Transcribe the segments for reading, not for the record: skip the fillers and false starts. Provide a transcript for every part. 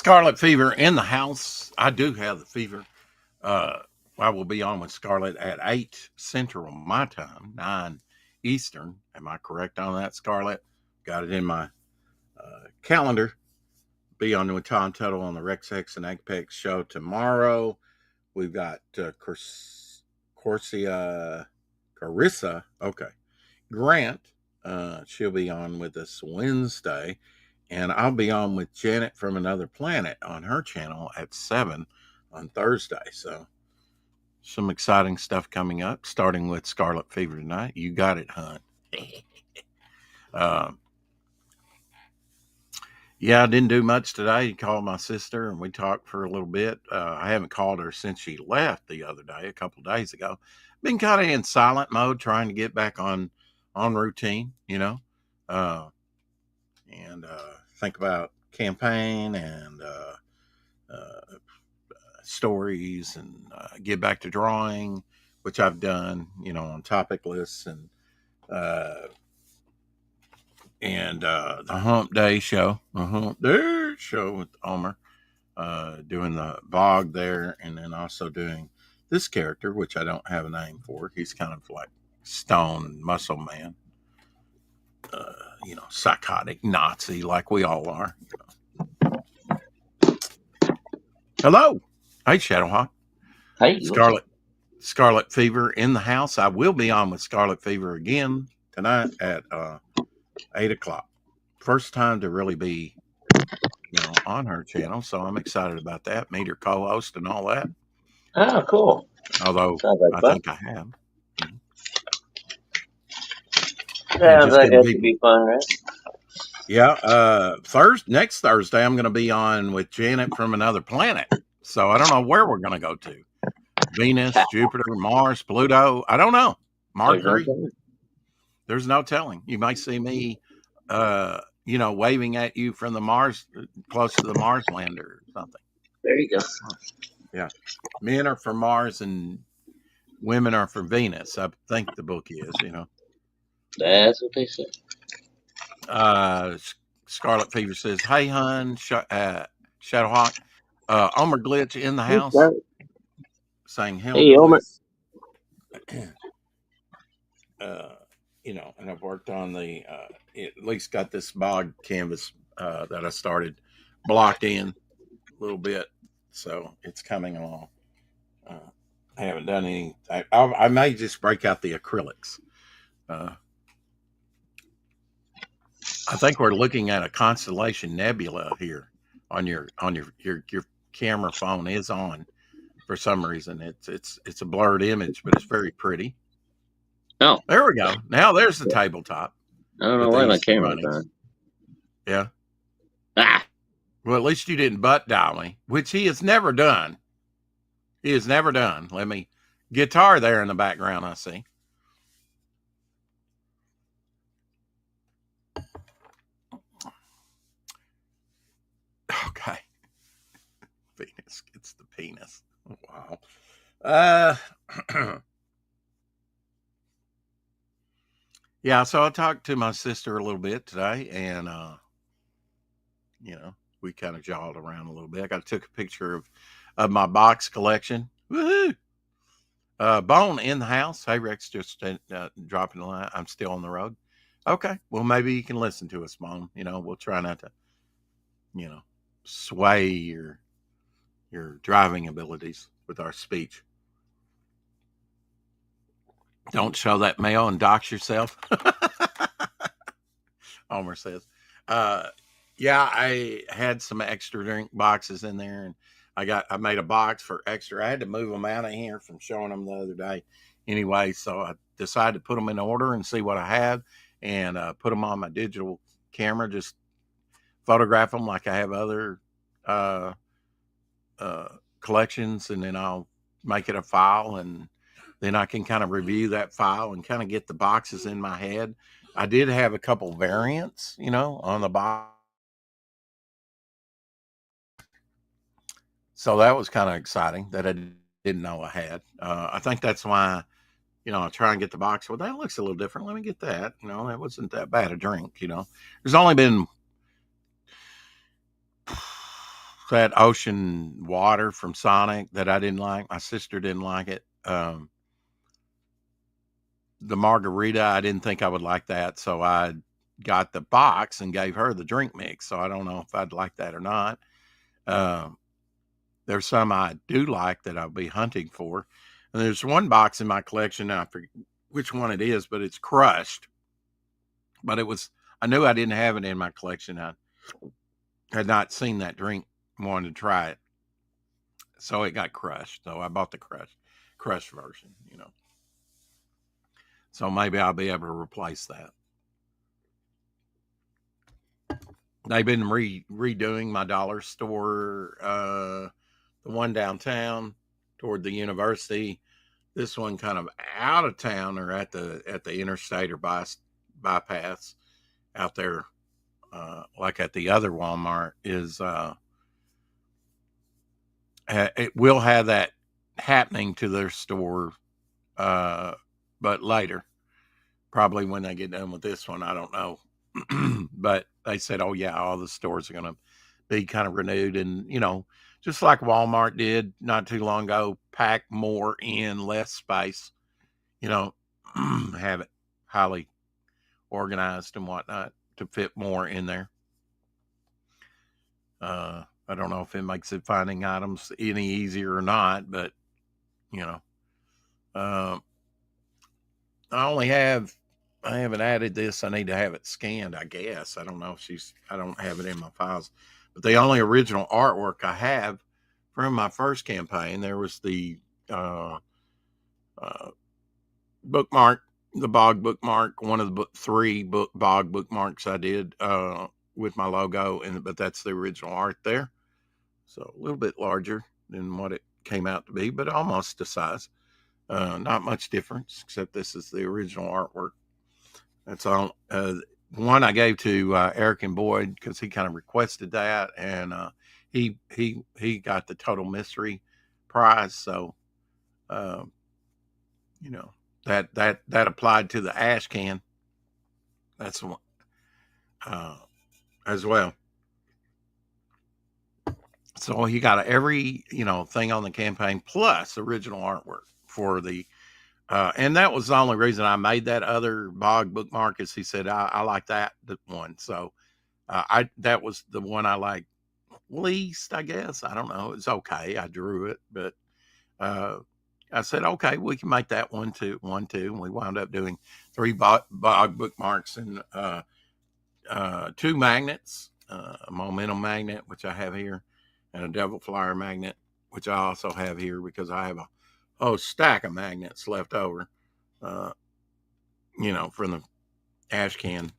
Scarlet Fever in the house. I do have the fever. Uh, I will be on with Scarlet at 8 Central my time, 9 Eastern. Am I correct on that, Scarlet? Got it in my calendar. Be on with Tom Tuttle on the Rex X and Apex show tomorrow. We've got Carissa, okay, Grant. She'll be on with us Wednesday. And I'll be on with Janet from Another Planet on her channel at 7 on Thursday. So some exciting stuff coming up, starting with Scarlet Fever tonight. You got it, hon. Yeah, I didn't do much today. Called my sister and we talked for a little bit. I haven't called her since she left the other day, a couple of days ago. Been kind of in silent mode, trying to get back on routine, and think about campaign and stories and get back to drawing, which I've done, on topic lists uh, and the Hump Day show, with Homer, doing the bog there, and then also doing this character, which I don't have a name for. He's kind of like stone muscle man, psychotic Nazi, like we all are. Hello. Hey, Shadowhawk. Hey, Scarlet Fever in the house. I will be on with Scarlet Fever again tonight at 8 o'clock. First time to really be, on her channel, so I'm excited about that. Meet her co-host and all that. Oh, cool. Although I think I have. Sounds like that should be fun, right? Yeah. Next Thursday, I'm going to be on with Janet from Another Planet. So I don't know where we're going to go to. Venus, Jupiter, Mars, Pluto. I don't know. Mercury. There's no telling. You might see me, waving at you from the Mars, close to the Mars lander or something. There you go. Yeah. Men are for Mars and women are for Venus. I think the book is, That's what they say. Scarlet Fever says, "Hey, hun, Shadowhawk, Omer Glitch in the house." Saying hello. Hey, Omer. And I've worked on the, at least got this bog canvas that I started blocked in a little bit. So it's coming along. I haven't done any. I may just break out the acrylics. I think we're looking at a constellation nebula here on your camera phone is on for some reason. It's a blurred image, but it's very pretty. Oh, there we go. Now there's the tabletop. I don't know why my camera's on. Yeah. Ah. Well, at least you didn't butt dial me, which he has never done. He has never done. Let me guitar there in the background. I see. Okay. Venus gets the penis. Wow. Yeah, so I talked to my sister a little bit today, and we kind of jawed around a little bit. I took a picture of my box collection. Woohoo! Bone in the house. Hey, Rex, just dropping the line. I'm still on the road. Okay, well, maybe you can listen to us, Bone. We'll try not to, sway your driving abilities with our speech. Don't show that mail and dox yourself. Homer says. Yeah, I had some extra drink boxes in there, and I made a box for extra. I had to move them out of here from showing them the other day anyway, so I decided to put them in order and see what I had, and put them on my digital camera, just photograph them like I have other collections, and then I'll make it a file, and then I can kind of review that file and kind of get the boxes in my head. I did have a couple variants, on the box. So that was kind of exciting that I didn't know I had. I think that's why, I try and get the box. Well, that looks a little different. Let me get that. That wasn't that bad a drink, There's only been that ocean water from Sonic that I didn't like. My sister didn't like it. The margarita, I didn't think I would like that, so I got the box and gave her the drink mix. So I don't know if I'd like that or not. There's some I do like that I'll be hunting for. And there's one box in my collection, I forget which one it is, but it's crushed. But I knew I didn't have it in my collection. I had not seen that drink, wanted to try it. So it got crushed. So I bought the crushed version, So maybe I'll be able to replace that. They've been redoing my dollar store, the one downtown toward the university. This one kind of out of town or at the interstate or bypass out there, like at the other Walmart is. It will have that happening to their store, but later, probably when they get done with this one. I don't know. But they said, oh, yeah, all the stores are going to be kind of renewed. And, just like Walmart did not too long ago, pack more in, less space, have it highly organized and whatnot to fit more in there. I don't know if it makes it finding items any easier or not, but, I haven't added this. I need to have it scanned, I guess. I don't know if I don't have it in my files. But the only original artwork I have from my first campaign, there was the bookmark, the bog bookmark, one of the three bog bookmarks I did with my logo, but that's the original art there. So a little bit larger than what it came out to be, but almost the size. Not much difference, except this is the original artwork. That's all. One I gave to Eric and Boyd because he kind of requested that, and he got the total mystery prize. So, that applied to the ash can. That's the one as well. So he got every thing on the campaign plus original artwork for the. And that was the only reason I made that other bog bookmark is he said, I like that one. So that was the one I liked least, I guess. I don't know. It's okay. I drew it, but I said, okay, we can make that one too. And we wound up doing 3 bog bookmarks and 2 magnets, a momentum magnet, which I have here, and a devil flyer magnet, which I also have here because I have a stack of magnets left over, from the ash can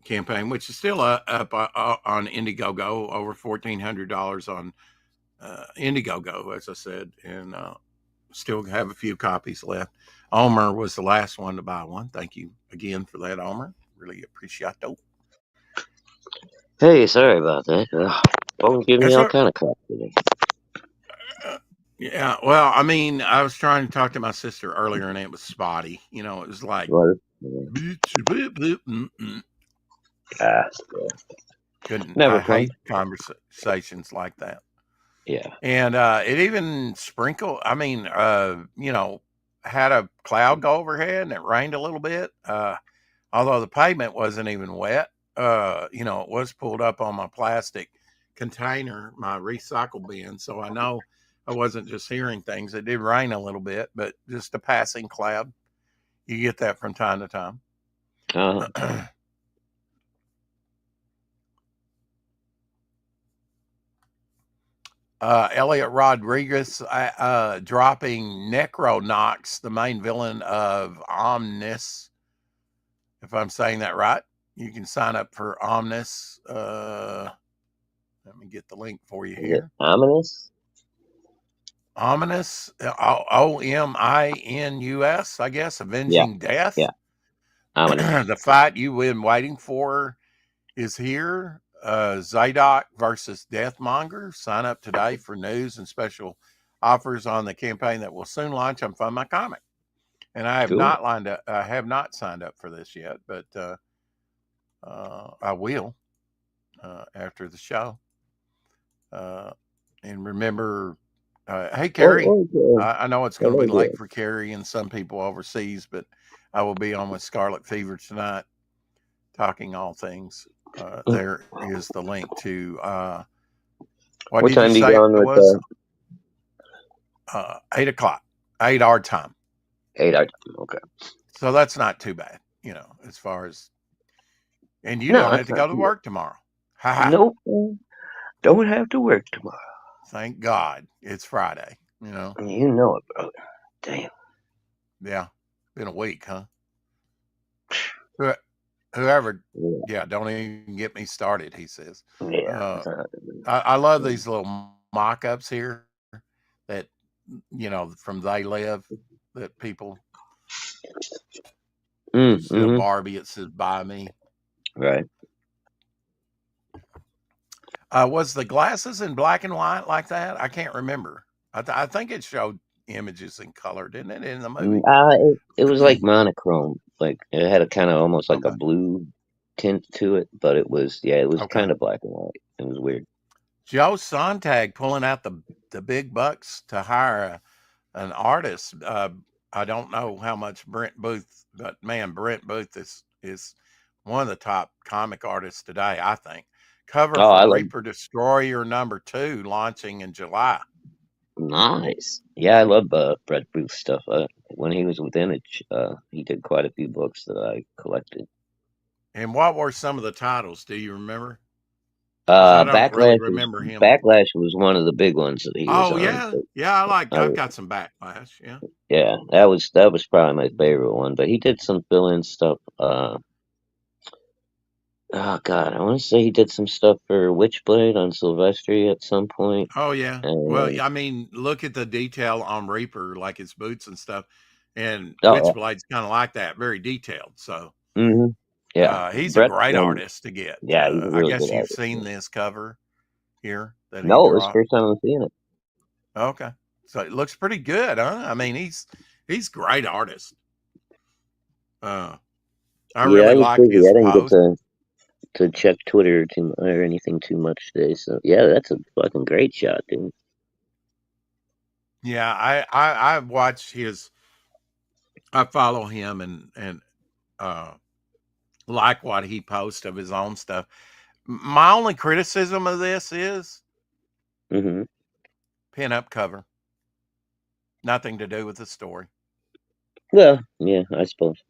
campaign, which is still up on Indiegogo, over $1,400 on Indiegogo, as I said, and still have a few copies left. Omer was the last one to buy one. Thank you again for that, Omer. Really appreciate it. Hey, sorry about that. Phone giving me all kind of crap today. Yeah, well, I mean, I was trying to talk to my sister earlier, and it was spotty. It was like, couldn't. I hate conversations like that. Yeah, and it even sprinkled. I mean, had a cloud go overhead, and it rained a little bit. Although the pavement wasn't even wet, it was pulled up on my plastic container, my recycle bin. So I know I wasn't just hearing things. It did rain a little bit, but just a passing cloud. You get that from time to time. Elliot Rodriguez dropping Necronox, the main villain of Omnis. If I'm saying that right, you can sign up for Omnis. Let me get the link for you here. Ominous? Ominous, Ominus, I guess, Avenging Death. Yeah. The fight you've been waiting for is here. Zadok versus Deathmonger. Sign up today for news and special offers on the campaign that will soon launch on Fund My Comic. And I have not signed up for this yet, but I will after the show. And remember, hey, Carrie, I know it's going to be late for Carrie and some people overseas, but I will be on with Scarlet Fever tonight, talking all things. There is the link to what did time you do you say go on it with was? 8 o'clock, 8 our time. 8 hours? Okay. So that's not too bad, as far as. And you No, don't have it's to not go to too work tomorrow. Ha bad. ha. Nope. Don't have to work tomorrow. Thank God it's Friday, You know it, brother. Damn. Yeah. Been a week, huh? Whoever, Yeah. don't even get me started, he says. Yeah. I love these little mock ups here that, from They Live, that people. There's still Barbie, it says by me. Right. Was the glasses in black and white like that? I can't remember. I think it showed images in color, didn't it, in the movie? It was like monochrome. Like it had a kind of almost like a Okay. blue tint to it, but it was Okay. kind of black and white. It was weird. Joe Sontag pulling out the big bucks to hire an artist. I don't know how much Brent Booth, but man, Brent Booth is one of the top comic artists today, I think. Cover Oh, I for love Reaper Destroyer #2 launching in July. Nice. Yeah, I love Brett Booth stuff. When he was with Image, he did quite a few books that I collected. And what were some of the titles? Do you remember? Because I don't really remember him. Backlash was one of the big ones that he was Oh on. yeah, I've got some Backlash. Yeah. Yeah, that was probably my favorite one. But he did some fill-in stuff. Oh God, I want to say he did some stuff for Witchblade on Silvestri at some point. Oh yeah. Well, I mean, look at the detail on Reaper, like his boots and stuff, and Witchblade's kind of like that, very detailed. So, yeah, he's a Brett. great artist to get. Yeah, he's a I really guess good you've artist. seen this cover here that he No, it was the dropped. first time I'm seeing it. Okay, so it looks pretty good, huh? I mean, he's great artist. I really was like busy. his I didn't get post. to check Twitter or anything too much today. So yeah, that's a fucking great shot, dude. Yeah, I watch his. I follow him and like what he posts of his own stuff. My only criticism of this is pin-up cover. Nothing to do with the story. Well, yeah, I suppose.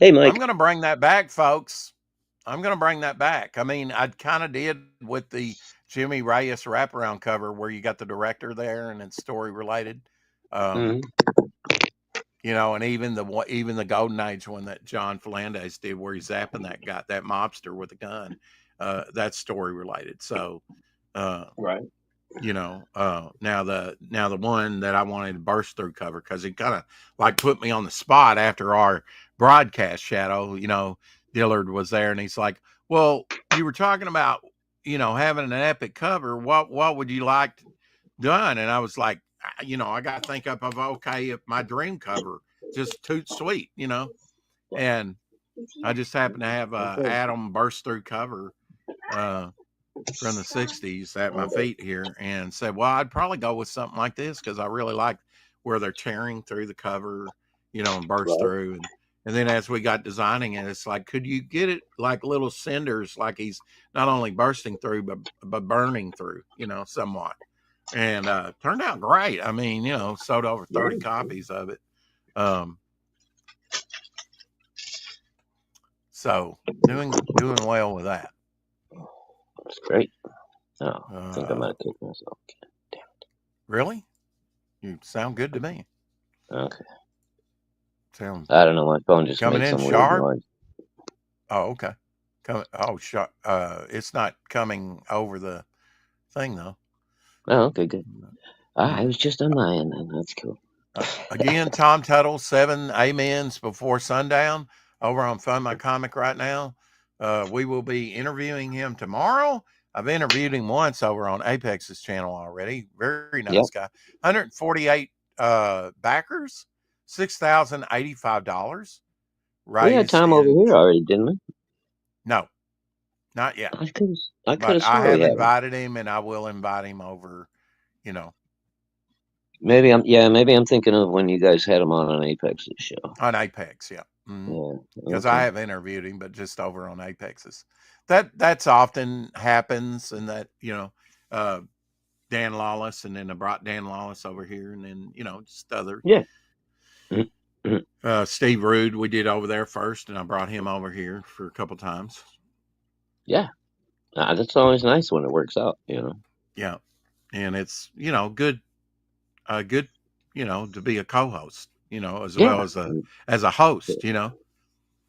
Hey, Mike. I'm going to bring that back, folks. I'm going to bring that back. I mean, I kind of did with the Jimmy Reyes wraparound cover where you got the director there and it's story related. And even the Golden Age one that John Fernandez did where he's zapping that mobster with a gun, that's story related. So, Right. Now the one that I wanted to burst through cover because it kind of like put me on the spot after our broadcast shadow. Dillard was there and he's like, well, you were talking about, having an epic cover. What would you like done? And I was like, I got to think up of, okay, if my dream cover, just toot sweet, and I just happened to have a Adam burst through cover, from the 60s at my feet here and said, well, I'd probably go with something like this because I really like where they're tearing through the cover, and burst through. And then as we got designing it, it's like, could you get it like little cinders, like he's not only bursting through, but burning through, somewhat. And turned out great. I mean, sold over 30 copies of it. So doing well with that. That's great. Oh, I think I might have kicked myself. Damn it. Really? You sound good to me. Okay. Sound. I don't know. My phone just coming made in some weird sharp. noise. Oh, okay. Sharp. It's not coming over the thing though. Oh, okay, good. I was just on my end, then. That's cool. Again, Tom Tuttle, 7 amens before sundown over on Fund My Comic right now. We will be interviewing him tomorrow. I've interviewed him once over on Apex's channel already. Very nice guy. 148 backers, $6,085 raised. We had Tom over here already, didn't we? No. Not yet. I could But have I swore we have had him. invited him, and I will invite him over. You know, Maybe I'm thinking of when you guys had him on an Apex's show. on Apex, yeah. Yeah. Because I Okay. have interviewed him, but just over on Apex's. That's often happens, and that uh, Dan Lawless, and then I brought Dan Lawless over here, and then just other Yeah. Mhm. Mhm. Steve Rude we did over there first, and I brought him over here for a couple times. Yeah. That's always nice when it works out. Yeah, and it's good, good, to be a co-host, as well Yeah. as a host,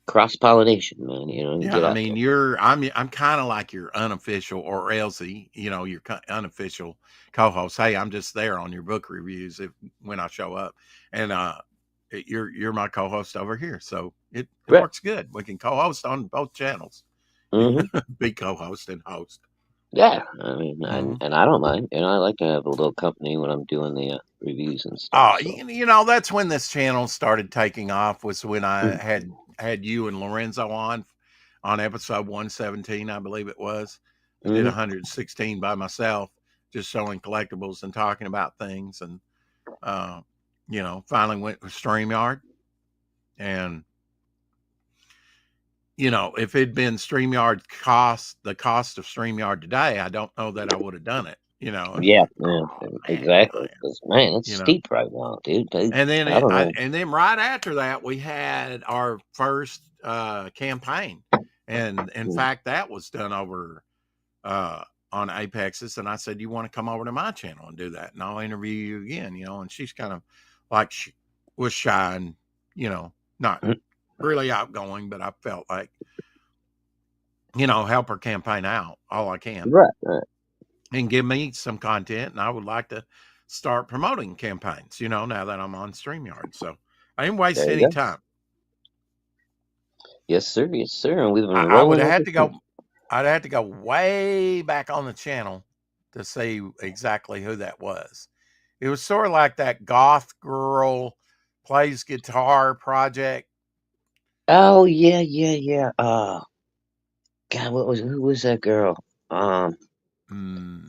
Cross pollination, man. You Yeah, get I out mean, there. I'm kind of like your unofficial, or Elsie, your unofficial co-host. Hey, I'm just there on your book reviews when I show up, and you're my co-host over here, so it Right. works good. We can co-host on both channels, Hmm. be co-host and host. Yeah. I mean, Hmm. and I don't mind. I like to have a little company when I'm doing the reviews and stuff. Oh, So. that's when this channel started taking off. Was when I Mhm. had you and Lorenzo on episode 117, I believe it was. I did Mhm. 116 by myself, just showing collectibles and talking about things, and uh, finally went with StreamYard. And if it'd been the cost of StreamYard today, I don't know that I would have done it. It's Yeah. like, Yeah. oh man, Exactly. Because man, it's you know. steep right now, dude. And then I don't know. and then right after that, we had our first campaign, and in Mm. fact, that was done over uh, on Apex's. And I said, "You want to come over to my channel and do that, and I'll interview you again." And she's kind of like she was shy and not really outgoing, but I felt like help her campaign out all I can Right. Right. and give me some content. And I would like to start promoting campaigns. Now that I'm on StreamYard, so I didn't waste There you any go. time. Yes, sir. Yes, sir. And we've been I would rolling have ever had to since. go. I'd have to go way back on the channel to see exactly who that was. It was sort of like that goth girl plays guitar project. Oh yeah, yeah, yeah. God, who was that girl? Hmm,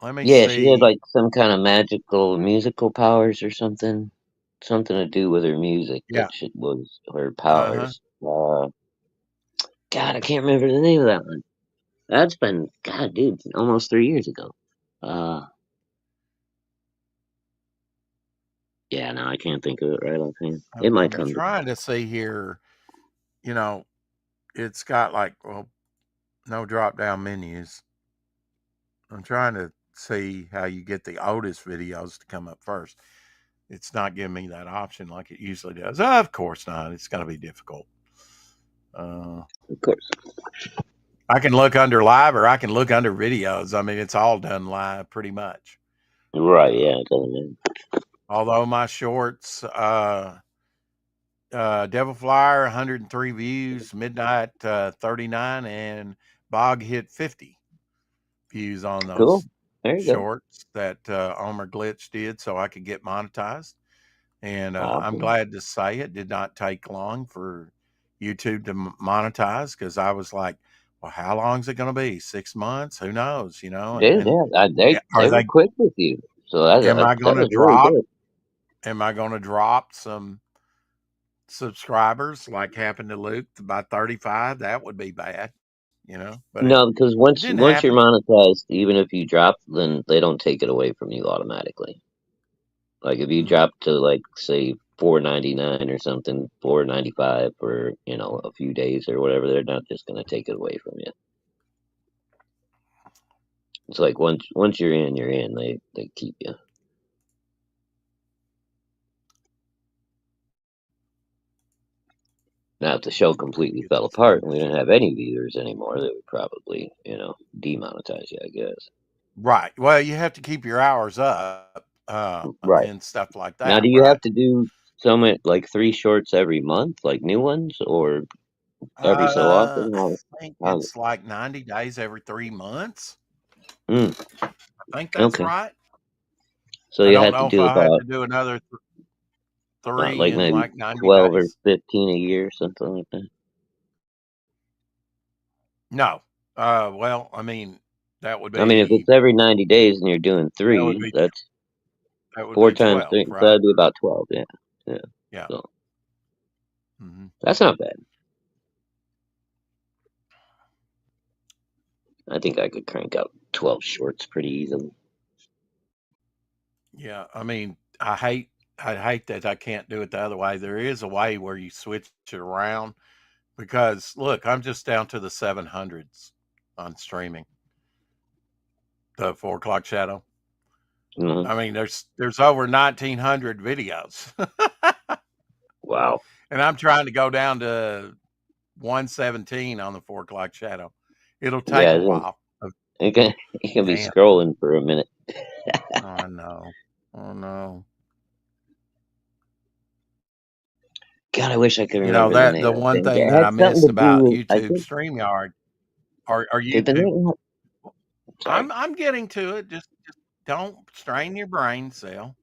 let me Yeah, she had see. like some kind of magical musical powers or something. Something to do with her music Yeah. was her Uh huh. powers. God, I can't remember the name of that one. That's been, God, dude, almost 3 years ago. Uh, yeah, no, I can't think of it right offhand. It might I'm come to me. trying to see here. You know, it's got like no drop down menus. I'm trying to see how you get the oldest videos to come up first. It's not giving me that option like it usually does. Of course not. It's going to be difficult. Uh, Of course. I can look under live, or I can look under videos. I mean, it's all done live pretty much. Right, Uh, yeah, it doesn't matter. although my shorts, Devil Flyer, 103 views, Midnight 39, and Bog hit 50 views on Cool. those There you go. shorts that Omer Glitch did so I could get monetized. And I'm Awesome. glad to say it did not take long for YouTube to monetize, because I was like, well, how long is it going to be? 6 months? Who knows? And Dude, then yeah, they are were they, quick with you. So am I going that to was really drop, good. some subscribers like happened to Luke by 35? That would be bad, but it No, because didn't once you're happen. monetized, even if you drop, then they don't take it away from you automatically. Like if you Mm. drop to like say 4.99 or something, 4.95 for a few days or whatever, they're not just gonna take it away from you. It's like once you're in, you're in. They keep you. Now, if the show Let me completely get fell this apart and we image. didn't have any viewers anymore, they would probably demonetize you, I guess. Right. Well, you have to keep your hours up Right. and stuff like Now, that, do you right? have to do so many like 3 shorts every month, like new ones, or every so often? I think How's it? it's like 90 days every 3 months. Mm, I think that's okay. right. So I you don't had to know if do I have about to do another three like in maybe like 90 12 or days. 15 a year, something like that. No. Well, I mean, that would I mean, if be it's every 90 days and you're doing that would 3, be that's that would 4 be times 12, 3. So right? that'd be about 12. Yeah. Yeah. Yeah. So Hmm. that's not bad. I think I could crank out 12 shorts pretty easily. Yeah. I mean, I hate that I can't do it the other way. There is a way where you switch it around because look, I'm just down to the 700s on streaming. The 4 o'clock shadow. Mhm. I mean, there's over 1,900 videos, Wow. and I'm trying to go down to 117 on the 4 o'clock shadow. It'll take Yeah, a while. it can, it can be Damn. scrolling for a minute. Oh, I know. Oh no. God, I wish I could You know remember the that name the of one the thing. thing It that I had something miss to do about with, I YouTube think, StreamYard or did the YouTube. name have, sorry. I'm getting to it. Just don't strain your brain, Sal.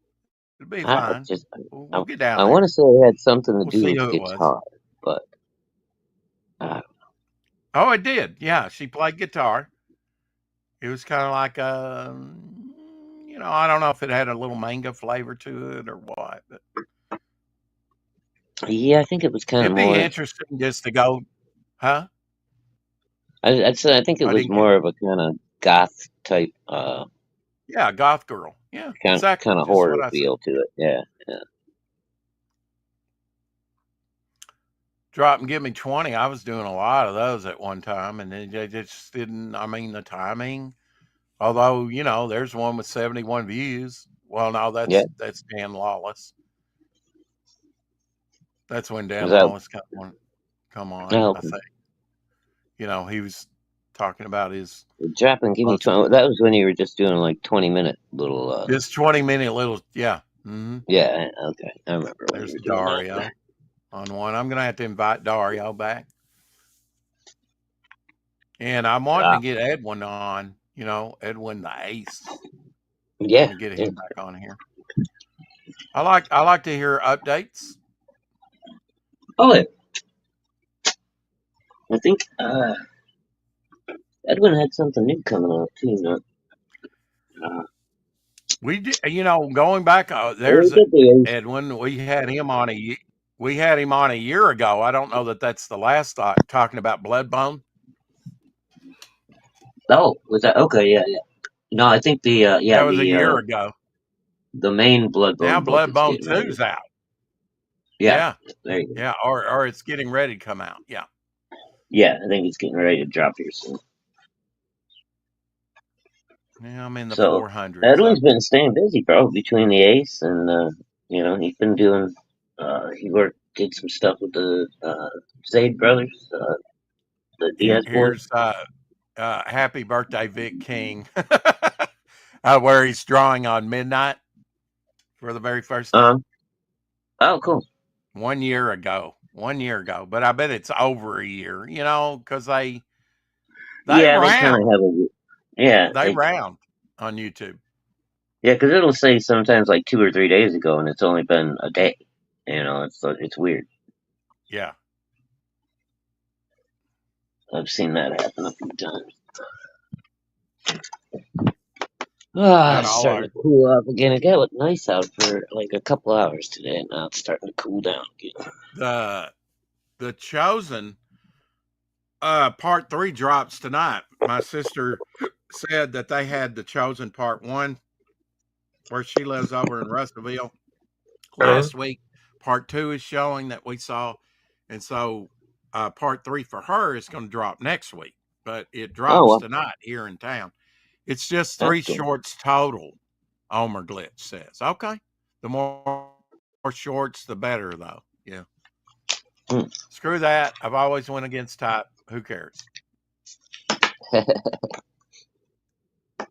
It'll be I fine. just, We'll get down I want there. to say it had something to We'll do see with who it was. guitar, but uh, Oh, it did. Yeah, she played guitar. It was kind of like I don't know if it had a little mango flavor to it or what, but yeah, I think it was kind of it'd be more. interesting just to go, huh? I'd say I think it I was didn't hear. more of a kind of goth type, Yeah, goth girl. Yeah, kind exactly. of Just what horror I said. feel to it. Yeah, yeah. Drop and give me 20. I was doing a lot of those at one time, and they just didn't. I mean, the timing. Although there's one with 71 views. Well, no, Yeah. that's Dan Lawless. That's when Dan Was that? Lawless come on. Oh, I think he was talking about his drop and give me most 20. That was when you were just doing like 20-minute little. just 20-minute little, yeah. Hmm. Yeah. Okay, I remember when you There's were doing that. Dario on one. I'm gonna have to invite Dario back, and I'm wanting Ah, to get Edwin on. Edwin the Ace. yeah. Want to get Yeah. him back on here. I like to hear updates. Oh, yeah. I think Edwin had something new coming out too. No? We did, going back. Oh, he There's did the Ace. Edwin. We had him on a year ago. I don't know that that's the last talking about Bloodbone. Oh, was that okay? Yeah, yeah. No, I think That was a year ago. the main Now Bloodbone book is Bloodbone getting ready. two's out. Yeah, Yeah, there you go. yeah, or it's getting ready to come out. Yeah. Yeah, I think it's getting ready to drop here soon. Yeah, I'm in the So 400s. Edwin's been staying busy, bro, between the Ace and he's been doing. Did some stuff with the Zayd brothers, the Diaz boys. Here's Happy Birthday, Vic King, where he's drawing on midnight for the very first time. Um. Oh, cool. 1 year ago. 1 year ago, but I bet it's over a year. Because they Yeah, they kind of round, have a. Yeah, they round on YouTube. yeah, because it'll say sometimes like 2 or 3 days ago, and it's only been a day. It's weird. Yeah, I've seen that happen a few times. Ah, got it's all starting our to cool off again. It got nice out for like a couple hours today, and now it's starting to cool down again. the chosen part 3 drops tonight. My sister said that they had the chosen part 1 where she lives over in Russellville last week. Part 2 is showing that we saw, and so part 3 for her is going to drop next week, but it Oh, drops well, tonight here in town. It's just that's 3 cool. shorts total. Omer Glitch says, okay, the more shorts the better, though. Yeah, Hmm. screw that. I've always went against type. Who cares?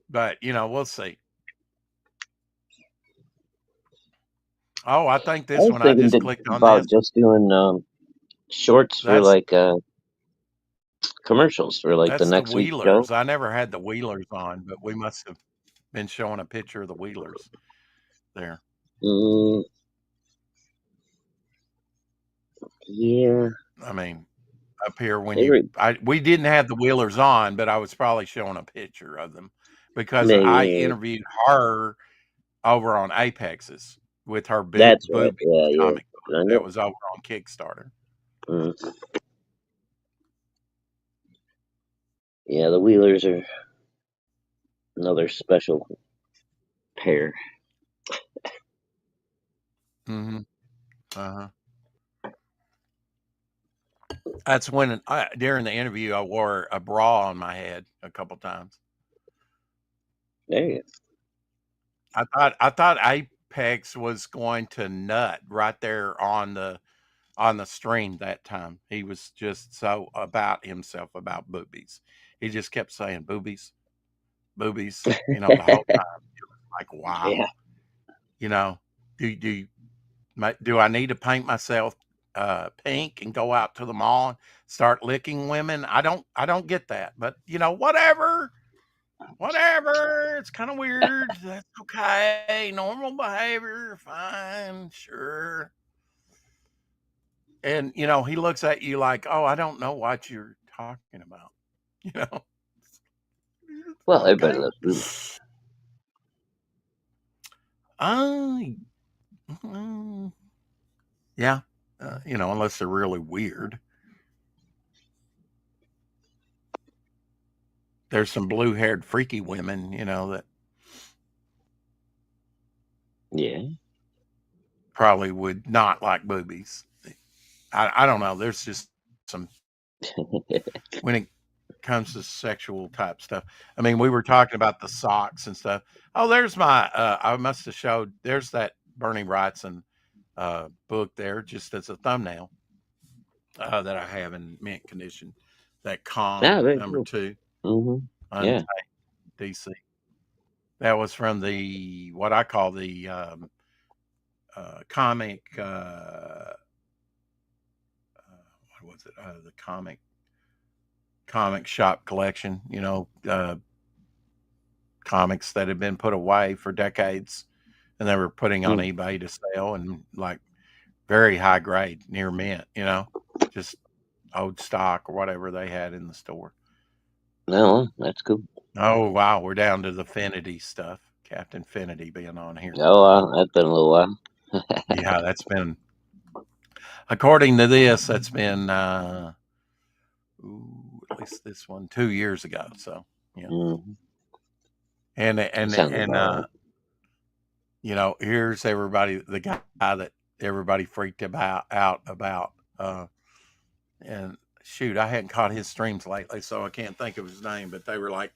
But we'll see. Oh, I think I this was one, I thinking just clicked on about this. just doing shorts for That's like commercials for like the that's the next week's show. Wheelers. I never had the Wheelers on, but we must have been showing a picture of the Wheelers there. Mm, yeah, I mean, up here when They were we didn't have the Wheelers on, but I was probably showing a picture of them because I maybe. interviewed her over on Apex's with her That's right. boobies Yeah, yeah. comic book I that know. was over on Kickstarter. Mm. Yeah, the Wheelers are another special pair. Hmm. Uh-huh. That's when during the interview I wore a bra on my head a couple times. There you I thought Apex was going to nut right there on the stream that time. He was just so about himself about boobies. He just kept saying boobies, boobies, the go. whole time. Like, Yeah. wow, you know, do do I need to paint myself pink and go out to the mall and start licking women? I don't get that, but whatever. Whatever. It's kind of weird. That's okay. Normal behavior. Fine. Sure. And, he looks at you like, oh, I don't know what you're talking about. You know, Well, everybody okay. loves boobies. Uh, mm, yeah. Unless they're really weird. There's some blue haired freaky women, that Yeah. probably would not like boobies. I don't know. There's just some, when it comes to sexual type stuff. I mean, we were talking about the socks and stuff. Oh, there's my, I must have showed, there's that Bernie Wrightson book there just as a thumbnail that I have in mint condition. That Calm Ah, very number cool. 2, Hmm. Yeah. Untamed DC. That was from the, what I call the comic, what was it? The comic shop collection, comics that had been put away for decades and they were putting on Mm. eBay to sell and like very high grade, near mint, just old stock or whatever they had in the store. No, that's cool. Oh wow, we're down to the Finity stuff. Captain Finity being on here. Oh, that's been a little while. Yeah, that's been, according to this, that's been at least this one 2 years ago. So yeah, Hmm. and That and sounds and about right. here's everybody, the guy that everybody freaked out about, and shoot, I hadn't caught his streams lately, so I can't think of his name. But they were like,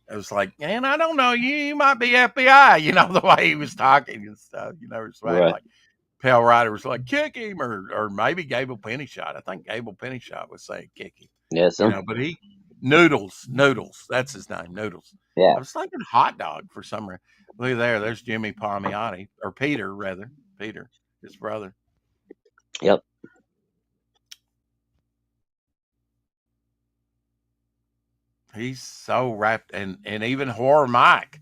it was like, man, I don't know, you might be FBI, the way he was talking and stuff, it's Right. like Pale Rider was like, kick him, or maybe Gable Pennyshot. I think Gable Pennyshot was saying kick him, Yeah, some. but he Noodles, that's his name, Noodles. Yeah. I was thinking hot dog for some reason. Look there, there's Jimmy Palmiotti, or Peter rather, Peter, his brother. Yep. He's so wrapped, and even Horror Mike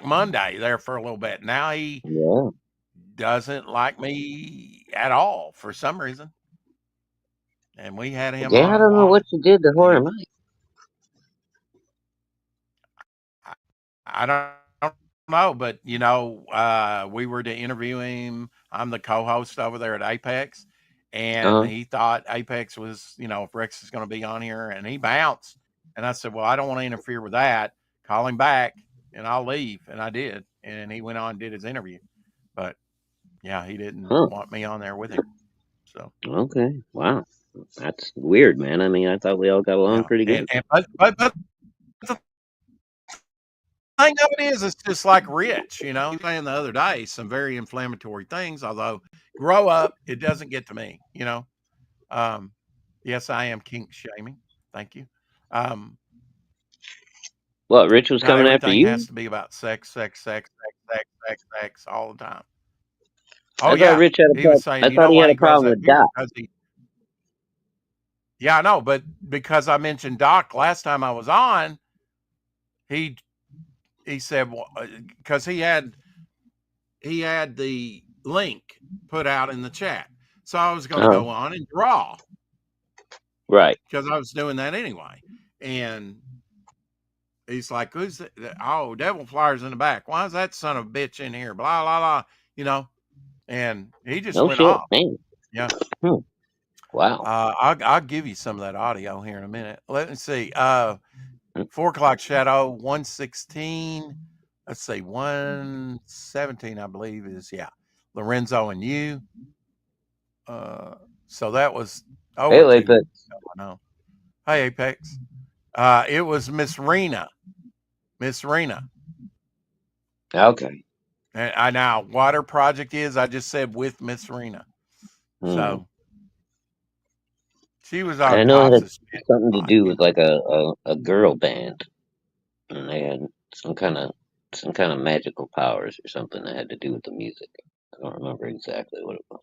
Monday there for a little bit. Now he Yeah. doesn't like me at all for some reason, and we had him Yeah, on I a don't know while. what you did to He, Horror Mike. I, I don't know, but we were to interview him. I'm the co-host over there at Apex, and Uh-huh. he thought Apex was, if Rex is going to be on here, and he bounced. And I said, well, I don't want to interfere with that. Call him back, and I'll leave. And I did, and he went on and did his interview. But yeah, he didn't Huh. want me on there with him. So Okay. Wow. That's weird, man. I mean, I thought we all got along yeah, pretty and, good. and but the thing of it is, it's just like Rich. He was saying the other day some very inflammatory things. Although grow up, it doesn't get to me. Um, yes, I am kink shaming. Thank you. Um, What, Rich was Not coming after everything you? has to be about sex, sex, sex, sex, sex, sex, sex all the time. Oh I thought yeah, Rich had a he was problem. saying, I thought he why had a he goes problem up with here Doc. because he. Yeah, I know, but because I mentioned Doc last time I was on, he he said because he had the link put out in the chat, so I was going to Uh-huh. go on and draw, Right. because I was doing that anyway. And he's like, "Who's that? Oh, Devil Flyer's in the back. Why is that son of a bitch in here? Blah blah blah." You know, and he just No went shit, off. man. Yeah. Hmm. Wow. I'll give you some of that audio here in a minute. Let me see. Hmm. 4 o'clock shadow 116. Let's see, 117, I believe is Lorenzo and you. So that was over Hey, 2 weeks but ago. I know. Hey Apex. It was Miss Rena. Miss Rena. okay. And I now what her project is, I just said with Miss Rena. Hmm. So she was on I know it Pops' had shit. something to do with like a girl band, and they had some kind of magical powers or something that had to do with the music. I don't remember exactly what it was.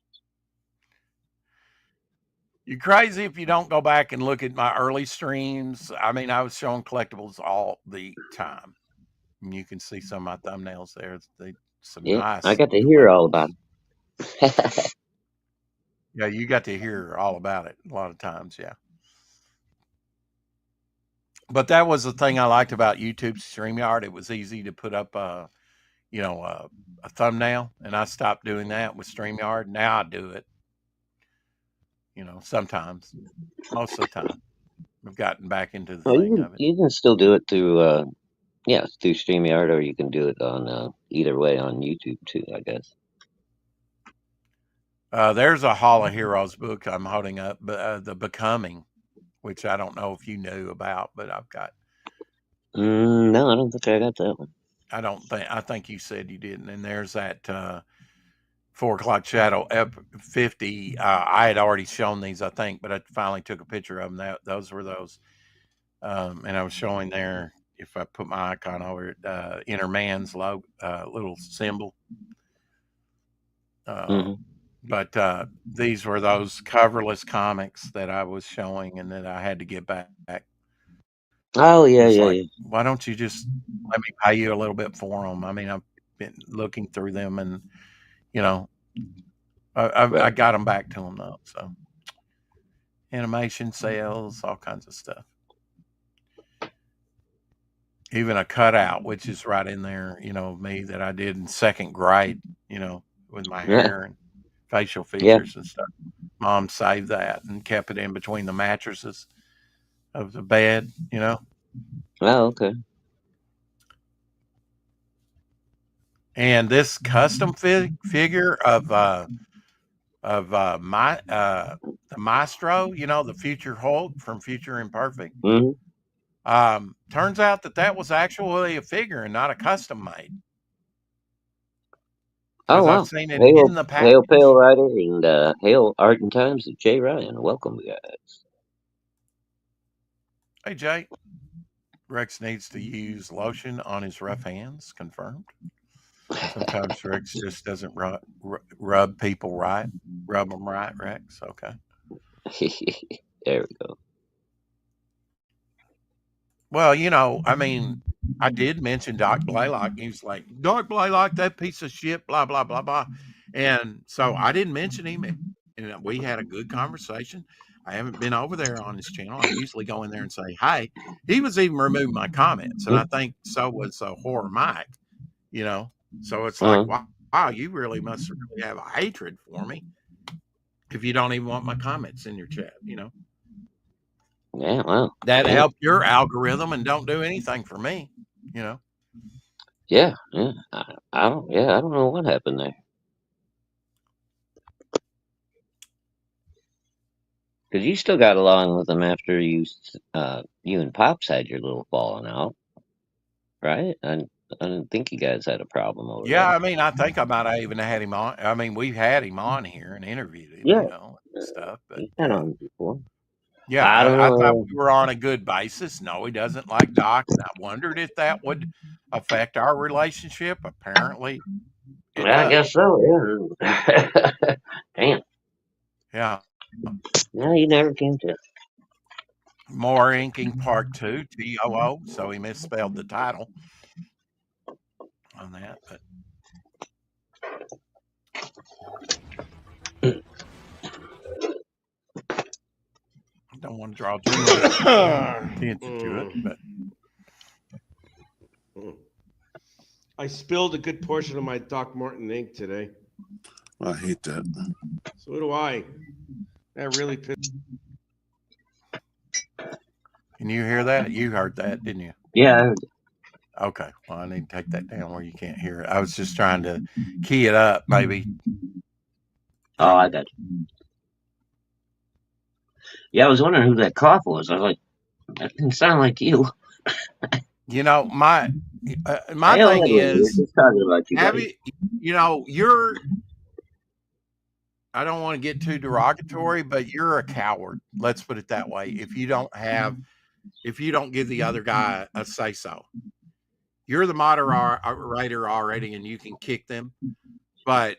You're crazy if you don't go back and look at my early streams. I mean, I was showing collectibles all the time. And you can see some of my thumbnails there. Some Yeah, I nice got to hear all collectibles. about it. Yeah, you got to hear all about it a lot of times. Yeah. But that was the thing I liked about YouTube StreamYard. It was easy to put up a thumbnail, and I stopped doing that with StreamYard. Now I do it, sometimes, most of the time. I've gotten back into the Well, thing of it. you can still do it through yeah, through StreamYard, or you can do it on either way on YouTube too, I guess. There's a Hall of Heroes book I'm holding up, The Becoming, which I don't know if you knew about, but I've got. No, I don't think I got that one. I think you said you didn't. And there's that 4 o'clock shadow 50. I had already shown these, I think, but I finally took a picture of them. Those were those. And I was showing there, if I put my icon over it, Inner Man's little symbol. Uh, Hmm. but these were those coverless comics that I was showing and that I had to get back. Oh It yeah, was yeah, like, yeah. why don't you just let me pay you a little bit for them? I mean, I've been looking through them, and you know, I Right. got them back to them though. So animation sales, all kinds of stuff. Even a cutout, which is right in there, me that I did in second grade, with my Yeah, hair and facial yeah. features and stuff. Mom saved that and kept it in between the mattresses of the bed. Oh, okay. And this custom figure of my the Maestro, the future Hulk from Future Imperfect. Hmm. Turns out that was actually a figure and not a custom made Oh because I've wow. seen it Hail, in the hail, Pale package. Rider, and hail, Art and Times of Jay Ryan. Welcome, guys. Hey Jay, Rex needs to use lotion on his rough hands. Confirmed. Sometimes Rex just doesn't rub people right. Rub them right, Rex. Okay. There we go. Well, I mean, I did mention Doc Blaylock. He was like, Doc Blaylock, that piece of shit, blah, blah, blah, blah. And so I didn't mention him. And we had a good conversation. I haven't been over there on his channel. I usually go in there and say, hey. He was even removed my comments. And I think so was Horror Mike, you know. So it's like, Uh, wow, you really must really have a hatred for me if you don't even want my comments in your chat. yeah, wow. That Damn. helped your algorithm and don't do anything for me. Yeah, yeah. I don't know what happened there. Because you still got along with him after you and Pops had your little falling out, right? I didn't think you guys had a problem over Yeah, that. I mean, I think I might have even had him on. I mean, we've had him on here and interviewed him, Yeah, and stuff. But he's been on before. yeah, I don't I thought know. we were on a good basis. No, he doesn't like Doc, and I wondered if that would affect our relationship. Apparently, it I does. guess so. Yeah. Damn. Yeah, No, you never came to. more inking part two, TOO. So he misspelled the title on that, but don't want to draw too much attention to it, but I spilled a good portion of my Doc Martin ink today. I hate that. So do I. That really pissed. can you hear that? You heard that, didn't you? Yeah. Okay. Well, I need to take that down where you can't hear it. I was just trying to key it up, maybe. Oh, I got you. Yeah, I was wondering who that cough was. I was like, that didn't sound like you. You know, my Hey, thing we're is, just talking about you, have buddy. you know, I don't want to get too derogatory, but you're a coward. Let's put it that way. If you don't give the other guy a say so, you're the moderator already, and you can kick them. But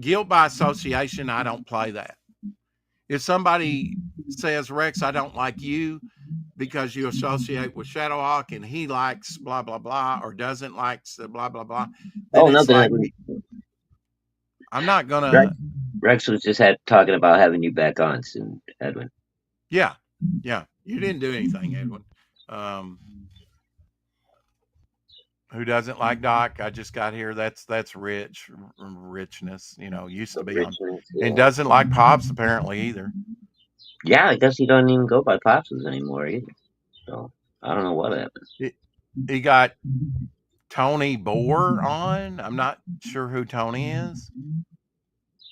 guilt by association, I don't play that. If somebody says, Rex, I don't like you because you associate with Shadowhawk and he likes blah, blah, blah, or doesn't like blah, blah, blah, then Oh, it's nothing. like, I'm not going to. Rex was just talking about having you back on soon, Edwin. Yeah. You didn't do anything, Edwin. Who doesn't like Doc? I just got here. That's richness. You know, used to be on, and doesn't like Pops apparently either. Yeah, I guess he doesn't even go by Popses anymore either. So I don't know what happened. He got Tony Bohr on. I'm not sure who Tony is.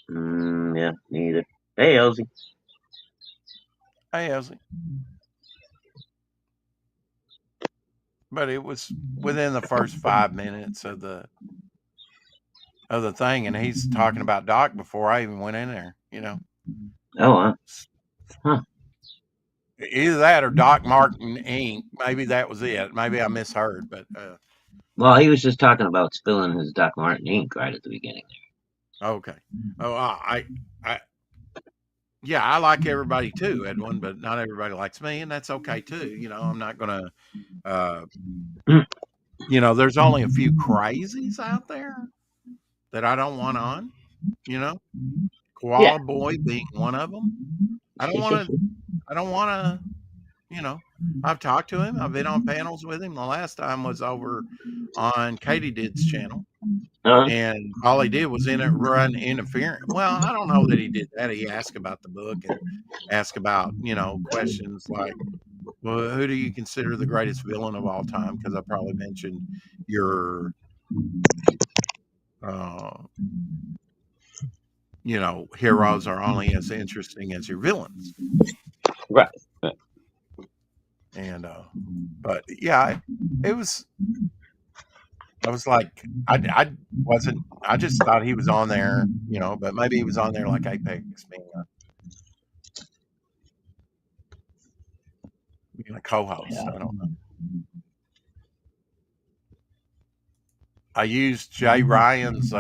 Yeah, neither. Hey, Elsie. Hey, Elsie. But it was within the first 5 minutes of the thing, and he's talking about Doc before I even went in there. You know. Oh, huh. Either that or Doc Martin Inc. Maybe that was it. Maybe I misheard, but well, he was just talking about spilling his Doc Martin ink right at the beginning there. Okay. Oh, yeah, I like everybody too, Edwin, but not everybody likes me, and that's okay too. You know, I'm not gonna. You know, there's only a few crazies out there that I don't want on. You know, Koala Boy being one of them. I don't want to. You know, I've talked to him. I've been on panels with him. The last time was over on Katie Did's channel. And all he did was run interference. Well, I don't know that he did that. He asked about the book and asked about, you know, questions like, well, who do you consider the greatest villain of all time? Because I probably mentioned your, you know, heroes are only as interesting as your villains. Right. And, but yeah, it was. I was like, I just thought he was on there, you know, but maybe he was on there like Apex being a co-host. Yeah. I don't know. I used Jay Ryan's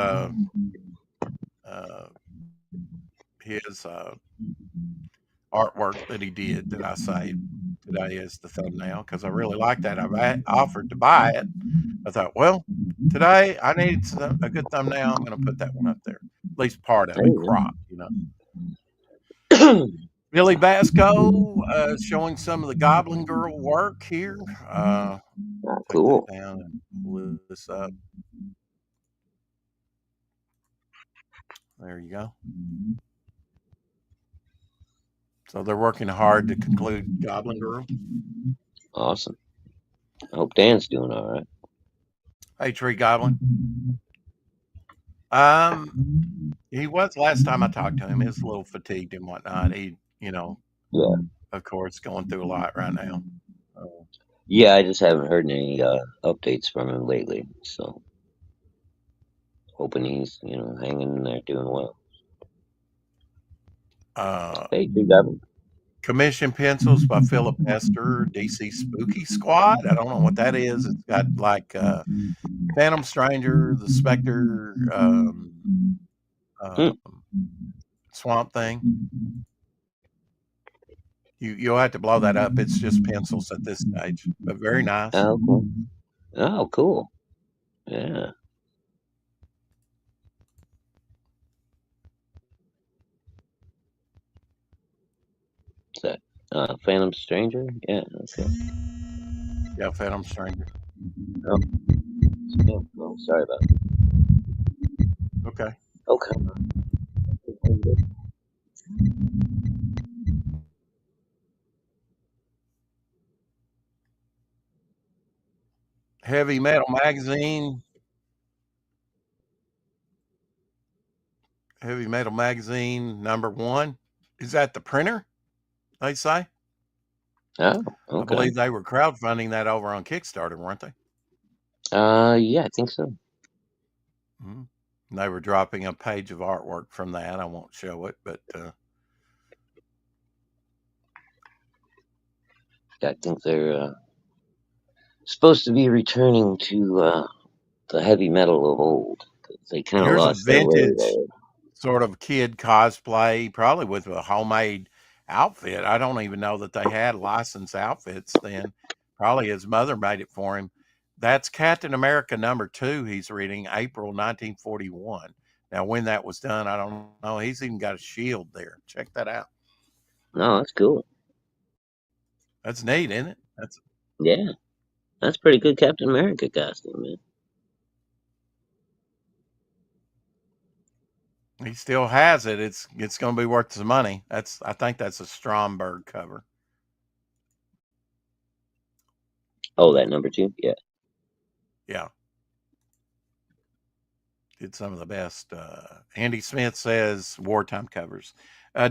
his artwork that he did that I saved today as the thumbnail because I really like that. I've offered to buy it. I thought, well, today I need a good thumbnail. I'm going to put that one up there, at least part of it cropped, you know. Billy Basco showing some of the Goblin Girl work here. Cool. Take that down and pull this up. There you go. So they're working hard to conclude Goblin Girl. Awesome. I hope Dan's doing all right. Hey, Tree Goblin. He was last time I talked to him. He was a little fatigued and whatnot. He, you know, of course, going through a lot right now. Yeah, I just haven't heard any updates from him lately. So hoping he's, you know, hanging in there, doing well. Hey, Tree Goblin. Commission Pencils by Philip Hester, DC Spooky Squad. I don't know what that is. It's got like Phantom Stranger, the Spectre, Swamp Thing. You'll have to blow that up. It's just pencils at this stage, but very nice. Oh, cool. Oh, cool. Yeah. What's that? Phantom Stranger? Yeah, okay. Yeah, Phantom Stranger. Oh, yeah. Oh, sorry about that. Okay. Okay. Heavy Metal Magazine. Heavy Metal Magazine #1. Is that the printer, they say? Oh, I okay. believe they were crowdfunding that over on Kickstarter, weren't they? Yeah, I think so. Mm-hmm. They were dropping a page of artwork from that. I won't show it, but I think they're supposed to be returning to the heavy metal of old. 'Cause they kind of here's a lost their way vintage there. sort of kid cosplay, probably with a homemade outfit. I don't even know that they had licensed outfits then. Probably his mother made it for him. That's Captain America #2. He's reading April 1941. Now, when that was done, I don't know. He's even got a shield there. Check that out. No, that's cool. That's neat, isn't it? Yeah, that's pretty good Captain America costume, man. He still has it. It's going to be worth some money. I think that's a Stromberg cover. Oh, that #2? Yeah. Yeah. Did some of the best. Andy Smith says wartime covers.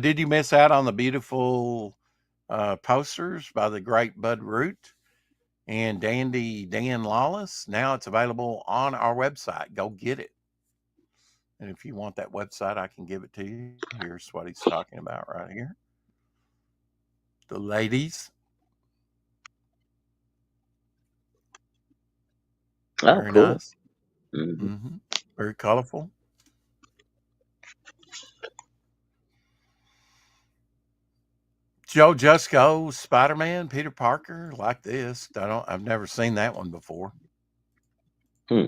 Did you miss out on the beautiful posters by the great Bud Root and Dandy Dan Lawless? Now it's available on our website. Go get it. And if you want that website, I can give it to you. Here's what he's talking about right here. The ladies. Oh, Very cool. nice. Mm-hmm. Mm-hmm. Very colorful. Joe Jusko, Spider-Man, Peter Parker, like this. I've never seen that one before. So,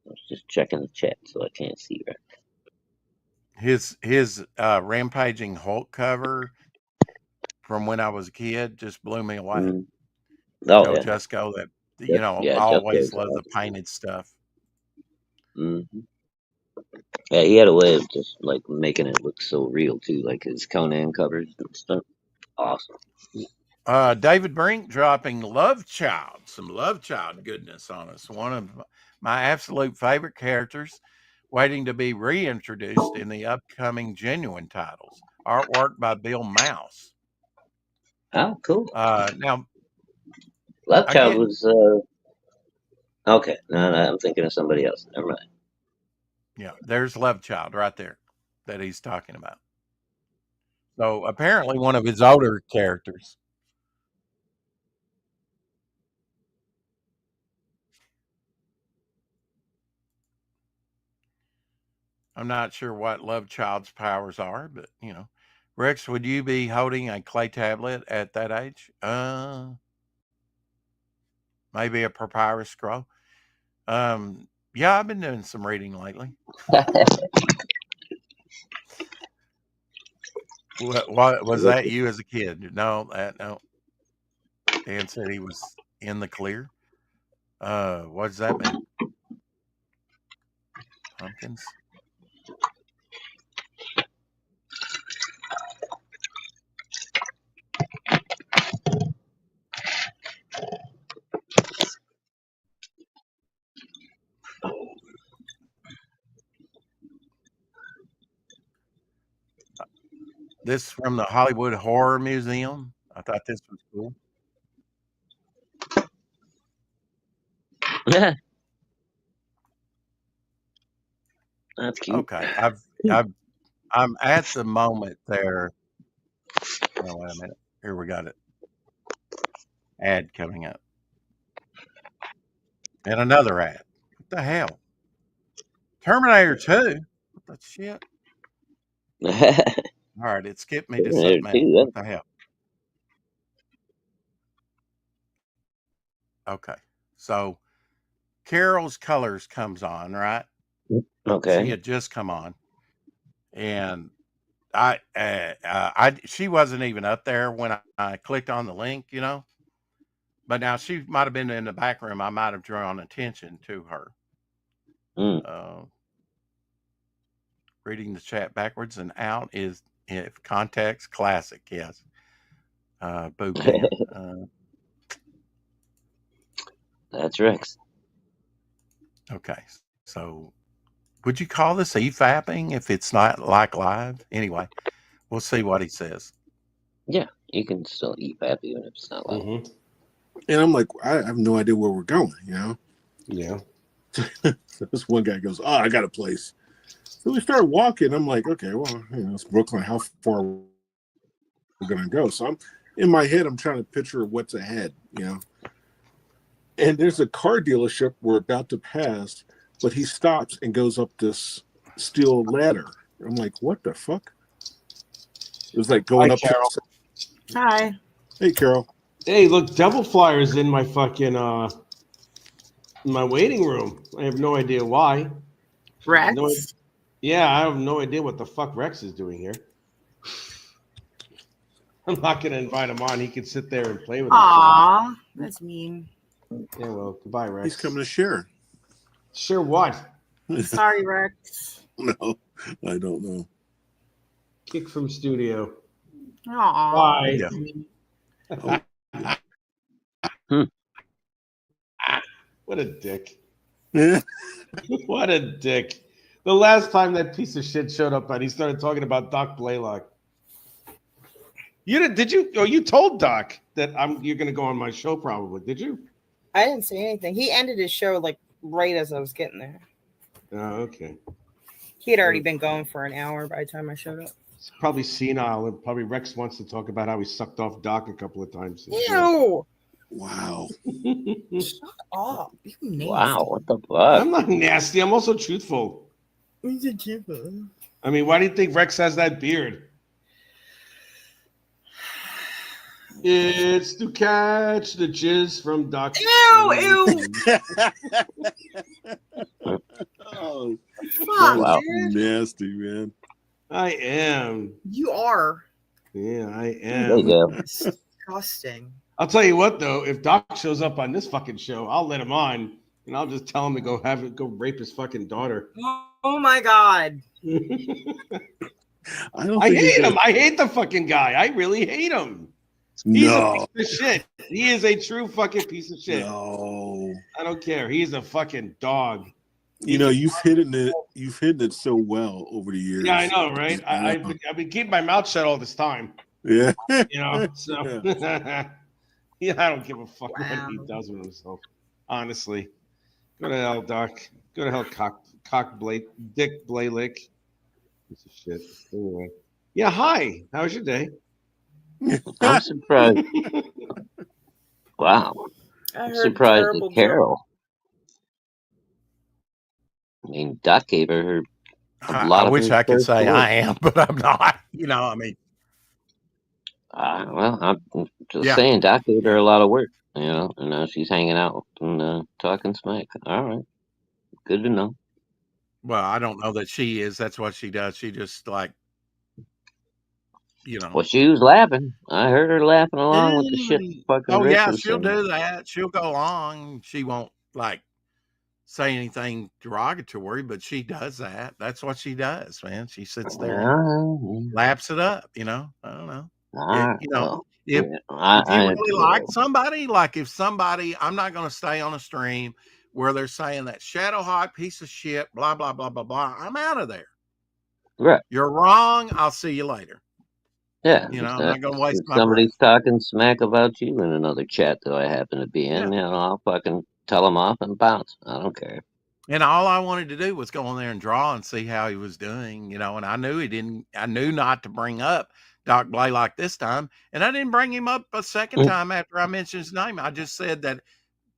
I was just checking the chat, so I can't see right. His Rampaging Hulk cover from when I was a kid just blew me away. Mm. Oh, Joe yeah. Jusko, that Yeah, always Jusko's loved the awesome. painted stuff. Mm-hmm. Yeah, he had a way of just like making it look so real too, like his Conan covers and stuff. Awesome. David Brink dropping Love Child, some Love Child goodness on us. One of my absolute favorite characters, waiting to be reintroduced in the upcoming Genuine titles. Artwork by Bill Mouse. Oh, cool. Now Love I Child get was okay. No, I'm thinking of somebody else. Never mind. there's Love Child right there that he's talking about. So apparently one of his older characters. I'm not sure what Love Child's powers are, but Rex, would you be holding a clay tablet at that age? Maybe a papyrus scroll. Yeah, I've been doing some reading lately. What was that you as a kid? No. Dan said he was in the clear. What does that mean? Pumpkins? This from the Hollywood Horror Museum. I thought this was cool. That's cute. Okay, I'm at the moment there. Oh, wait a minute. Here we got it. Ad coming up. And another ad. What the hell? Terminator 2? What the shit? All right, it skipped me to Terminator something else. 2. What the hell? Okay. So Carol's Colors comes on, right? She Okay. had just come on. And she wasn't even up there when I clicked on the link, you know. But now she might have been in the back room. I might have drawn attention to her. Mm. Reading the chat backwards and out is, if context, classic. Yes. Boot camp. That's Rex. Okay. So would you call this e-fapping if it's not like live? Anyway, we'll see what he says. Yeah, you can still eat fat even if it's not live. And I'm like, I have no idea where we're going, you know? Yeah. So this one guy goes, I got a place. So we start walking. I'm like, okay, well, you know, it's Brooklyn. How far we're going to go? So I'm in my head, I'm trying to picture what's ahead, you know? And there's a car dealership we're about to pass, but he stops and goes up this steel ladder. I'm like, what the fuck? It was like going Hi, up Carol. to... Hi. Hey, Carol. Hey, look, Devil Flyer's in my fucking in my waiting room. I have no idea why. Rex? No, yeah, I have no idea what the fuck Rex is doing here. I'm not gonna invite him on. He can sit there and play with himself. Aw, that's mean. Yeah, well, goodbye, Rex. He's coming to share. Sure, what? Sorry, Rex. No, I don't know. Kick from studio. Aw. Bye. Yeah. What a dick. Yeah. What a dick. The last time that piece of shit showed up and he started talking about Doc Blaylock. Did you? Oh, you told Doc that you're gonna go on my show probably, did you? I didn't say anything. He ended his show like right as I was getting there. Oh, okay. He had already been going for an hour by the time I showed up. It's probably senile, and probably Rex wants to talk about how he sucked off Doc a couple of times. Ew! Wow. Shut up. You nasty. Wow, what the fuck? I'm not nasty. I'm also truthful. I mean, why do you think Rex has that beard? It's to catch the jizz from Doc. Ew! Oh, Fuck, Wow. dude. nasty, man. I am. You are Yeah, I There you am. go. disgusting. I'll tell you what, though, if Doc shows up on this fucking show, I'll let him on, and I'll just tell him to go rape his fucking daughter. Oh my god. I hate him. I hate the fucking guy. I really hate him. He's a piece of shit. He is a true fucking piece of shit. No. I don't care. He's a fucking dog. You know, you've hidden it so well over the years. Yeah, I know, right? I've been keeping my mouth shut all this time. Yeah. You know, so yeah, I don't give a fuck what he does with himself. Honestly, go to hell, Doc. Go to hell, Dick Blaylick. Piece of shit. Anyway, yeah. Hi. How was your day? I'm surprised. Wow. I I'm heard surprised terrible at Carol. I mean, Doc gave her a lot I of wish his I could first say words. I am, but I'm not. You know, I mean, Well, I'm just Yeah. saying, Doc gave her a lot of work, you know, and now she's hanging out and talking smack. All right. Good to know. well, I don't know that she is. That's what she does. She just like, you know. Well, she was laughing. I heard her laughing along with the shit fucking Oh Rick yeah, was she'll saying. do that. She'll go along. She won't like say anything derogatory, but she does that. That's what she does, man. She sits there and laps it up. You know, I don't know. If you really like somebody, like if somebody, I'm not going to stay on a stream where they're saying that shadow hot piece of shit, blah blah blah blah blah. I'm out of there. Right. You're wrong. I'll see you later. Yeah. You know, I'm not going to waste if my breath. somebody's talking smack about you in another chat that I happen to be in, Yeah. you know, I'll fucking tell them off and bounce. I don't care. And all I wanted to do was go in there and draw and see how he was doing, you know, and I knew not to bring up Doc Blaylock this time. And I didn't bring him up a second time after I mentioned his name. I just said that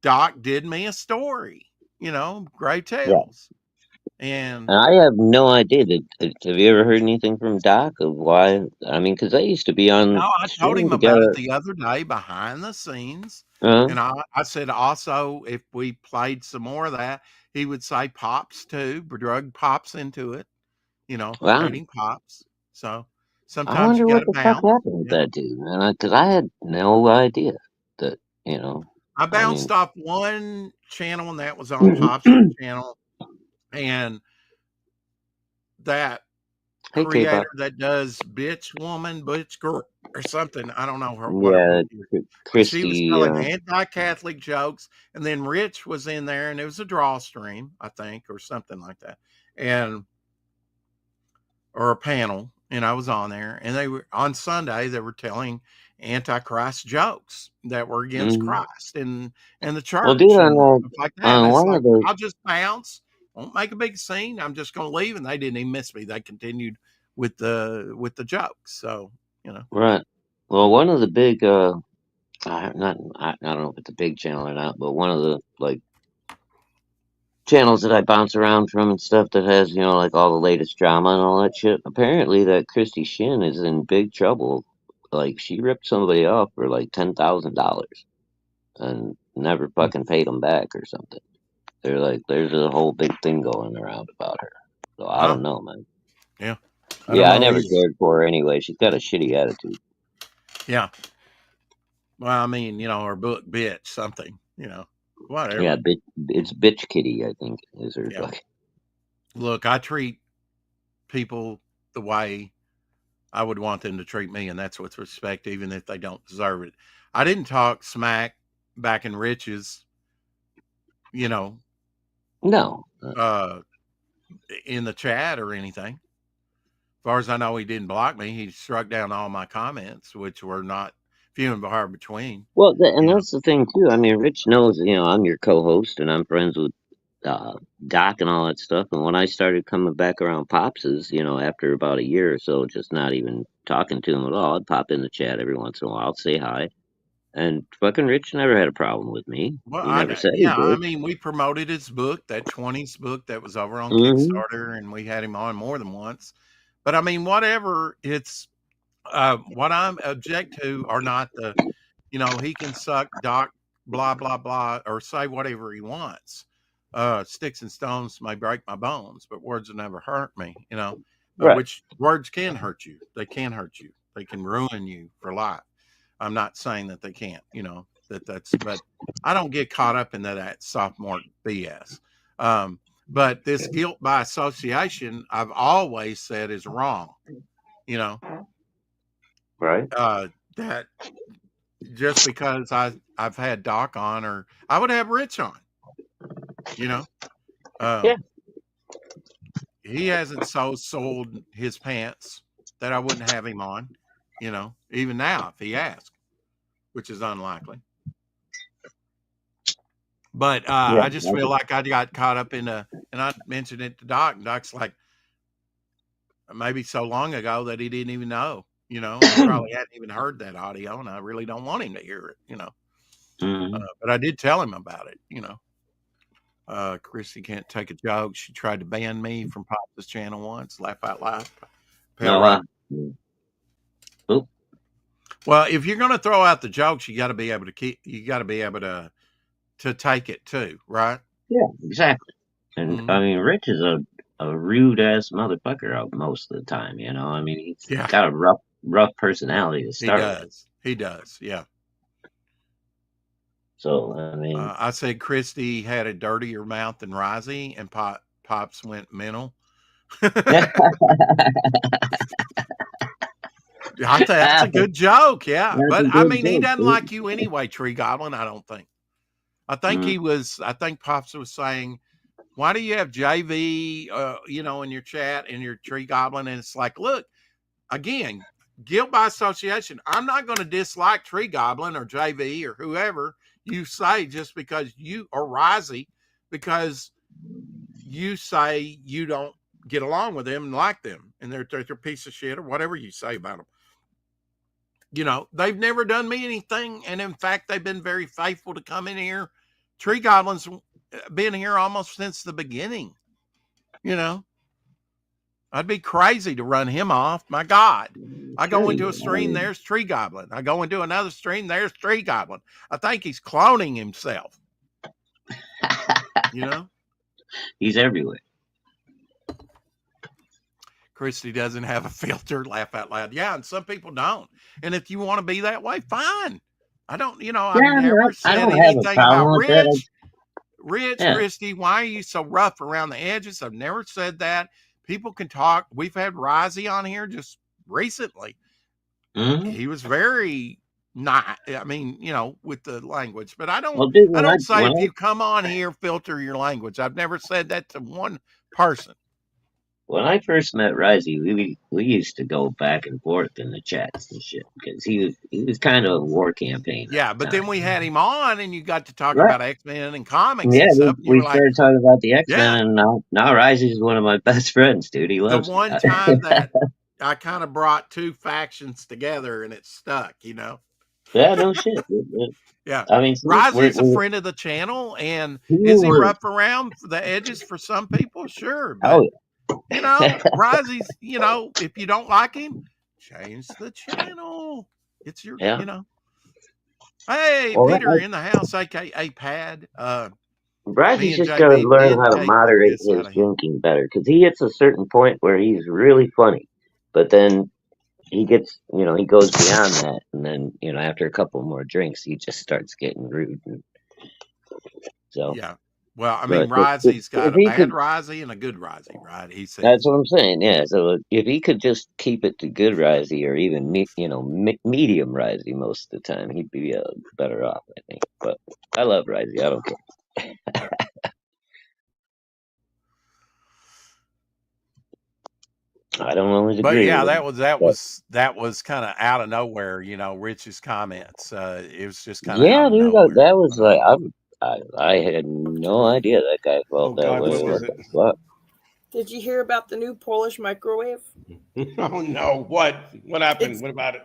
Doc did me a story, you know, Gray Tales. And I have no idea. Have you ever heard anything from Doc of why? I mean, because they used to be on. no, I told him about it the other day behind the scenes. And I said also, if we played some more of that, he would say pops too, drug pops into it, you know, hating pops. So I Sometimes you wonder got what to the fuck bounce. happened with Yeah. that dude, man. Because I had no idea that, I I mean, bounced off one channel, and that was on Pop's channel, and that hey, creator K-pop. that does bitch woman, bitch girl, or something. I don't know what her Yeah, book is, but she was Christy. telling anti-Catholic jokes, and then Rich was in there, and it was a draw stream, I think, or something like that, and or a panel, and I was on there, and they were on Sunday. They were telling antichrist jokes that were against Mhm. Christ and the Well, dude, church and stuff like that. And on it's one like, of those, I'll just bounce, won't make a big scene. I'm just going to leave, and they didn't even miss me. They continued with the jokes. So right. Well, one of the big, I don't know if it's a big channel or not, but one of the like channels that I bounce around from and stuff that has, like all the latest drama and all that shit. Apparently, that Christy Shin is in big trouble. Like, she ripped somebody off for like $10,000 and never fucking paid them back or something. They're like, there's a whole big thing going around about her. So I wow, don't know, man. yeah, I don't Yeah, I know never either. cared for her anyway. She's got a shitty attitude. Yeah, well, I mean, her book, bitch, something, Yeah, whatever. it's Bitch Kitty, I think, is her Yeah, fucking. look, I treat people the way I would want them to treat me, and that's with respect, even if they don't deserve it. I didn't talk smack back in Rich's, you know, No. uh, in the chat or anything. As far as I know, he didn't block me. He struck down all my comments, which were not few and far between. Well, and You know, that's the thing, too. I mean, Rich knows, I'm your co host and I'm friends with Doc and all that stuff. And when I started coming back around Pops's, after about a year or so, just not even talking to him at all, I'd pop in the chat every once in a while, say hi. And fucking Rich never had a problem with me. well, He never said he yeah, I did. mean, we promoted his book, that 20s book that was over on Hmm. Kickstarter, and we had him on more than once. But I mean, whatever, it's what I'm object to are not the, he can suck Doc, blah, blah, blah, or say whatever he wants. Sticks and stones may break my bones, but words will never hurt me, Right. which words can hurt you. They can hurt you. They can ruin you for life. I'm not saying that they can't, but I don't get caught up in that sophomore BS. But this guilt by association, I've always said is wrong, you know, Right. that just because I've had Doc on, or I would have Rich on, you know. Yeah. He hasn't sold his pants that I wouldn't have him on, even now if he asked, which is unlikely. But Yeah. I just feel like I got caught up and I mentioned it to Doc, and Doc's like, maybe so long ago that he didn't even know, and he probably hadn't even heard that audio, and I really don't want him to hear it, Hmm. but I did tell him about it, Chrissy can't take a joke. She tried to ban me from Pop's channel once. Laugh out loud. Pale right. Oh. Well, if you're going to throw out the jokes, you got to be able to keep. You got to be able to take it too, right? Yeah, exactly. And I mean, Rich is a rude ass motherfucker out most of the time. I mean, he's got a rough personality to start with. He does. Yeah. So I mean, I said Christy had a dirtier mouth than Risey, and Pops went mental. I thought that's a good joke, yeah. But I mean, he doesn't like you anyway, Tree Goblin. I don't think. I think he was. I think Pops was saying, "Why do you have JV, in your chat in your Tree Goblin?" And it's like, look, again, guilt by association. I'm not going to dislike Tree Goblin or JV or whoever you say just because you or Risey, because you say you don't get along with them and like them, and they're a piece of shit or whatever you say about them. They've never done me anything, and in fact, they've been very faithful to come in here. Tree Goblin's been here almost since the beginning. I'd be crazy to run him off. My God. I go into a stream, there's Tree Goblin. I go into another stream, there's Tree Goblin. I think he's cloning himself. He's everywhere. Christy doesn't have a filter. Laugh out loud. Yeah, and some people don't. And if you want to be that way, fine. I don't, I've Yeah, I mean, never I said don't have a anything problem about with that. Rich, Yeah. Christy, why are you so rough around the edges? I've never said that. People can talk. We've had Risey on here just recently. Mhm. He was very not, I mean, with the language, but I Well, dude, don't say if you come on here, filter your language. I've never said that to one person. when I first met Risey, we used to go back and forth in the chats and shit because he was kind of a war campaign. Yeah, at the but then time. we had him on and you got to talk Right. about X-Men and comics Yeah, and stuff. And you we were like, started talking about the X-Men, yeah, and now Risey's one of my best friends, dude. He the loves one me. time that I kind of brought two factions together and it stuck, Yeah, no shit. Dude. Yeah. I mean, Risey's a friend of the channel, and is he rough around the edges for some people? Sure. But, Risey's, if you don't like him, change the channel. It's your, Yeah. Hey, Well, Peter in the house, aka Pad. Risey's just got to learn how to moderate his drinking better because he hits a certain point where he's really funny, but then he gets, he goes beyond that, and then, after a couple more drinks, he just starts getting rude. So yeah, well, I mean, Risey's got a bad Risey and a good Risey, right? He says that's what I'm saying. Yeah. So if he could just keep it to good Risey or even medium Risey most of the time, he'd be better off, I think. But I love Risey. I don't care. I don't always agree. But yeah, with that was kind of out of nowhere. Rich's comments. It was just kind of yeah, out of dude. nowhere. That was like I had no idea that guy felt that way. What was it? Did you hear about the new Polish microwave? Oh no! What happened? What about it?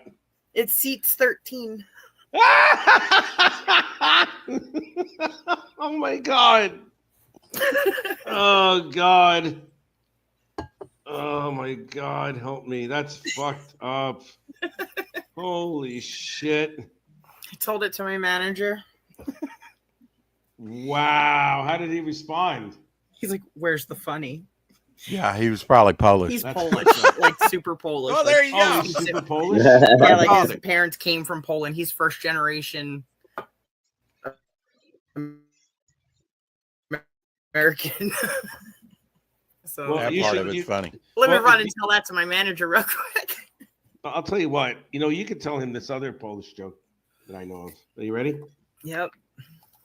It seats 13. Oh my god! Oh god! Oh my god! Help me! That's fucked up. Holy shit! I told it to my manager. Wow! How did he respond? He's like, "Where's the funny?" Yeah, he was probably Polish. He's Polish, like super Polish. Oh, there you go. He's super Polish. Yeah, like his parents came from Poland. He's first generation American. So that part of it's funny. Let me run and tell that to my manager real quick. I'll tell you what. You could tell him this other Polish joke that I know of. Are you ready? Yep.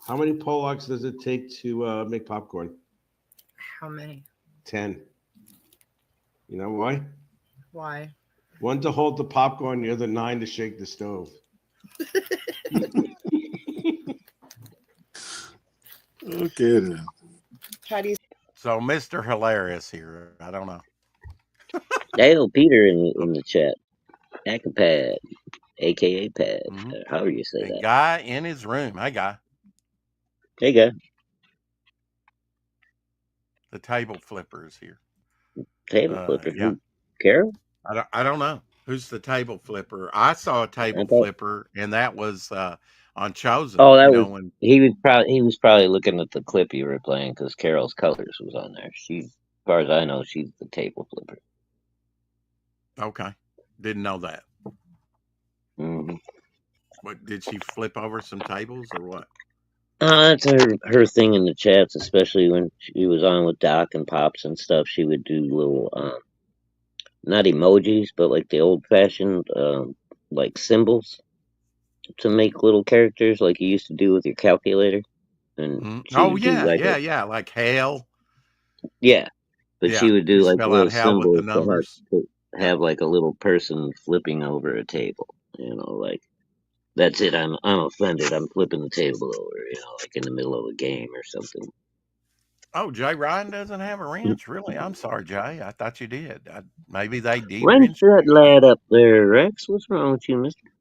How many Polacks does it take to make popcorn? How many? 10. You know why? Why? 1 to hold the popcorn, the other 9 to shake the stove. Okay then. How do you? So Mr. Hilarious here. I don't know. Hey, Peter in the chat. Acapad, aka Pad. However you say that. Guy in his room. Hey, guy. Hey, guy. The table flipper is here. Table flipper. Yeah. Carol? I don't know. Who's the table flipper? I saw a table flipper, and that was on Chosen. Oh, that was he was probably looking at the clip you were playing because Carol's Colors was on there. As far as I know, she's the table flipper. Okay, didn't know that. Mm-hmm. What did she flip over some tables or what? That's her thing in the chats, especially when she was on with Doc and Pops and stuff. She would do little, not emojis, but like the old-fashioned, like symbols to make little characters, like you used to do with your calculator. And yeah, like hail. Yeah, but she would do like little symbols to have like a little person flipping over a table. Like. That's it. I'm offended. I'm flipping the table over, like in the middle of a game or something. Oh, Jay Ryan doesn't have a wrench? Really? I'm sorry, Jay. I thought you did. Maybe they did. Wrench that lad up there, Rex. What's wrong with you, mister?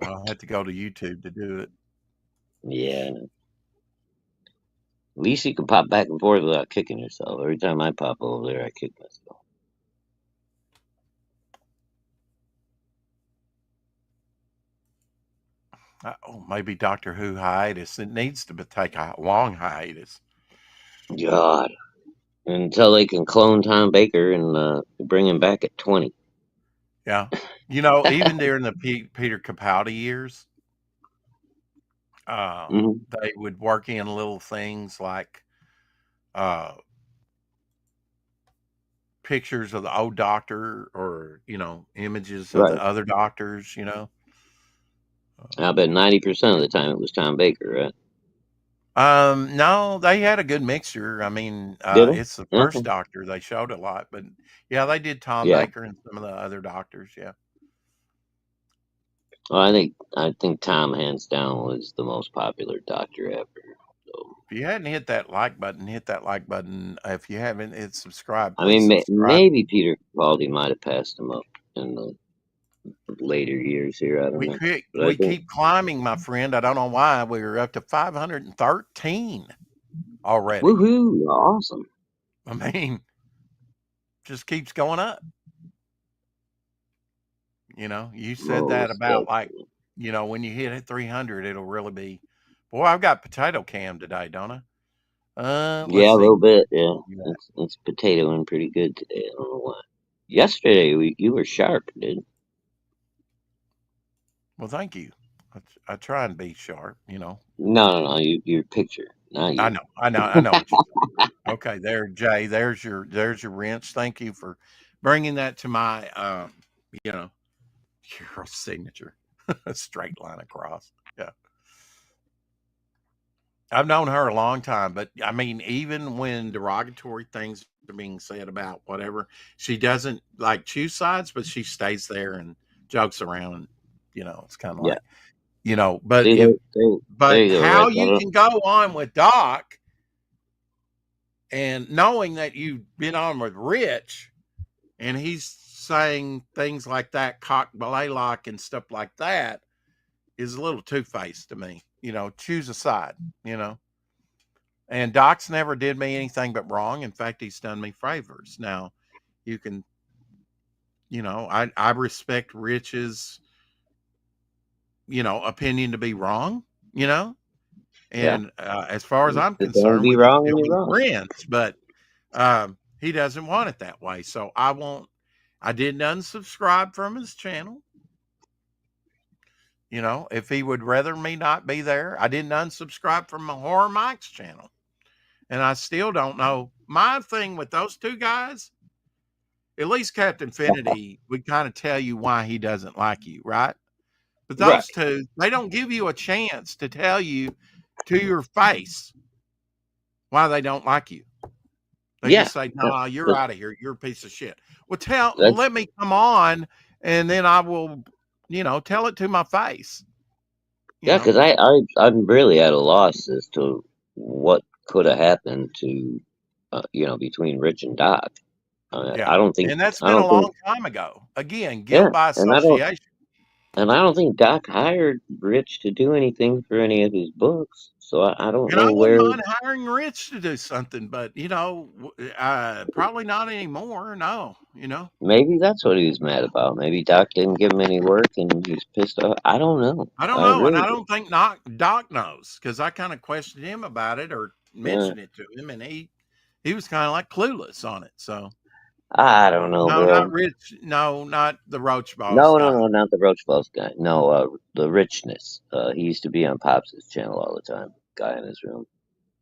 I'll have to go to YouTube to do it. Yeah. At least you can pop back and forth without kicking yourself. Every time I pop over there, I kick myself. Maybe Doctor Who hiatus. It needs to take a long hiatus. God. until they can clone Tom Baker and bring him back at 20. Yeah. You know, even during the Peter Capaldi years, Mhm. they would work in little things like uh, pictures of the old doctor or, you know, images of the Right. other doctors, you know. I bet 90% of the time it was Tom Baker, right? No, they had a good mixture. I mean, Did it's the he? Okay. first doctor they showed a lot, but yeah, they did Tom Yeah. Baker and some of the other doctors. Yeah. Well, I think Tom hands down was the most popular doctor ever. So If you hadn't hit that like button, hit that like button. If you haven't hit subscribe, I please mean, subscribe. maybe Peter Capaldi might have passed him up in the later years here. I don't know, but I We think keep climbing, my friend. I don't know why. We're up to 513 already. woohoo, awesome. I mean, just keeps going up. You know, you said Well, that about respect. like, you know, when you hit at 300, it'll really be. Boy, I've got potato cam today, don't I? Let's Yeah, a see. little bit. Yeah, Yeah. it's potatoing pretty good today. I don't know why. Yesterday you were sharp, dude. Well, thank you. I try and be sharp, you know. No. Your picture, not you. I know what you're saying. Okay, there, Jay. There's your wrench. Thank you for bringing that to my, you know, your signature, a straight line across. Yeah, I've known her a long time, but I mean, even when derogatory things are being said about whatever, she doesn't like choose sides, but she stays there and jokes around. And, you know, it's kind of Yeah. like, you know, See, there but you go, how Rick. you can go on with Doc and knowing that you've been on with Rich and he's saying things like that, cock ballaylock and stuff like that, is a little two faced to me. You know, choose a side, you know. And Doc's never did me anything but wrong. In fact, he's done me favors. Now, you can, you know, I respect Rich's, you know, opinion to be wrong, you know. Yeah. And as far as I'm If you want to concerned, be we can wrong, still then you're be wrong. friends. But he doesn't want it that way. So I won't. I didn't unsubscribe from his channel. You know, if he would rather me not be there, I didn't unsubscribe from my Horror Mike's channel. And I still don't know. My thing with those two guys, at least Captain Finity would kind of tell you why he doesn't like you, right? But Right. those two, they don't give you a chance to tell you to your face why they don't like you. They Yeah. just say, Yeah. "Nah, you're 'Cause out of here. You're a piece of shit." that's Let me come on, and then I will, you know, tell it to my face. You yeah, know, because I'm really at a loss as to what could have happened to between Rich and Doc. yeah, I don't think and that's I been a don't think long time ago. Again, yeah, guilt by and I don't association. and I don't think Doc hired Rich to do anything for any of his books. So I don't And I know wouldn't where. mind hiring Rich to do something, but you know, probably not anymore. No, you know, Maybe that's what he was mad about. Maybe Doc didn't give him any work and he was pissed off. I don't know. I don't I know, and really I do. don't think Doc knows because I kind of questioned him about it or Uh, mentioned it to him, and he was kind of like clueless on it. So I don't know, no, not bro. Rich. No, not the Roach Boss No, guy. not the Roach Boss guy. No, the richness. He used to be on Pops' channel all the time. Guy in his room.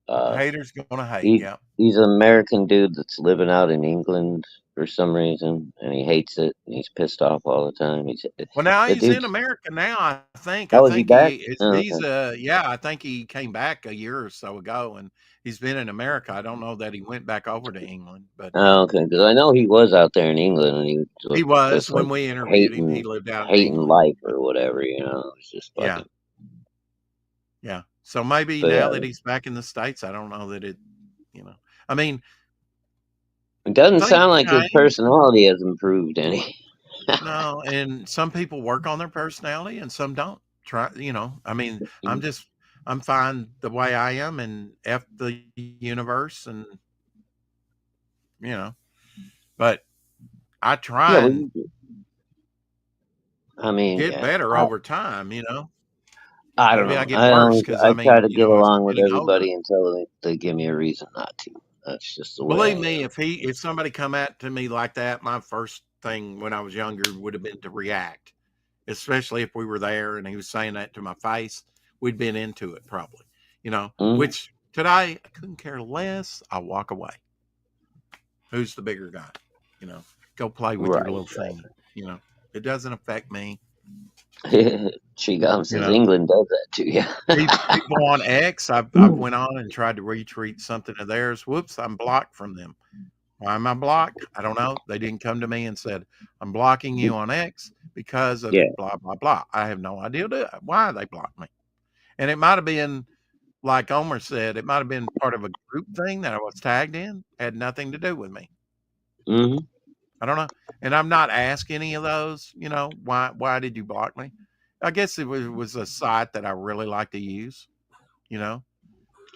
Uh, Haters gonna hate. he Yeah. he's an American dude that's living out in England for some reason, and he hates it. And he's pissed off all the time. Well, now The he's in dude's. America now. I think. I Oh, is he think back? Oh, he's okay. yeah. I think he came back a year or so ago, and he's been in America. I don't know that he went back over to England, but Oh, okay. Because I know he was out there in England, and he was he was just like when we interviewed him. He hating lived out in hating England. life But or whatever. It's just yeah, fucking. yeah. So maybe So now yeah, that he's back in the States, I don't know that it. You know, I mean, it doesn't things sound like his change. personality has improved any. No, and some people work on their personality and some don't. Try, you know, I mean, I'm fine the way I am and F the universe and, you know, but I Yeah, try well, and I mean, get yeah, better over time, you know. I don't Maybe I know. get worse because I I try mean, to you get know, as along I'm with getting older. everybody until they give me a reason not to. That's just the way Believe I me, am. if somebody come at to me like that, my first thing when I was younger would have been to react, especially if we were there and he was saying that to my face. We'd been into it probably, Mm, which today I couldn't care less. I walk away. Who's the bigger guy? You know, go play with your right. little thing. It doesn't affect me. She comes You says know, England does that to you. people on X, I've went on and tried to retweet something of theirs. Whoops, I'm blocked from them. Why am I blocked? I don't know. They didn't come to me and said, I'm blocking you on X because of Yeah. blah, blah, blah. I have no idea why they blocked me. And it might have been, like Omer said, it might have been part of a group thing that I was tagged in, had nothing to do with me. Hmm. I don't know. And I'm not asking any of those, why did you block me? I guess it was a site that I really like to use, you know.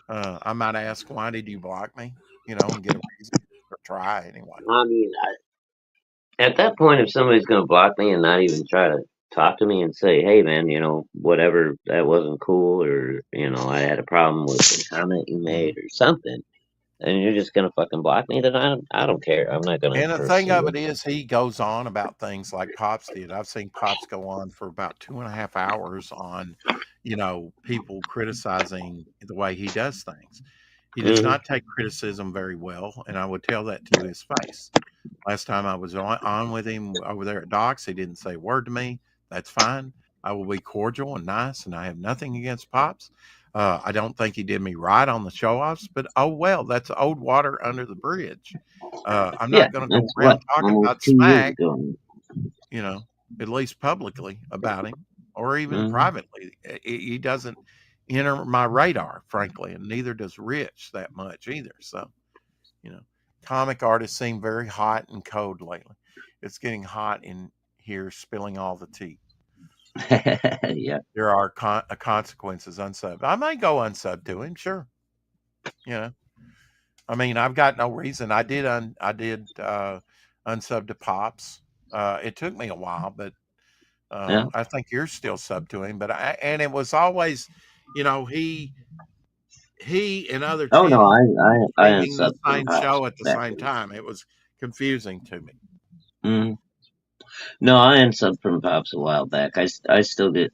I might ask, why did you block me? And get a reason or try anyway. I mean, at that point, if somebody's going to block me and not even try to talk to me and say, "Hey, man, whatever, that wasn't cool," or I had a problem with the comment you Mhm. made or something, and you're just going to fucking block me, then I don't care. I'm not going to And the curse thing of you. it is, he goes on about things like Pops did. I've seen Pops go on for about 2.5 hours on, people criticizing the way he does things. He does Hmm. not take criticism very well, and I would tell that to his face. Last time I was on with him over there at Doc's, he didn't say a word to me. That's fine. I will be cordial and nice, and I have nothing against Pops. I don't think he did me right on the show offs, but oh well, that's old water under the bridge. I'm Yeah, not going to go that's what around talking almost about 2 years smack, ago. you know, at least publicly about him or even Hmm. privately. He doesn't enter my radar, frankly, and neither does Rich that much either. So, you know, comic artists seem very hot and cold lately. It's getting hot in here, spilling all the tea. Yeah. There are consequences unsub. I may go unsub to him, sure. You know, I mean, I've got no reason. I did unsub to Pops. It took me a while, but Yeah. I think you're still sub to him. But and it was always, he and other Oh no, channels I streaming the unsubbed from same Pops show at the back same then. time. It was confusing to me. Hmm. No, I unsubbed from Pops a while back. I still get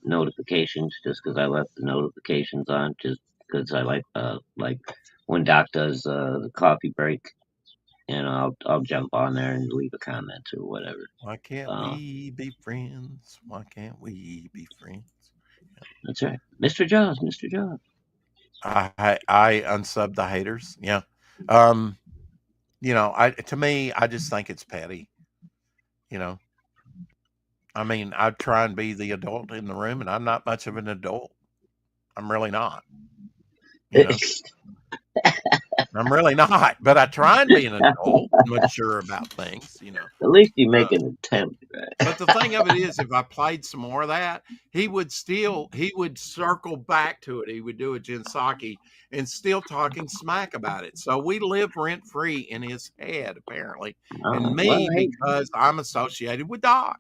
notifications just because I left the notifications on, just because I like when Doc does the coffee break, I'll jump on there and leave a comment or whatever. Why can't Uh, we be friends? Why can't we be friends? that's right, Mr. Jaws, Mr. Jaws. I unsub the haters. Yeah. Um, I to me, I just think it's petty. You know, I mean, I try and be the adult in the room, and I'm not much of an adult. I'm really not. You know, I'm really not. But I try and be an adult, mature about things. At least you Uh, make an attempt, but the thing of it is, if I played some more of that, he would circle back to it. He would do a Jinsaki and still talking smack about it. So we live rent free in his head, apparently, and Well, me hey, because I'm associated with Doc.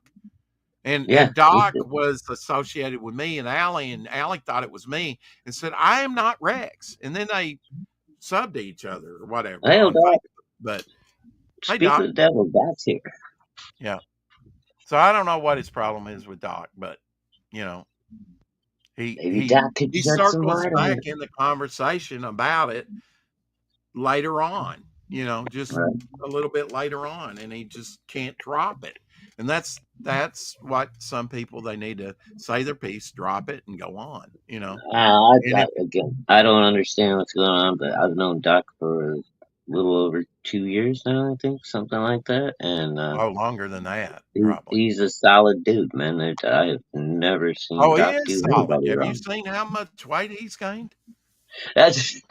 And yeah, and Doc was associated with me and Allie thought it was me and said, I am not Rex. And then they subbed to each other or whatever hey, on Doc. Facebook. But hey, Speak of Doc. the devil, Doc's here. Yeah. So I don't know what his problem is with Doc, but you know, he Maybe he Doc could he shed some circles light on back it. in the conversation about it later on, just Right. a little bit later on, and he just can't drop it. And that's what some people, they need to say their piece, drop it, and go on. And if Again, I don't understand what's going on, but I've known Doc for a little over 2 years now, I think, something like that. And longer than that, he, probably. he's a solid dude, man. I have never seen Oh, he Doc is do solid. anybody Have you wrong. seen how much weight he's gained? That's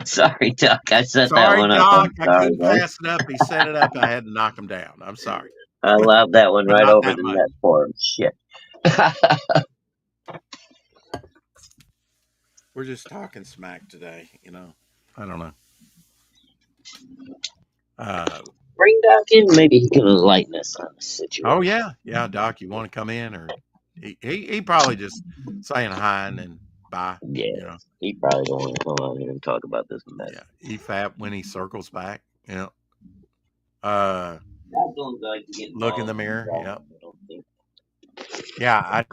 sorry, Doc. I set that Sorry, one up. Doc. I'm I sorry, couldn't man. pass it up. He set it up. I had to knock him down. I'm sorry, I lobbed that one but right not over that the much. net for him. Shit. We're just talking smack today. I don't know. Uh, Bring Doc in. Maybe he can enlighten us on the oh situation. yeah, Doc. You want to come in, or he probably just saying hi and then Bye. Yeah, You know. he probably don't want to come out here and talk about this mess. Yeah. EFAP when he circles back. Yeah. I don't like to get Look in the involved mirror. in Yep. I don't think. Yeah.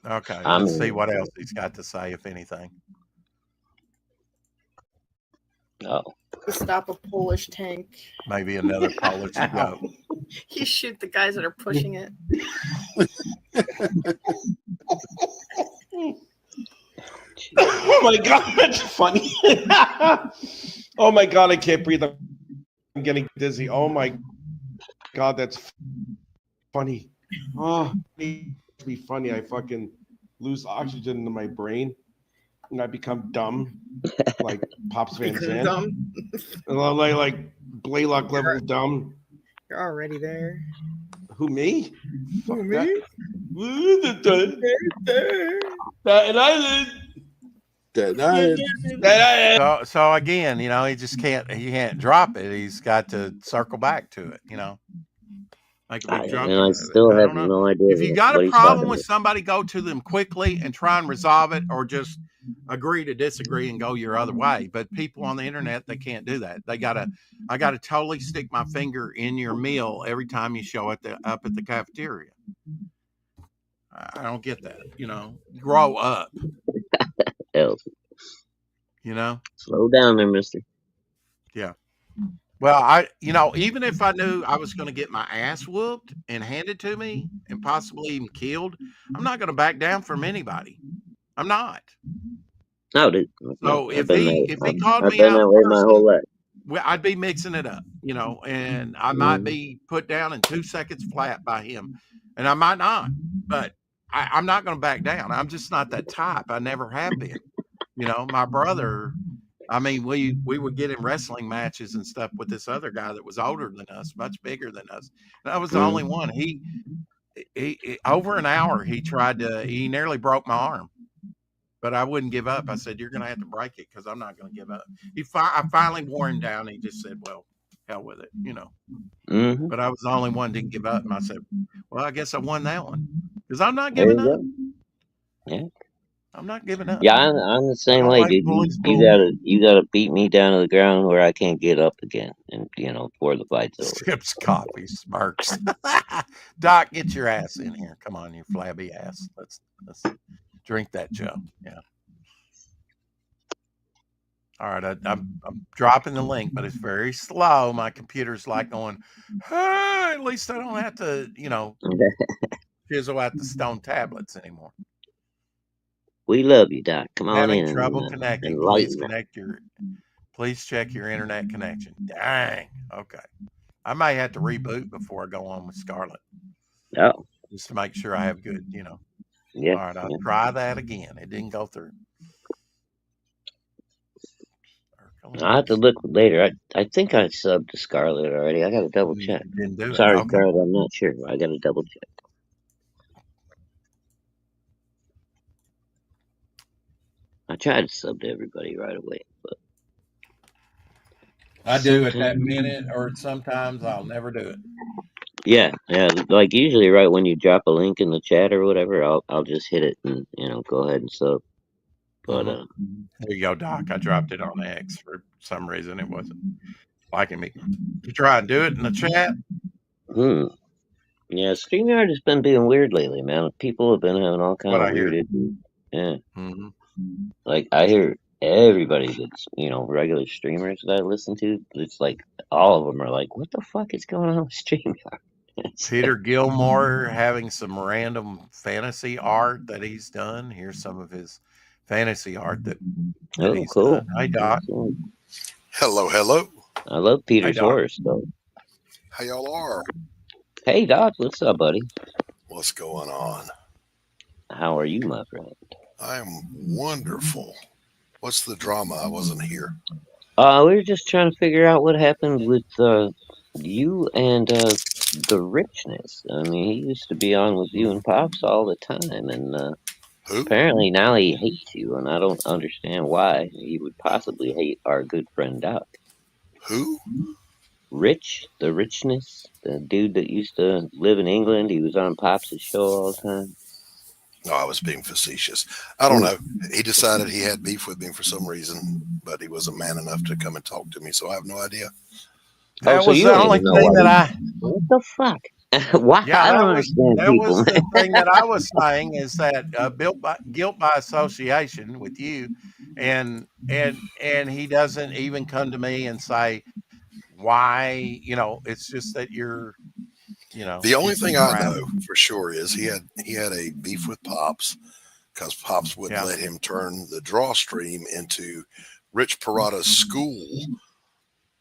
Okay. I Let's see mean, what else he's got to say, if anything. oh, To stop a Polish tank. Maybe another Polish to go. You shoot the guys that are pushing it. Oh my god, that's funny. Oh my god, I can't breathe. I'm getting dizzy. Oh my god, that's funny. Oh, it makes me funny. I fucking lose oxygen into my brain and I become dumb, like Pops Van Because Zandt. dumb. Like Blaylock level dumb. You're already there. Who, me? Who, Fuck me? that. And I So again, he just can't drop it. He's got to circle back to it, Make a big joke. I still I have don't know. no idea. If you got what a he's problem talking with about. somebody, go to them quickly and try and resolve it, or just agree to disagree and go your other way. But people on the internet, they can't do that. I gotta totally stick my finger in your meal every time you show up at the cafeteria. I don't get that. Grow up. Else. Slow down there, mister. Yeah. Well, even if I knew I was going to get my ass whooped and handed to me and possibly even killed, I'm not going to back down from anybody. I'm not. No, dude. So I've if been he called me been out that in way my whole person, life. well, I'd be mixing it up, and I might be put down in 2 seconds flat by him, and I might not, but I'm not going to back down. I'm just not that type. I never have been. My brother, I mean, we would get in wrestling matches and stuff with this other guy that was older than us, much bigger than us. And I was the only one. He over an hour, he nearly broke my arm, but I wouldn't give up. I said, "You're going to have to break it because I'm not going to give up." I finally wore him down. And he just said, "Well, hell with it," But I was the only one that didn't give up. And I said, "Well, I guess I won that one because I'm not giving up." Yeah. I'm not giving up. Yeah, I'm the same way, dude. You gotta beat me down to the ground where I can't get up again, and before the fight's over. Sips coffee, smirks. Doc, get your ass in here. Come on, you flabby ass. Let's drink that, Joe. Yeah. All right, I'm dropping the link, but it's very slow. My computer's like going, hey, at least I don't have to, chisel out the stone tablets anymore. We love you, Doc. Come on Having in. trouble connecting. Please check your internet connection. Dang. Okay. I may have to reboot before I go on with Scarlett. Oh. Just to make sure I have good, Yeah. All right, I'll try that again. It didn't go through. I'll have to look later. I think I subbed to Scarlett already. I got to double check. Didn't do it. Sorry, Okay. Scarlett. I'm not sure. I got to double check. I tried to sub to everybody right away, but I do at that minute, or sometimes I'll never do it. Yeah. Like usually, right when you drop a link in the chat or whatever, I'll just hit it and go ahead and sub. But there you go, Doc. I dropped it on X for some reason. It wasn't liking me. You try and do it in the chat. Yeah, StreamYard has been being weird lately, man. People have been having all kinds of weird issues. Yeah. Like I hear everybody that's regular streamers that I listen to, it's like all of them are like, "What the fuck is going on with StreamYard?" Peter Gilmore having some random fantasy art that he's done. Here's some of his fantasy art that he's done. Hi, Doc. Hello. I love Peter's horse, though. How y'all are? Hey, Doc. What's up, buddy? What's going on? How are you, my friend? I'm wonderful. What's the drama? I wasn't here. We were just trying to figure out what happened with you and the richness. I mean, he used to be on with you and Pops all the time, and apparently now he hates you, and I don't understand why he would possibly hate our good friend Doc. Who? Rich, the richness, the dude that used to live in England. He was on Pops' show all the time. No, I was being facetious. I don't know. He decided he had beef with me for some reason, but he wasn't man enough to come and talk to me, so I have no idea. That So was you the don't only even know thing why. that I. What the fuck? Why? Yeah, I don't understand that people, was man. the thing that I was saying is that guilt by association with you, and he doesn't even come to me and say why. It's just that you're The only piece of thing I crap. know for sure is he had a beef with Pops because Pops wouldn't Yeah, let him turn the draw stream into Rich Parada's school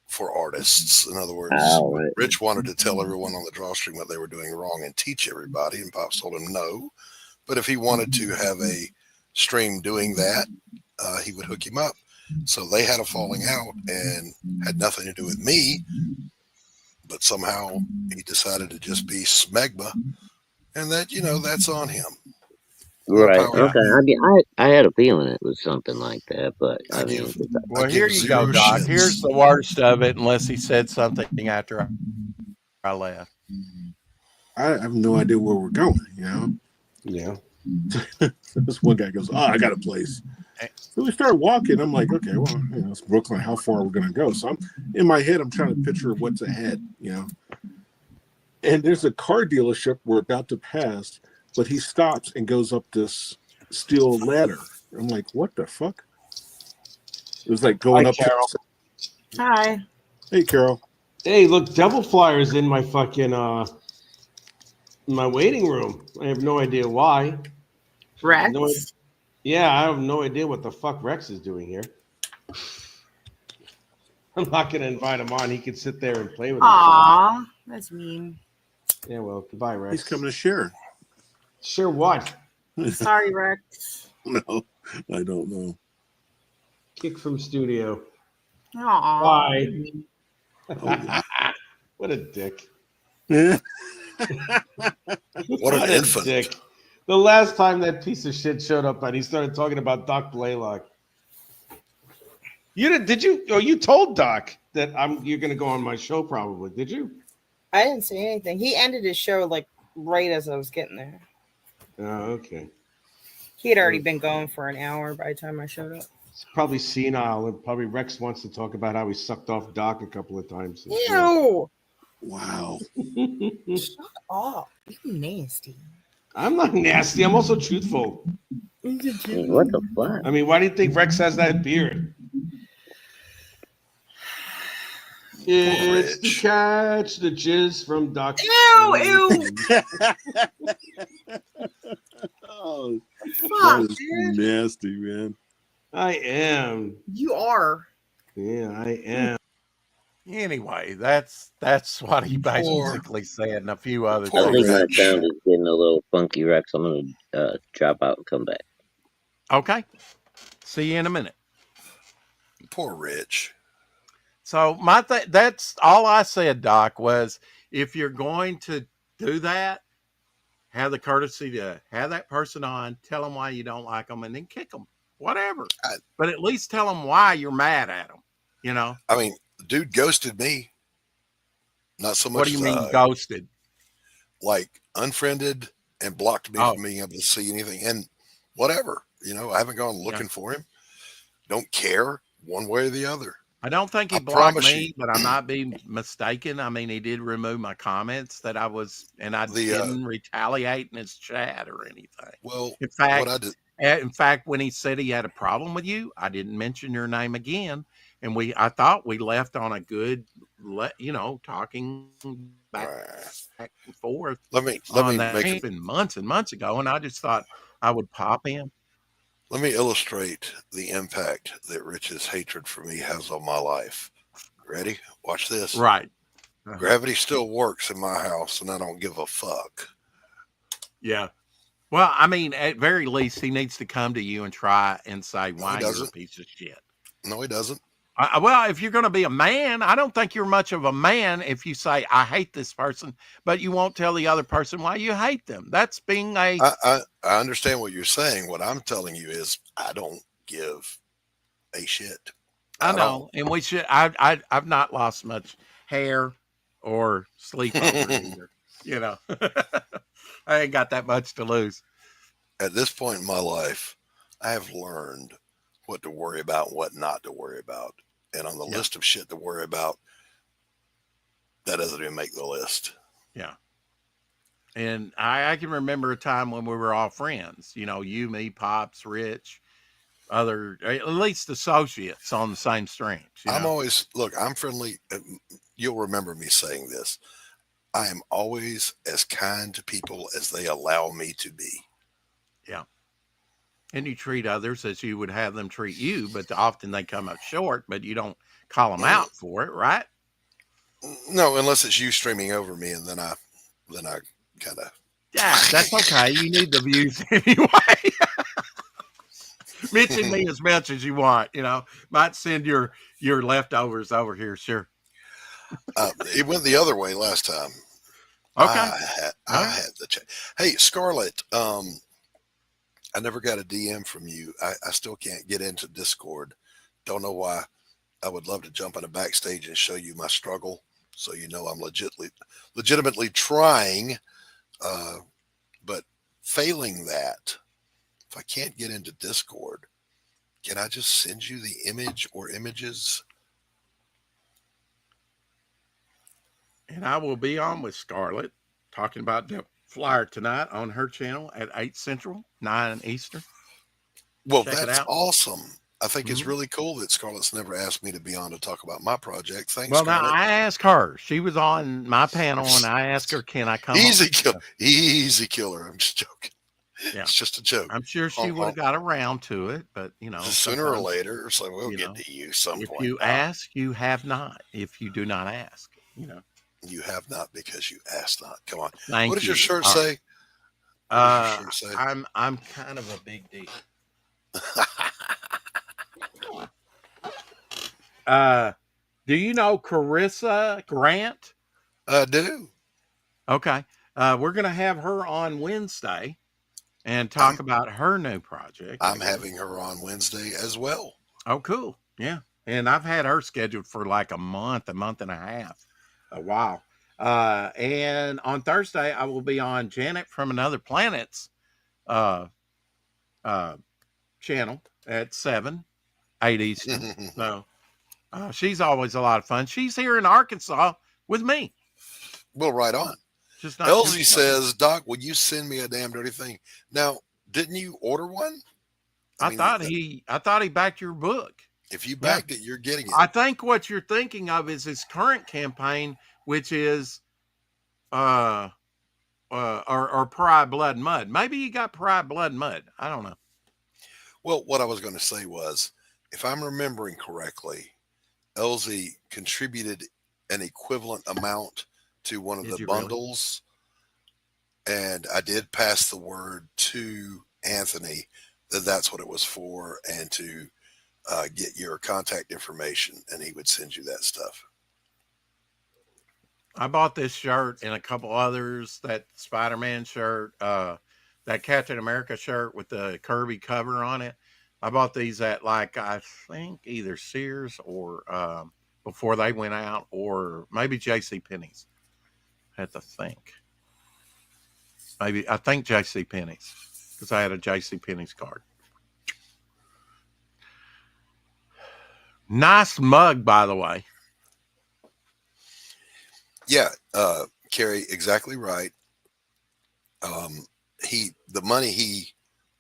for artists. In other words, Oh, right. Rich wanted to tell everyone on the draw stream what they were doing wrong and teach everybody, and Pops told him no. But if he wanted to have a stream doing that, he would hook him up. So they had a falling out and had nothing to do with me, but somehow he decided to just be smegma, and that's on him. More Right. power to yeah. Okay. him. I mean, I had a feeling it was something like that, but I I mean, give I Well, here give you go, zero Doc. Here's shits. the worst of it. Unless he said something after I left. I have no idea where we're going. Yeah. This one guy goes, "Oh, I got a place." So we start walking. I'm like, okay, well, it's Brooklyn. How far are we gonna go? So I'm in my head. I'm trying to picture what's ahead. And there's a car dealership we're about to pass, but he stops and goes up this steel ladder. I'm like, what the fuck? It was like Hi, going up to. Carol. Hi. Hey, Carol. Hey, look, Devil Flyer's in my fucking my waiting room. I have no idea why. Rex. No, yeah, I have no idea what the fuck Rex is doing here. I'm not gonna invite him on. He can sit there and play with himself. Aw, that's mean. Yeah, well, goodbye, Rex. He's coming to share. Sure, what? Sorry, Rex. No, I don't know. Kick from studio. Aw. Why? Oh, wow. What a dick. What What an a infant. dick. The last time that piece of shit showed up and he started talking about Doc Blaylock. Did you? Oh, you told Doc that you're gonna go on my show probably. Did you? I didn't say anything. He ended his show like right as I was getting there. Oh, okay. He had already been going for an hour by the time I showed up. It's probably senile, and probably Rex wants to talk about how he sucked off Doc a couple of times. Ew! Wow. Shut up. You nasty. I'm not nasty. I'm also truthful. What the fuck? I mean, why do you think Rex has that beard? It's to Rich. catch the jizz from Doc. Ew! Oh, Fuck, that is dude. nasty, man. I am. You are. Yeah, I am. Anyway, that's what he basically said, and a few other I Poor think things. my Rich. sound is getting a little funky, Rex. I'm gonna drop out and come back. Okay. See you in a minute. Poor Rich. So that's all I said, Doc, was if you're going to do that, have the courtesy to have that person on, tell them why you don't like them, and then kick them, whatever. But at least tell them why you're mad at them. I mean, the dude ghosted me. Not so much What do you as mean ghosted? like unfriended and blocked me Oh. from being able to see anything. And whatever, I haven't gone looking for him. Don't care one way or the other. I don't think he I blocked promise me, you. but I might be mistaken. I mean, he did remove my comments that I didn't retaliate in his chat or anything. Well, In fact, what I did, when he said he had a problem with you, I didn't mention your name again, and I thought we left on a good, talking back and forth. let me That make it's been months and months ago, and I just thought I would pop in. let me illustrate the impact that Rich's hatred for me has on my life. Ready? Watch this. Right. Gravity still works in my house, and I don't give a fuck. Yeah. Well, I mean, at very least, he needs to come to you and try and say why you're a doesn't. piece of shit. No, he doesn't. Well, if you're going to be a man, I don't think you're much of a man if you say, I hate this person, but you won't tell the other person why you hate them. That's being a... I understand what you're saying. What I'm telling you is I don't give a shit. I know. And we should... I've not lost much hair or sleep over either. I ain't got that much to lose. at this point in my life, I have learned what to worry about and what not to worry about. And on the Yeah. list of shit to worry about, that doesn't even make the list. Yeah. And I can remember a time when we were all friends, you know, you, me, Pops, Rich, at least associates on the same streams, you I'm know? always, look, I'm friendly. You'll remember me saying this. I am always as kind to people as they allow me to be. Yeah. And you treat others as you would have them treat you, but often they come up short, but you don't call them Mm, out for it, right? No, unless it's you streaming over me, and then I kind of. Yeah, that's okay. You need the views anyway. Mention me as much as you want, you know. Might send your leftovers over here, sure. It went the other way last time. Okay. I All right. had the check. Hey, Scarlett, I never got a DM from you. I still can't get into Discord. Don't know why. I would love to jump in a backstage and show you my struggle, so you know I'm legitimately trying. But failing that, if I can't get into Discord, can I just send you the image or images? And I will be on with Scarlett talking about the flyer tonight on her channel at 8 Central, 9 Eastern. Well, Check it that's out. awesome. I think it's Mhm. really cool that Scarlett's never asked me to be on to talk about my project. Thanks, Well, now Scarlett. I asked her. She was on my panel, and I asked her, "Can I come on?" Easy killer. I'm just joking. Yeah, It's just a joke. I'm sure she would have got around to it, but you know, Sooner or sometimes, later, it's like we'll you get know, to you some if point. you ask, you have not. If you do not ask, you know. You have not because you asked not. Come on. What Thank does your you. shirt All right. say? What does your shirt say? I'm kind of a big deal. Do you know Carissa Grant? I do. Okay. We're gonna have her on Wednesday and I'm talk about her new project, I I'm guess. having her on Wednesday as well. Oh, cool. Yeah. And I've had her scheduled for like a month and a half, a while. And on Thursday, I will be on Janet from Another Planet's uh, uh, channel at 7, 8 Eastern. So she's always a lot of fun. She's here in Arkansas with me, Well, right on. just not too Elsie far. says, Doc, will you send me a damn dirty thing? Now, didn't you order one? I mean, I thought he backed your book. if you Yeah. backed it, you're getting it. I think what you're thinking of is his current campaign, which is or Pariah Blood and Mud. Maybe you got Pariah Blood and Mud. I don't know. Well, what I was going to say was, if I'm remembering correctly, Elsie contributed an equivalent amount to one of Did the you really? bundles, and I did pass the word to Anthony that that's what it was for, and to get your contact information, and he would send you that stuff. I bought this shirt and a couple others, that Spider-Man shirt, that Captain America shirt with the Kirby cover on it. I bought these at, like, I think either Sears or before they went out, or maybe J.C. Penney's. I had to think. I think J.C. Penney's, because I had a J.C. Penney's card. Nice mug, by the way. Yeah, Carrie, exactly right. The money he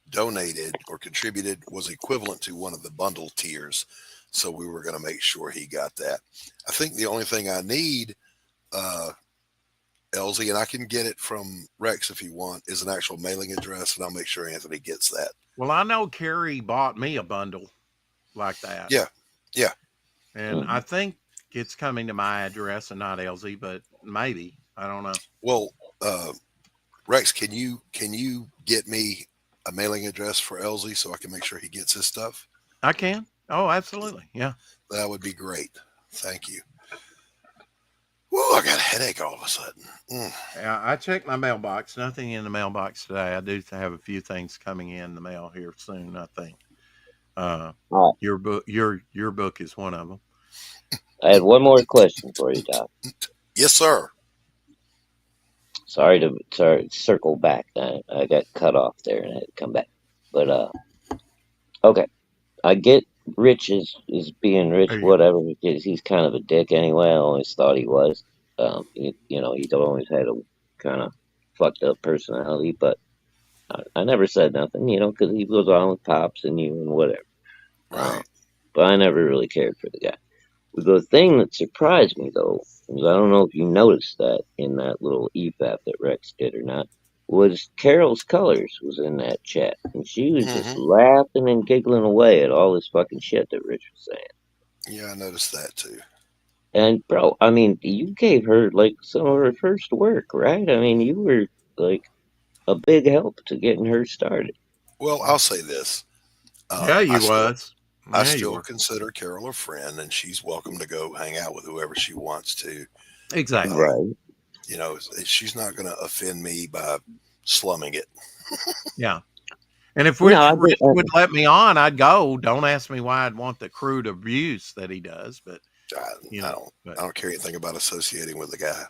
donated or contributed was equivalent to one of the bundle tiers, so we were going to make sure he got that. I think the only thing I need, Elsie, and I can get it from Rex if you want, is an actual mailing address, and I'll make sure Anthony gets that. Well, I know Carrie bought me a bundle like that. Yeah. And I think it's coming to my address and not LZ, but maybe. I don't know. Well, Rex, can you get me a mailing address for Elsie so I can make sure he gets his stuff? I can. Oh, absolutely. Yeah. That would be great. Thank you. Whoa, I got a headache all of a sudden. Yeah, I checked my mailbox. Nothing in the mailbox today. I do have a few things coming in the mail here soon, I think. All right. Your book is one of them. I had one more question for you, Doc. Yes, sir. Sorry to circle back. I got cut off there and I had to come back. But okay, I get Rich is being rich, There you go. whatever, because he's kind of a dick anyway. I always thought he was. He's always had a kind of fucked up personality, but I never said nothing, because he goes on with Pops and you and whatever. Right. But I never really cared for the guy. The thing that surprised me, though, was I don't know if you noticed that in that little EFAP that Rex did or not, was Carol's Colors was in that chat. And she was just Hmm. laughing and giggling away at all this fucking shit that Rich was saying. Yeah, I noticed that too. And, bro, I mean, you gave her, like, some of her first work, right? I mean, you were, like, a big help to getting her started. Well, I'll say this. Yeah, I you still was. I Yeah, you still were. consider Carol a friend, and she's welcome to go hang out with whoever she wants to. Exactly. Right. She's not going to offend me by slumming it. Yeah. And if No, I Rich did. would let me on, I'd go. Don't ask me why I'd want the crude abuse that he does, but I, you I know, don't but I don't care anything about associating with the guy.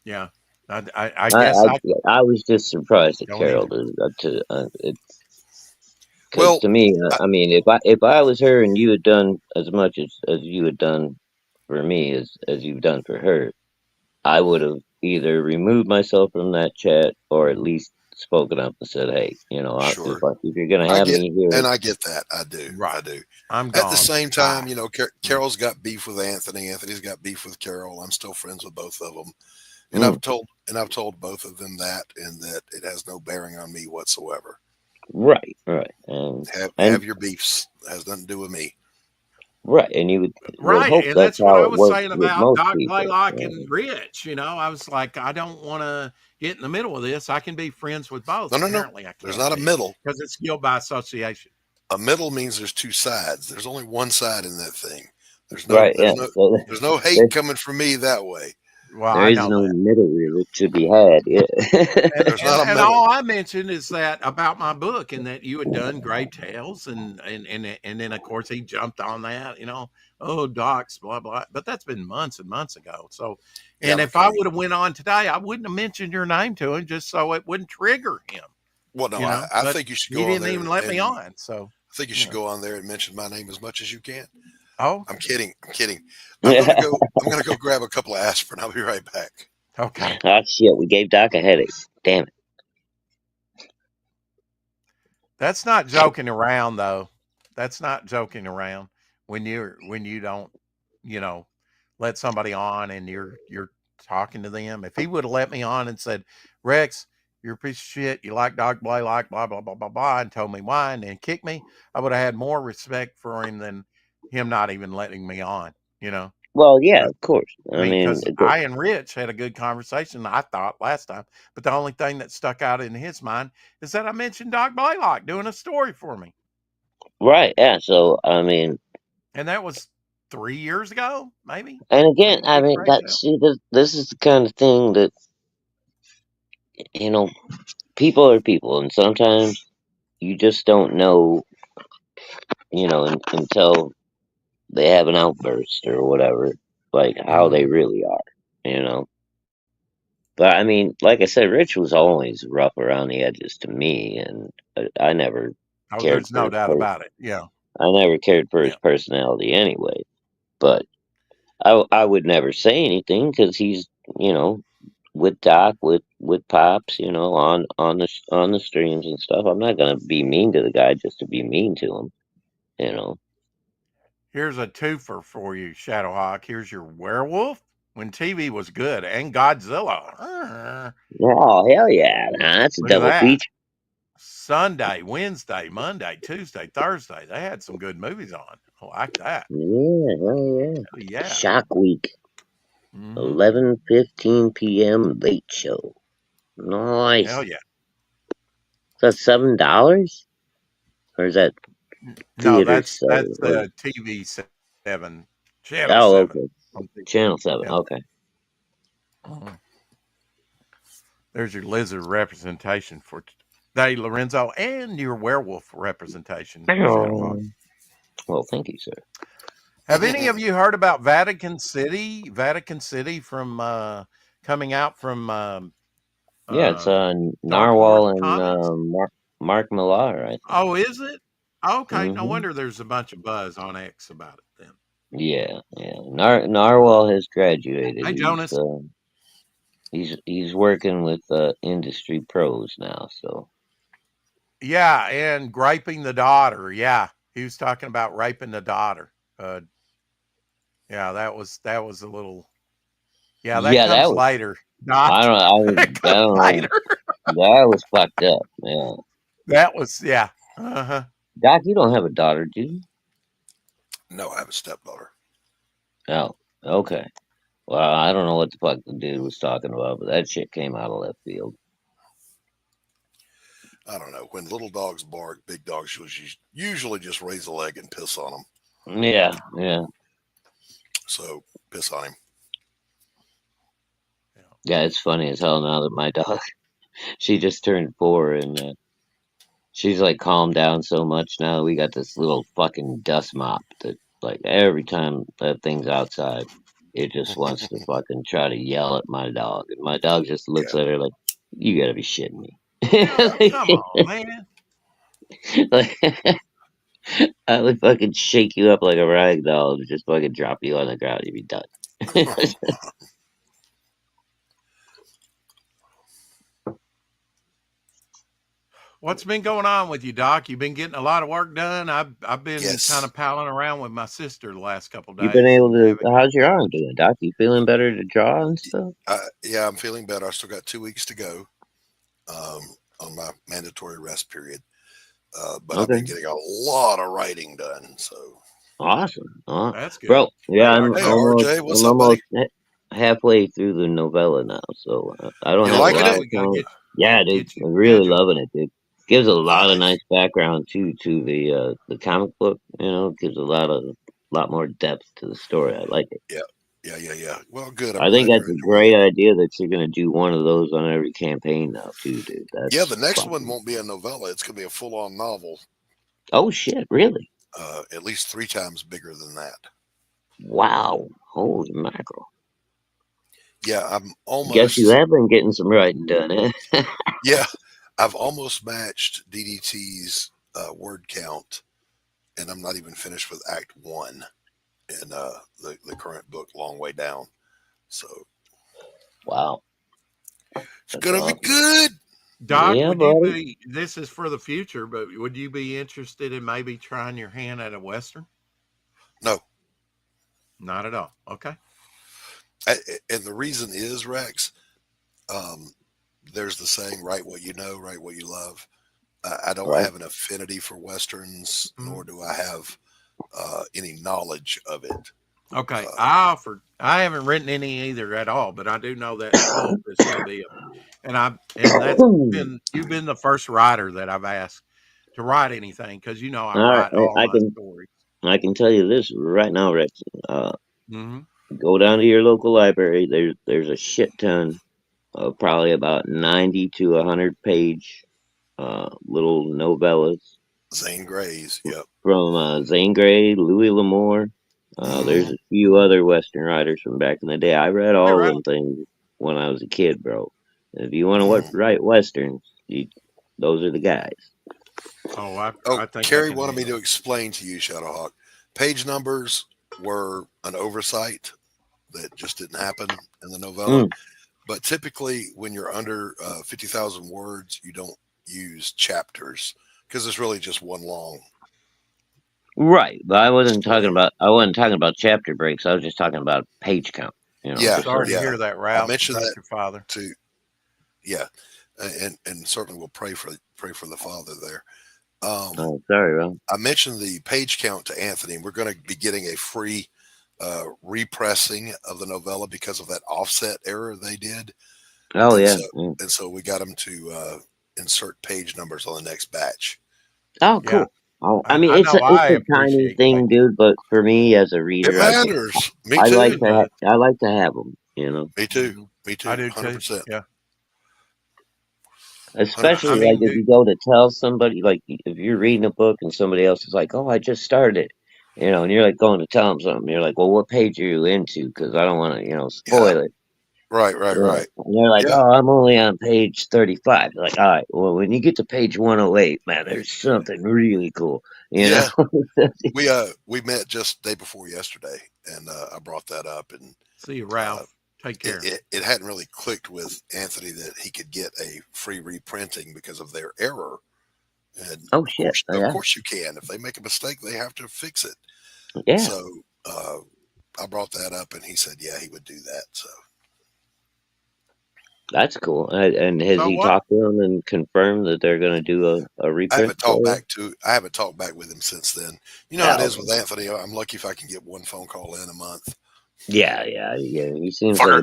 yeah, I I, guess I, I I was just surprised at don't Carol either. because Well, to me, I, I mean, if I was her and you had done as much as you had done for me as you've done for her, I would have either removed myself from that chat or at least spoken up and said, "Hey, sure, if you're gonna I have get me here, and I get that. I do. I Right. do. I'm At the gone. same Bye. time, Mm. Carol's got beef with Anthony. Anthony's got beef with Carol. I'm still friends with both of them, and mm, I've told both of them that, and that it has no bearing on me whatsoever. right, and Have your beefs. It has nothing to do with me. right, and you would Right, hope and that's that's what how I it was works saying with about most Doc people. Blaylock and Rich. I was like, I don't want to get in the middle of this. I can be friends with both. No, no, no. Apparently, I There's can't not a be middle. because it's guilt by association. A middle means there's two sides. There's only one side in that thing. There's no Right, yeah. So there's no hate there, coming from me that way. Well, there I is know no that. middle really to be had. Yeah. And, There's and not a and middle. all I mentioned is that about my book and that you had done Grave Tales and then of course he jumped on that, oh docs, blah blah. But that's been months and months ago. So Yeah, and if I would have went on today, I wouldn't have mentioned your name to him just so it wouldn't trigger him, well, no, I But think you should he go on didn't there even let me and on. So I think you you should know. go on there and mention my name as much as you can. Oh, I'm okay. kidding. I'm kidding. I'm gonna go grab a couple of aspirin. I'll be right back. Okay. Ah, shit, we gave Doc a headache. Damn it. That's not joking around though. That's not joking around when you don't, you know, let somebody on and you're talking to them. If he would have let me on and said, Rex, you're a piece of shit, you like Dog Blay, like blah blah blah blah blah, and told me why and then kicked me, I would have had more respect for him than him not even letting me on, you know. Well, yeah, 'Cause of course. I I mean, mean, because I and Rich had a good conversation, I thought, last time. But the only thing that stuck out in his mind is that I mentioned Doc Blaylock doing a story for me. right, yeah. So, I mean, And that was 3 years ago, maybe, and when again, he I did mean, Great Tale. this is the kind of thing that, you know, people are people, and sometimes you just don't know, until they have an outburst or whatever, like how Mm-hmm. they really are, you know. But I mean, like I said, Rich was always rough around the edges to me, and I never Oh, cared there's for no his doubt about it. Yeah. I never cared for his Yeah. personality anyway. But I would never say anything because he's, you know, with Doc, with Pops, on the streams and stuff. I'm not gonna be mean to the guy just to be mean to him, you know. Here's a twofer for you, Shadowhawk. Here's your werewolf when TV was good and Godzilla. Oh hell yeah, nah, that's a Look at double that. feature. Sunday, Wednesday, Monday, Tuesday, Thursday. They had some good movies on. I like that. Yeah, hell yeah. Hell yeah. Shock Week, Mm-hmm. 11:15 p.m. late show. Hell Nice. yeah. Is that $7 or is that No, theater that's seven? Or TV seven, channel oh, seven. okay, channel 7. Yeah. Okay. Mhm. There's your lizard representation for today, Lorenzo, and your werewolf representation, Shadowhawk. Oh, well, thank you, sir. Have any of you heard about Vatican City? Vatican City from coming out from Yeah, it's Dr. Martin Narwhal and Comics. Mark Millar, I think. Oh, is it? Okay, no Hmm. wonder there's a bunch of buzz on X about it then. Yeah, yeah. Narwhal has graduated. Hey, Jonas. He's working with industry pros now. So Yeah, and raping the daughter. Yeah, he was talking about raping the daughter. Yeah, that was a little. Yeah, that yeah, comes later, Doc. That I comes don't know. later. That was fucked up. Yeah, That was yeah. Uh-huh. Doc, you don't have a daughter, do you? No, I have a stepdaughter. Oh, okay. Well, I don't know what the fuck the dude was talking about, but that shit came out of left field. I don't know. When little dogs bark, big dogs usually just raise a leg and piss on them. Yeah, yeah, So piss on him. yeah. It's funny as hell now that my dog, she just turned 4 and she's like calmed down so much now. We got this little fucking dust mop that like every time that thing's outside, it just wants to fucking try to yell at my dog, and my dog just looks Yeah. at her like, "You gotta be shitting me." Come on, man. Like, I would fucking shake you up like a rag doll and just fucking drop you on the ground. You'd be done. What's been going on with you, Doc? You've been getting a lot of work done. I've been Yes. kind of palling around with my sister the last couple You've been days. able And to. How's your arm doing, Doc? You feeling better to draw and stuff? Yeah, I'm feeling better. I still got 2 weeks to go on my mandatory rest period. But I've Okay, been getting a lot of writing done. So, awesome. that's good. Bro, yeah, Hey, I I'm hey, got almost. RJ, what's I'm up, buddy? almost halfway through the novella now, so I don't You have a liking lot it? of we gotta time. get Yeah, dude, you I'm really scheduled. loving it, dude. Gives a lot of Nice. nice background too to the comic book. You know, gives a lot more depth to the story. I like it. Yeah. Well, good. I'm I think glad that's you're a enjoying great it. idea that you're gonna do one of those on every campaign now too, dude. Yeah, the That's next one fucking. won't be a novella. It's going to be a full-on novel, Oh shit! Really? at least 3 times bigger than that. Wow! Holy mackerel! Yeah, I'm Guess you almost. have been getting some writing done, eh? Yeah, I've almost matched DDT's word count, and I'm not even finished with Act One in the current book, Long Way Down. So Wow, it's that's gonna be awesome. good. Doc, Yeah, would you buddy. be? This is for the future, but would you be interested in maybe trying your hand at a western? No, Not at all. Okay. and the reason is Rex. Um, there's the saying, "Write what you know, write what you love." I don't Right. have an affinity for westerns, nor Mhm. do I have any knowledge of it. Okay. Uh, I haven't written any either at all, but I do know that pulp is going to be and that's you've been the first writer that I've asked to write anything because I All right, write all I my can stories. tell you this right now, Rex. Uh, Hmm. Go down to your local library. There's a shit ton of probably about 90 to 100 page little novellas Zane Grey's, yep. from Zane Grey, Louis L'Amour. There's Hmm. a few other Western writers from back in the day. I read All all right. them things when I was a kid, bro. If you want to Hmm. write Westerns, those are the guys. Oh, Oh, I think I Carrie can wanted me handle to it. explain to you, Shadowhawk. Page numbers were an oversight that just didn't happen in the novella. Mm, But typically, when you're under 50,000 words, you don't use chapters because it's really just one long right, but story. I wasn't talking about chapter breaks. I was just talking about page count. You know, Yeah, just so Sorry to yeah. hear that, I Ralph, mentioned about that your father. too. Yeah, and certainly we'll pray for the father there. oh, sorry, Ron. I mentioned the page count to Anthony. And we're going to be getting a free repressing of the novella because of that offset error they did, Oh and yeah. so Mm. and so we got them to insert page numbers on the next batch. Oh, Yeah, cool. Oh, I mean, I know. it's I a tiny appreciate thing, that. dude. But for me as a It reader, matters. Me I like too. It does. I like to have them. You know, Me too. Hmm. Me I too. do Hundred too. percent. Yeah. 100%. especially I like mean, if you go to tell somebody, like if you're reading a book and somebody else is like, "Oh, I just started," and you're like going to tell them something. You're like, "Well, what page are you into?" Because I don't want to, Yeah. spoil it. Right. Yeah. And they're like, Yeah. oh, I'm only on page 35. They're like, all right, well, when you get to page 108, man, there's something really cool. You Yeah. know? We met just day before yesterday, and I brought that up, and See you, uh, Ralph. Take care. it hadn't really clicked with Anthony that he could get a free reprinting because of their error. And Oh, shit. of Yeah. course you can. If they make a mistake, they have to fix it. Yeah. So I brought that up, and he said, yeah, he would do that. So That's cool. And has So he what? talked to them and confirmed that they're going to do a I reprint haven't for talked you? back to. I haven't talked back with him since then. You know how it Oh, is with Anthony. I'm lucky if I can get one phone call in a month. yeah. He seems like Fucker.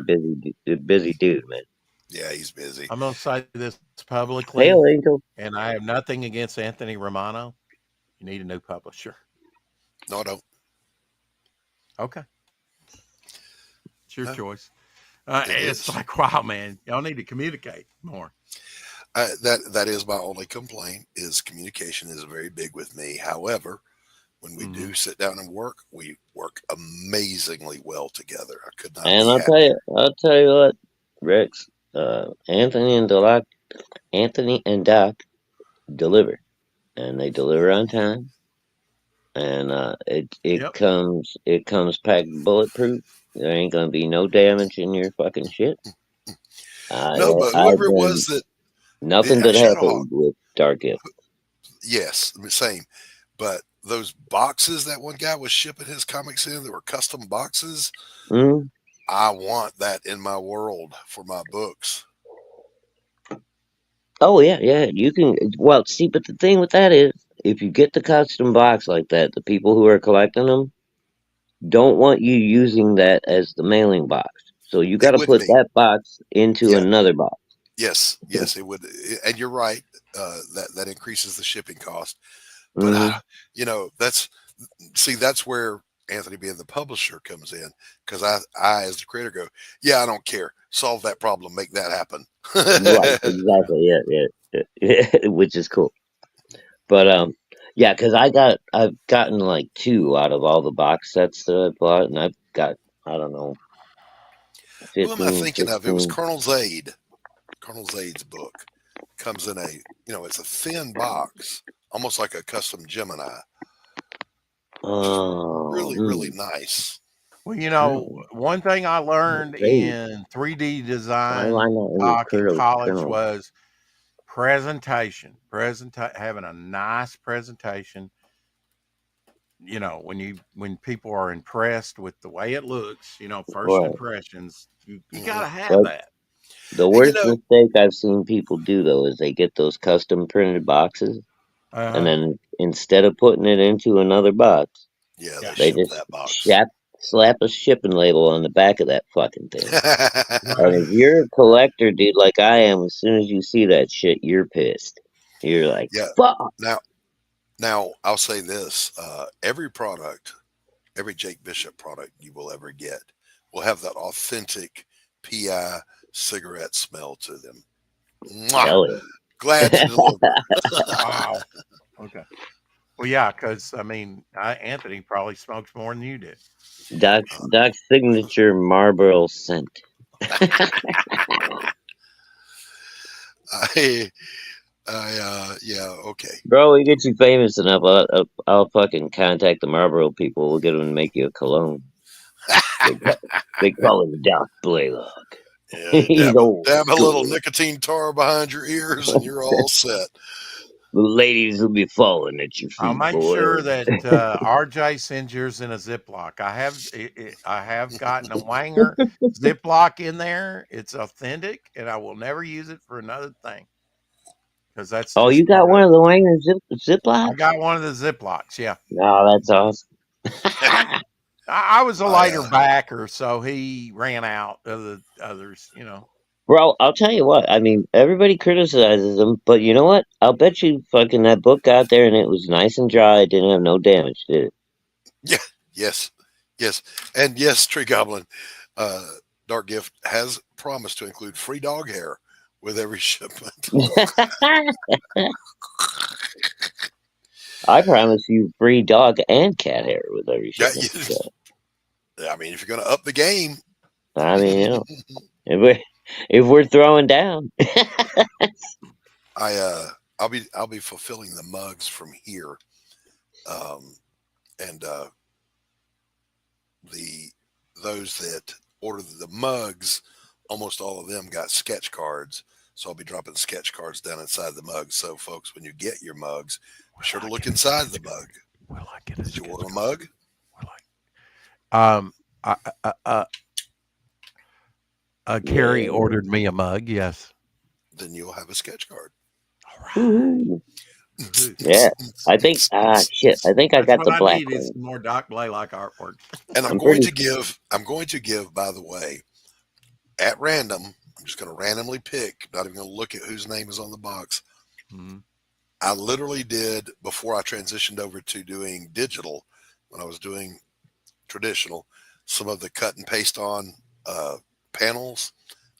a busy dude, man. Yeah, he's busy. I'm going to say this Hey, publicly, Angel. and I have nothing against Anthony Romano. You need a new publisher. No, I don't. Okay. It's your No, choice. it It's is. like, wow, man, y'all need to communicate more. That is my only complaint. Is communication is very big with me. However, when we do sit down and work, we work amazingly well together. I could not And be happier. I'll tell you what, Rex, Anthony and Doc deliver, and they deliver on time, and Yep. it comes packed bulletproof. There ain't gonna be no damage in your fucking shit. No, but I've whoever it been was that nothing but Shadowhawk, happy with Dark Gift. yes, same. But those boxes that one guy was shipping his comics in, that were custom boxes. Mm? I want that in my world for my books. Oh yeah. You can. Well, see, but the thing with that is, if you get the custom box like that, the people who are collecting them don't want you using that as the mailing box. So you got It to would put be, that box into yeah, another box. yes, it would, and you're right. That increases the shipping cost. But Hmm. that's where Anthony being the publisher comes in, because I as the creator go, yeah, I don't care, solve that problem, make that happen. Right. Exactly. Yeah. Which is cool. But yeah, because I've gotten like 2 out of all the box sets that I bought, and I've got, I don't know, Who am I 15, thinking of? It was 16. Colonel Zaid. Colonel Zaid's book comes in it's a thin box, almost like a custom Gemini, which is Oh, really nice. Well, one thing I learned Great. in 3D Why do I design, not in Doc, in college was presentation. Having a nice presentation. When people are impressed with the way it looks, first Right. impressions, you Mhm. got to have But that. the And worst mistake I've seen people do though is they get those custom printed boxes, and Uh-huh. then instead of putting it into another box, yeah, Yeah. they they ship just that box. slap a shipping label on the back of that fucking thing. And if Right. you're a collector, dude, like I am, as soon as you see that shit, you're pissed. You're like, Yeah. fuck. Now I'll say this: every product, every Jake Bishop product you will ever get will have that authentic PI cigarette smell to them. Mwah! Hell Glad to yeah. deliver. Wow. Okay. Well, yeah, because Anthony probably smokes more than you did. Doc's signature Marlboro scent. Yeah, okay. Bro, we get you famous enough, I'll fucking contact the Marlboro people. We'll get them to make you a cologne. They call him Doc Blaylock. Yeah, He's old dab a little school. nicotine tar behind your ears, and you're all set. The ladies will be falling at your I'll feet, make boy. sure that RJ sends yours in a Ziploc. I have gotten a Wanger Ziploc in there. It's authentic, and I will never use it for another thing because that's Oh, you just got part of one it. of the Wanger I Ziplocs? got one of the Ziplocs. Yeah, No, that's awesome. I was a I later backer, so he ran out of the others. Bro, I'll tell you what. I mean, everybody criticizes them, but you know what? I'll bet you fucking that book got there and it was nice and dry. It didn't have no damage, did it? yeah, yes, and yes, Tree Goblin, uh, Dark Gift has promised to include free dog hair with every shipment. I promise you free dog and cat hair with every Yeah, shipment. I mean, if you're going to up the game, I mean, If we're throwing down. I'll be fulfilling the mugs from here, and those that ordered the mugs, almost all of them got sketch cards. So I'll be dropping sketch cards down inside the mugs. So folks, when you get your mugs, be sure to look inside the mug. Will I get a Did you sketch order a card? mug? Will I? Carrie Yeah. ordered me a mug. Yes. Then you'll have a sketch card. All right. Woohoo. Woohoo. Yeah. I think shit. I think I That's got the what I black need is one. some more Doc Blaylock artwork. And I'm I'm going pretty to give, by the way, at random, I'm just going to randomly pick, not even going to look at whose name is on the box. Mhm. I literally did, before I transitioned over to doing digital, when I was doing traditional, some of the cut and paste on panels.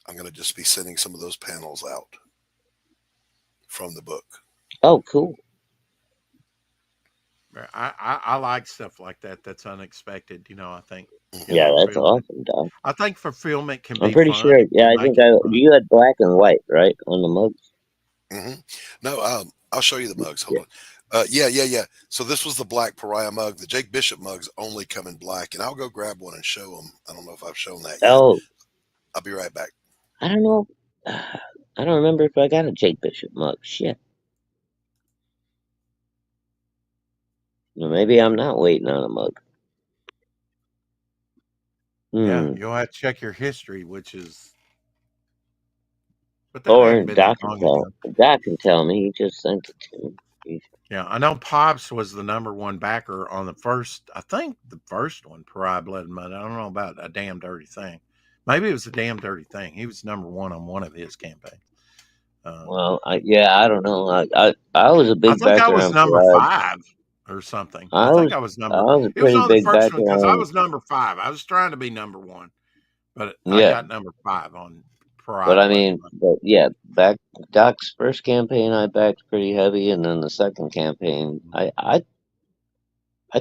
I'm going to just be sending some of those panels out from the book. Oh, cool. I like stuff like that. That's unexpected. I think. Yeah, that's Fulfillment. awesome, Doc. I think fulfillment can I'm be pretty fun. sure. If Yeah, you I make think it fun. you had black and white, right, on the mugs. No, I'll show you the mugs. Hold Yeah. on. Yeah. So this was the black Pariah mug. The Jake Bishop mugs only come in black, and I'll go grab one and show them. I don't know if I've shown that yet. Oh, I'll be right back. I don't know. I don't remember if I got a Jake Bishop mug. Shit. Well, maybe I'm not waiting on a mug. Yeah, you'll have to check your history, which is. But that Or hadn't been that long ago. Doc can tell me. He just sent it to me. Yeah, I know Pops was the number one backer on the first. I think the first one, Pariah Blood and Mud. I don't know about A Damn Dirty Thing. Maybe it was A Damn Dirty Thing. He was number one on one of his campaigns. Well, I don't know. I was a I big think I backer was on number Pariah. 5 or something. I I think was I was I number. was a It was pretty on the big first backer one because I on. was number 5. I was trying to be number 1, but I Yeah, got number 5 on Pariah but I Blood and mean, Mud. but yeah, back Doc's first campaign I backed pretty heavy, and then the second campaign, I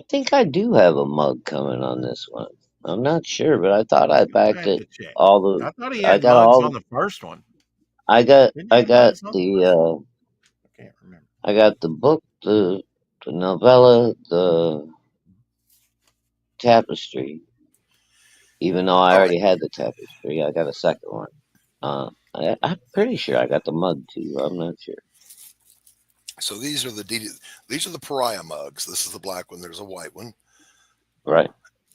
think I do have a mug coming on this one. I'm not sure, but I thought I You'll backed have it to check. all the. I thought he I had got mugs all. on the first one. I Didn't he have mugs on the first one? I can't remember. I got the book, the novella, the tapestry. Even though I All right. already had the tapestry, I got a second one. I'm pretty sure I got the mug too. I'm not sure. So these are the Pariah mugs. This is the black one. There's a white one, Right.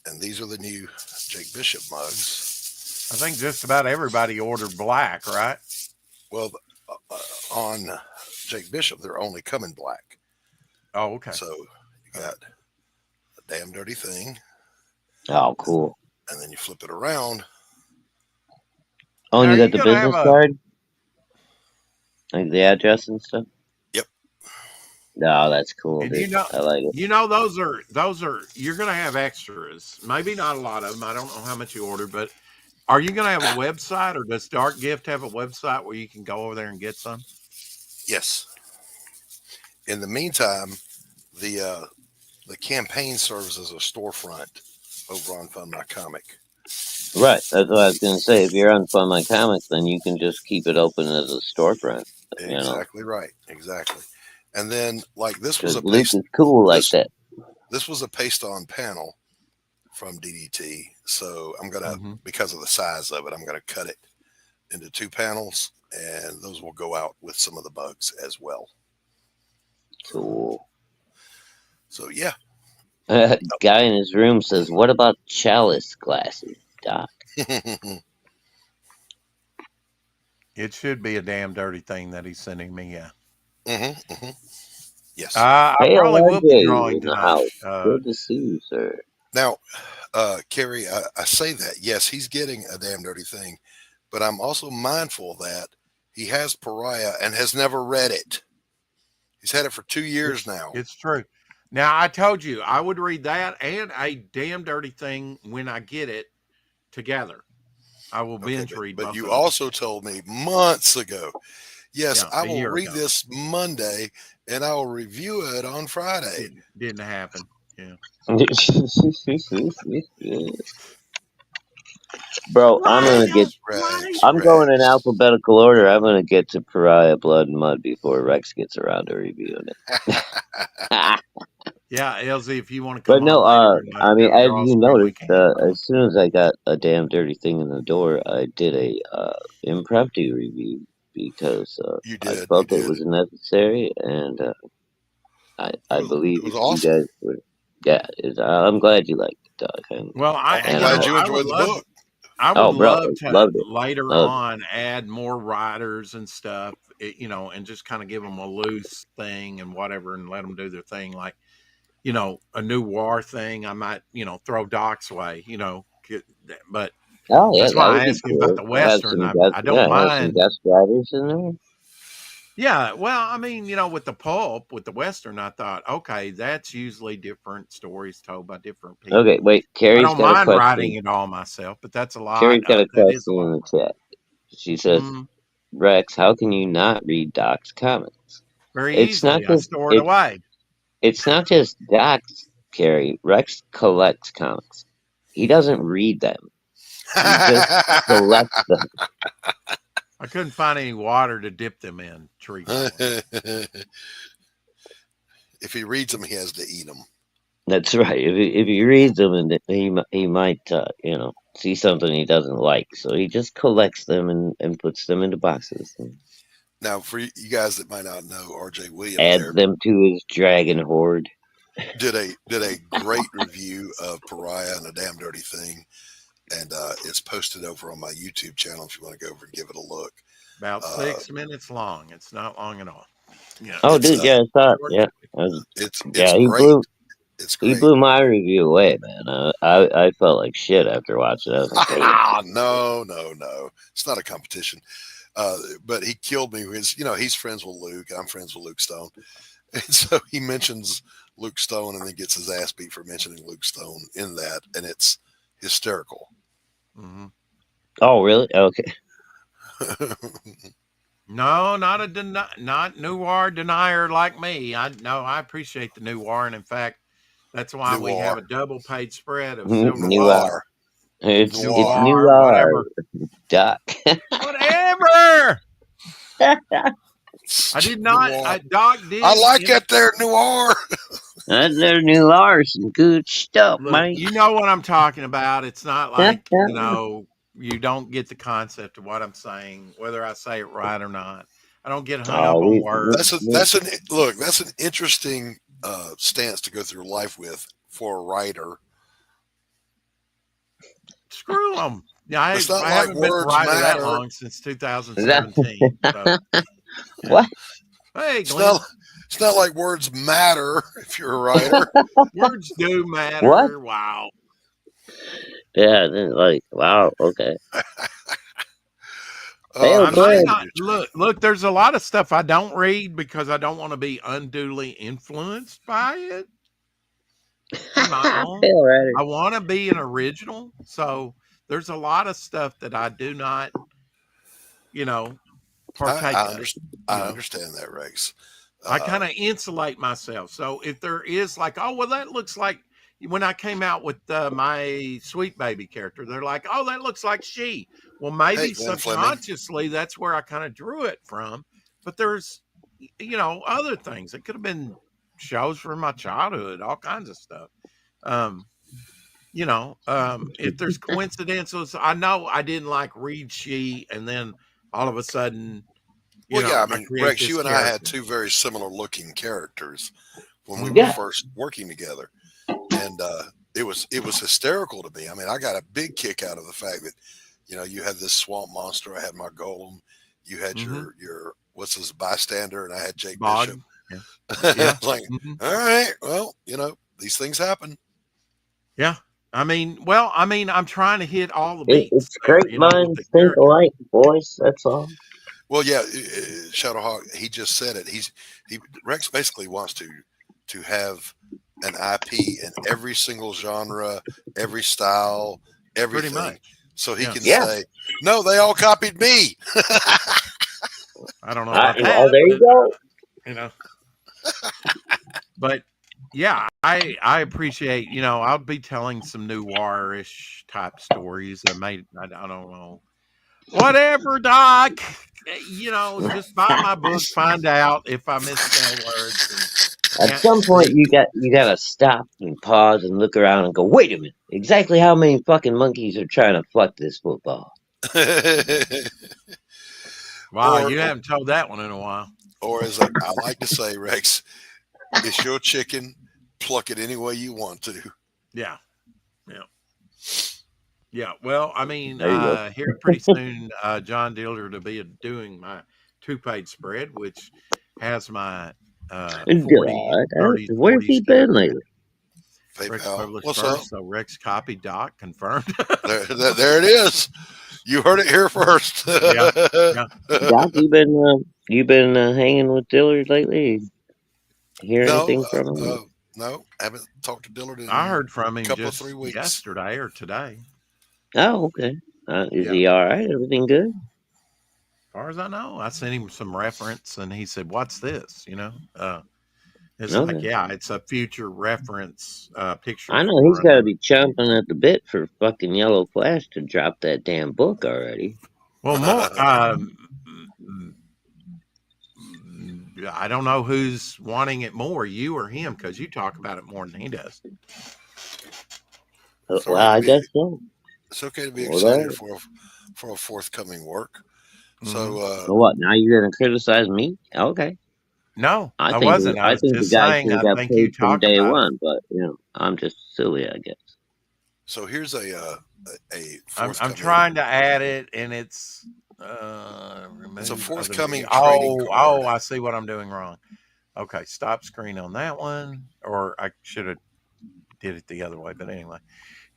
and these are the new Jake Bishop mugs. I think just about everybody ordered black, right? Well, on Jake Bishop, they're only coming black. Oh, okay. So you got A Damn Dirty Thing, Oh, cool. and then you flip it around. Oh, and Now, you are got you the gonna have business a? card, like the address and stuff. Yep. No, that's cool, And dude. I like it. those are you're gonna have extras. Maybe not a lot of them. I don't know how much you ordered, but are you gonna have a website, or does Dark Gift have a website where you can go over there and get some? Yes. In the meantime, the campaign serves as a storefront over on Fund My Comic. Right. That's what I was gonna say. If you're on Fund My Comics, then you can just keep it open as a storefront. Exactly right. Exactly. And then, like, this was Because a Luke paste. is cool like This that. this was a paste on panel from DDT. So I'm gonna, Mhm. because of the size of it, I'm gonna cut it into 2 panels, and those will go out with some of the bugs as well. Cool. So yeah. Guy in his room says, "What about chalice glasses, Doc?" It should be A Damn Dirty Thing that he's sending me. Yeah. Yes. I Hey, probably will be LJ drawing in the tonight. house. Good to see you, sir. Now, Kerry, I say that, yes, he's getting A Damn Dirty Thing, but I'm also mindful that he has Pariah and has never read it. He's had it for 2 years now. It's true. Now, I told you I would read that and A Damn Dirty Thing when I get it together. I will binge read both but you of them. also told me months ago, yes, Yeah, I a will year read ago. this Monday and I will review it on Friday. Didn't happen. Yeah. Bro, I'm gonna get. Rex, I'm going in Rex. alphabetical order. I'm gonna get to Pariah, Blood and Mud before Rex gets around to reviewing it. Yeah, LZ, if you want to But come no, on later and I mean, have a as you drawstring, we noticed, can. as soon as I got a damn dirty thing in the door, I did a impromptu review because You I did. You felt it did. was necessary, and I believe It was you awesome. guys were. Yeah, I'm glad you liked it, Doc. Well, I'm And glad you enjoyed the book. I would oh, bro, love to loved it. later Loved it. on add more riders and stuff, and just kind of give them a loose thing and whatever, and let them do their thing. Like, a new war thing. I might, throw Doc's way, but Oh yeah, that's that why would I be asked him about cool. the Have Western. some guest, I don't yeah, have some mind. guest writers in there. Yeah, well, I mean, with the pulp, with the Western, I thought, okay, that's usually different stories told by different Okay, people. wait. I Carrie's don't got a mind writing question. it all myself, but that's a lot. Carrie's got a That is a question in lot. the chat. She says, Mm, "Rex, how can you not read Doc's comments? very It's not easily. I just store it away. it's not just Doc's, Carrie. Rex collects comics. He doesn't read them. He just collects them. I couldn't find any water to dip them in, treacle. If he reads them, he has to eat them. That's right. If he reads them, and he might see something he doesn't like, so he just collects them and puts them into boxes and Now, for you guys that might not know, R.J. Williams adds there them to his dragon horde. did a great review of Pariah and a Damn Dirty Thing, and it's posted over on my YouTube channel if you want to go over and give it a look. About 6 minutes long. It's not long at all. Yeah. Oh, It's dude, yeah, I saw it. Short. Yeah, it's he great. blew It's he great. blew my review away, man. I felt like shit after watching it. I was like, damn. No. It's not a competition. But he killed me because he's friends with Luke. I'm friends with Luke Stone, and so he mentions Luke Stone and then gets his ass beat for mentioning Luke Stone in that, and it's hysterical. Mm-hmm. Oh, really? Okay. No, not noir denier like me. I appreciate the noir, and in fact, that's why we have a double page spread of Silver New Bullet, It's Noir. new whatever, Doc. whatever. I did not. Noir. Doc did. I like it there, Noir. That's their new Some good stuff, Look, man. you know what I'm talking about. It's not like you don't get the concept of what I'm saying, whether I say it right or not. I don't get hung up on words. That's an interesting stance to go through life with for a writer. Screw them. Yeah, I It's not like haven't been a words writer that matter. long since 2017. So, yeah. What? Hey, It's Glenn. not like words matter if you're a writer. Words do matter. What? Wow. Yeah, like, wow, okay. I might not look. There's a lot of stuff I don't read because I don't want to be unduly influenced by it. I want to be an original, so there's a lot of stuff that I do not, partake in. I understand that, Rex. I kind of insulate myself. So if there is like, oh well, that looks like when I came out with my Sweet Baby character, they're like, oh, that looks like she. Well, maybe subconsciously that's where I kind of drew it from. But there's, other things. It could have been shows from my childhood, all kinds of stuff. If there's coincidences, I know I didn't like Reed She, and then all of a sudden, Rex, you and I had two very similar looking characters when we were first working together, and it was hysterical to me. I mean, I got a big kick out of the fact that you had this swamp monster, I had my golem, you had your what's his bystander, and I had Jake Bishop. Yeah. Like, all right, well, these things happen. Yeah. I'm trying to hit all the beats. It's great minds think alike, boys. That's all. Well, yeah, Shadowhawk, he just said it. Rex basically wants to have an IP in every single genre, every style, everything. Pretty much. So he can say, no, they all copied me. I don't know about that. Oh, there you go. But yeah, I appreciate. I'll be telling some new wire-ish type stories. I don't know. Whatever, Doc. Just buy my book. Find out if I misspell words. At some point, you gotta stop and pause and look around and go, wait a minute, exactly how many fucking monkeys are trying to fuck this football? Wow, or, you haven't told that one in a while. or as I like to say, Rex, it's your chicken. Pluck it any way you want to. Yeah, yeah, yeah. Well, I mean, There you go. here pretty soon, John Dilder to be doing my 2-page spread, which has my 40, God, 30s, where's 40s he been character. lately? Rex PayPal. published What's up? first, so Rex copied Doc confirmed. There it is. You heard it here first. Yeah, yeah. Doc, you been hanging with Dillard lately? Hear No, anything from him? no, haven't talked to Dillard in I a heard from him couple of just 3 weeks. yesterday or today. Oh, okay. Is Yeah. he all right? Everything good? As far as I know, I sent him some reference, and he said, "What's this?" It's like, Okay. yeah, it's a future reference picture I know for. he's got to be chomping at the bit for fucking Yellow Flash to drop that damn book already. Well, more. I don't know who's wanting it more, you or him, because you talk about it more than he does. Well, I guess so. It's okay to be Well, excited for a forthcoming work. Mhm. So, So what? Now you're gonna criticize me? Okay. No, I think wasn't. I I was think the just guy saying. should have I got think you paid from talk day about it. one, but I'm just silly, I guess. so here's a I'm forthcoming. trying to add it, and it's It's a remove forthcoming other trading video. card. Oh, I see what I'm doing wrong. Okay, stop screen on that one, or I should have did it the other way. But anyway,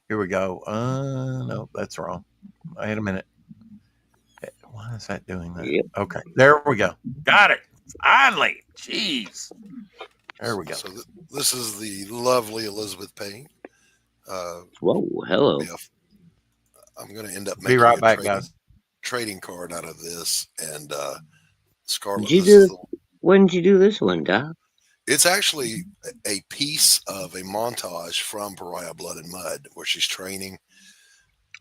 here we go. No, that's wrong. Wait a minute. Why is that doing that? Yep. Okay, there we go. Got it. Finally. Jeez. There we go. So this is the lovely Elizabeth Payne. Whoa, hello. I'm going to end up Be making right a back, guys. trading card out of this. And Scarlett, When did you do this one, Doc? it's actually a piece of a montage from Pariah Blood and Mud where she's training.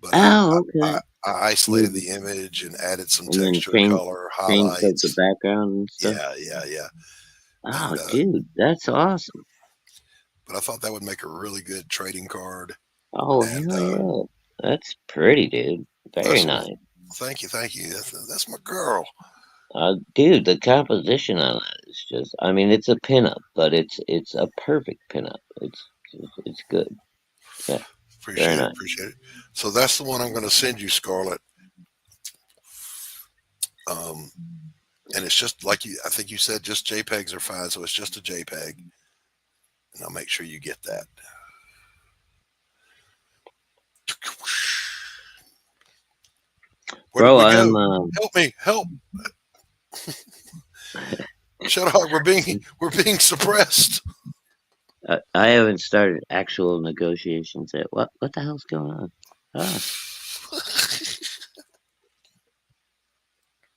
But okay. I isolated the image and added some And then texture, color, changed highlights. the background and stuff. Yeah. Oh, And, dude, that's awesome. But I thought that would make a really good trading card. Oh, And, hell yeah. That's pretty, dude. Very nice. Thank you. That's my girl. Dude, the composition on that is just, I mean, it's a pinup, but it's a perfect pinup. It's good. Yeah. Appreciate it. So that's the one I'm going to send you, Scarlett. And it's just like I think you said, just JPEGs are fine. So it's just a JPEG. And I'll make sure you get that. Where Bro, did we go? Help me! Help! Shut up! We're being suppressed. I haven't started actual negotiations yet. What the hell's going on?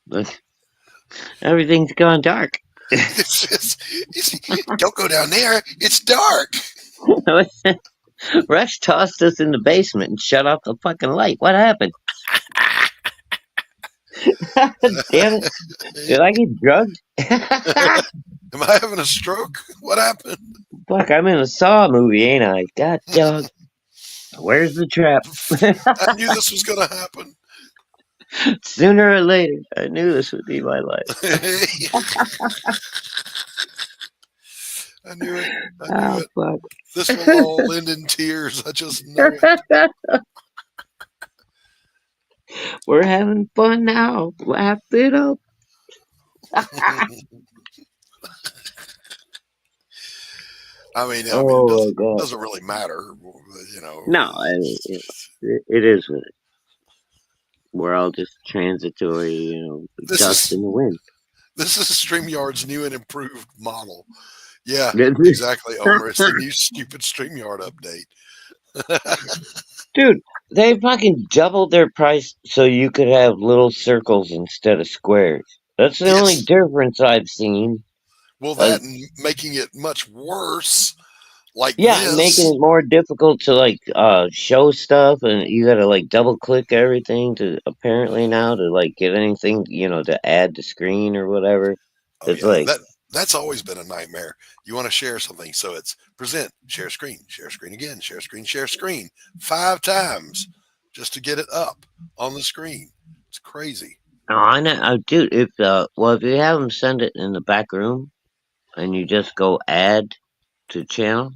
Look, everything's gone dark. Don't go down there. It's dark. Rex tossed us in the basement and shut off the fucking light. What happened? Damn it. Did I get drugged? Am I having a stroke? What happened? Fuck, I'm in a Saw movie, ain't I? God dog. Where's the trap? I knew this was going to happen. Sooner or later, I knew this would be my life. I knew it. Fuck. This will all end in tears. I just know it. We're having fun now. Laugh it up. I mean, it doesn't really matter, No, it is what it. We're all just transitory, dust in the wind. This is StreamYard's new and improved model. Yeah, exactly, Omer. It's the new stupid StreamYard update. Dude, they fucking doubled their price so you could have little circles instead of squares. That's the only difference I've seen. Well, that and making it much worse. like Yeah, and making this. it more difficult to like show stuff, and you gotta like double click everything to apparently now to like get anything, to add to screen or whatever. Oh It's yeah, like, that's always been a nightmare. You want to share something, so it's present, share screen again, share screen 5 times just to get it up on the screen. It's crazy. oh, I know, dude. If you have them send it in the back room and you just go add to channel,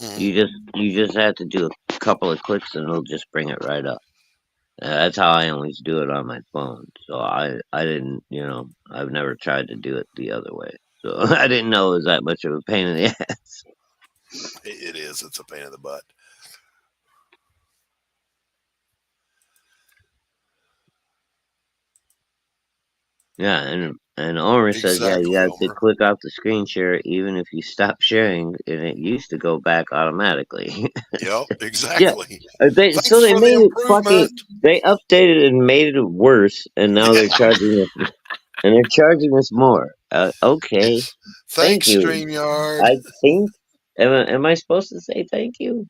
Mhm. you just have to do a couple of clicks and it'll just bring it right up. That's how I always do it on my phone. So I didn't, I've never tried to do it the other way. So I didn't know it was that much of a pain in the ass. It is. It's a pain in the butt. Yeah, and Omer says, yeah, you Exactly, have to Homer. click off the screen share even if you stop sharing, and it used to go back automatically. Yep, Yeah, exactly. so Thanks they for the made it improvement. they updated and made it worse, and now they're charging us, and they're charging us more. Okay, thank Thanks, you. StreamYard. I think, am I supposed to say thank you?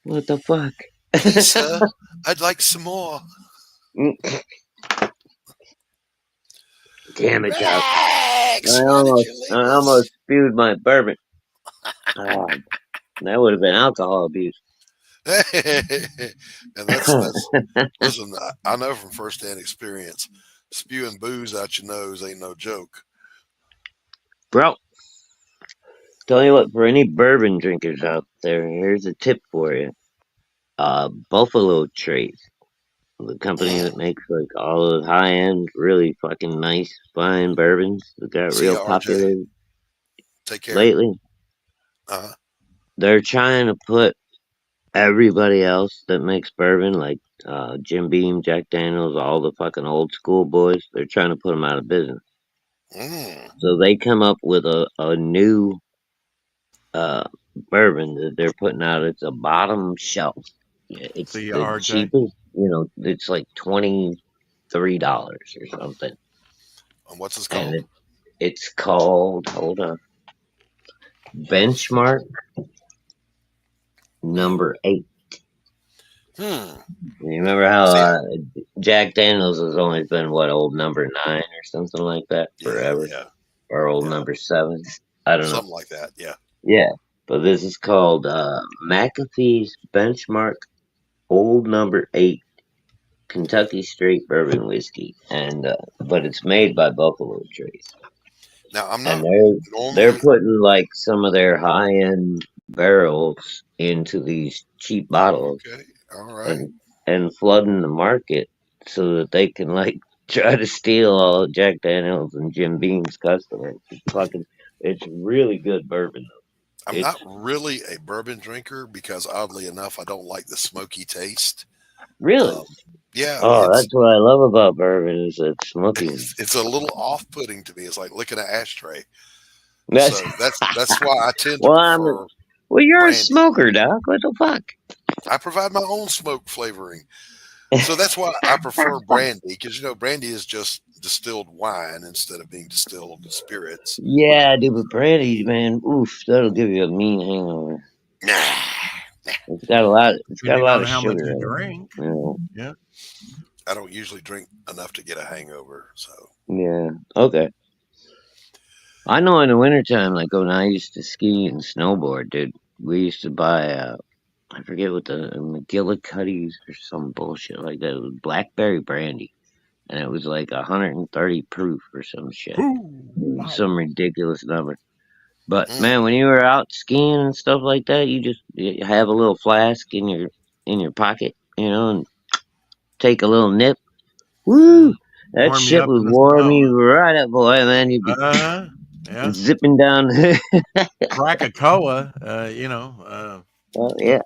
What the fuck? Please, sir, I'd like some more. Damn it, Doc. Rex, why did you I leave us? almost spewed my bourbon. Ah, that would have been alcohol abuse. And that's listen, I know from firsthand experience, spewing booze out your nose ain't no joke. Bro, tell you what, for any bourbon drinkers out there, here's a tip for you. Buffalo Trace, the company that Mm. makes like all the high end, really fucking nice, fine bourbons that got See real ya, RJ. popular Take care. lately. Uh-huh. They're trying to put everybody else that makes bourbon, like Jim Beam, Jack Daniels, all the fucking old school boys, they're trying to put them out of business. Mm. So they come up with a new uh, bourbon that they're putting out. It's a bottom shelf. Yeah, it's See you, the RJ. cheapest. It's like $23 or something, And what's this and called? it's called, hold on, Benchmark Mm. number 8. Hmm. You remember how See, Jack Daniels has always been what, old number 9 or something like that yeah, forever, yeah, or old yeah. number 7? I don't know. Something like that. Yeah. Yeah, but this is called McAfee's Benchmark Old Number 8 Kentucky Straight Bourbon Whiskey, and but it's made by Buffalo Trace, Now I'm and not they're normally putting like some of their high end barrels into these cheap bottles okay. All right. and flooding the market so that they can like try to steal all of Jack Daniels and Jim Beam's customers. It's really good bourbon though. I'm not It's really a bourbon drinker because oddly enough, I don't like the smoky taste. really, Um, yeah, oh, that's what I love about bourbon is that smoky. it's a little off-putting to me. It's like licking an ashtray. That's So that's why I tend to well, prefer you're a brandy. smoker, Doc. What the fuck? I provide my own smoke flavoring. So that's why I prefer brandy because brandy is just distilled wine instead of being distilled spirits. Yeah, dude, but brandy, man, oof, that'll give you a mean hangover. Nah, It's got a Depending lot on of how much sugar you in drink. it. Yeah. I don't usually drink enough to get a hangover. So Yeah. Okay. I know in the wintertime, like when I used to ski and snowboard, dude, we used to buy I forget what the McGillicuddy's or some bullshit like that. It was blackberry brandy. And it was like 130 proof or some shit. Ooh, wow. Some ridiculous number. But mm, man, when you were out skiing and stuff like that, you have a little flask in your pocket, and take a little nip. Woo! Mm. That Warm you shit up would in the warm snow. you right up, boy. Man, you'd be Yeah. zipping down. Krakatoa, Yeah,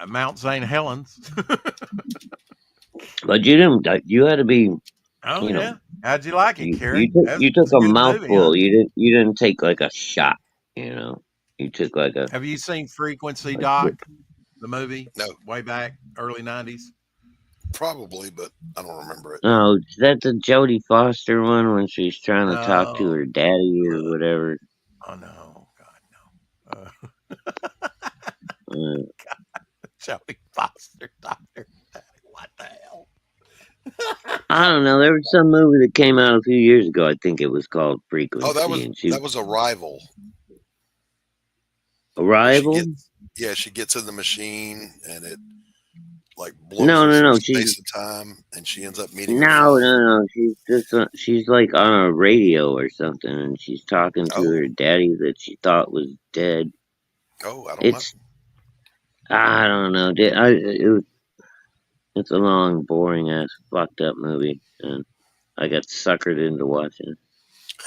Mount St. Helens. but you didn't. You had to be. Oh You know, yeah. How'd you like it, Carrie? That's you took a a good movie, huh? mouthful. You didn't take like a shot. You took like a. Have you seen Frequency Doc, the movie, no, way back early '90s? probably, but I don't remember it. Oh, that's a Jodie Foster one when she's trying to talk to No. her daddy or Look. whatever. Oh no. God, Jodie Foster, Dr. What the hell? I don't know. There was some movie that came out a few years ago. I think it was called Frequency. Oh, and she, that was Arrival. Arrival? She gets in the machine and it like blows No, her no, through no. space and time, and she ends up meeting her No, father. no, no. She's just she's like on a radio or something, and she's talking to her daddy that she thought was dead. Oh, I don't know. I don't know. It's a long, boring ass, fucked up movie, and I got suckered into watching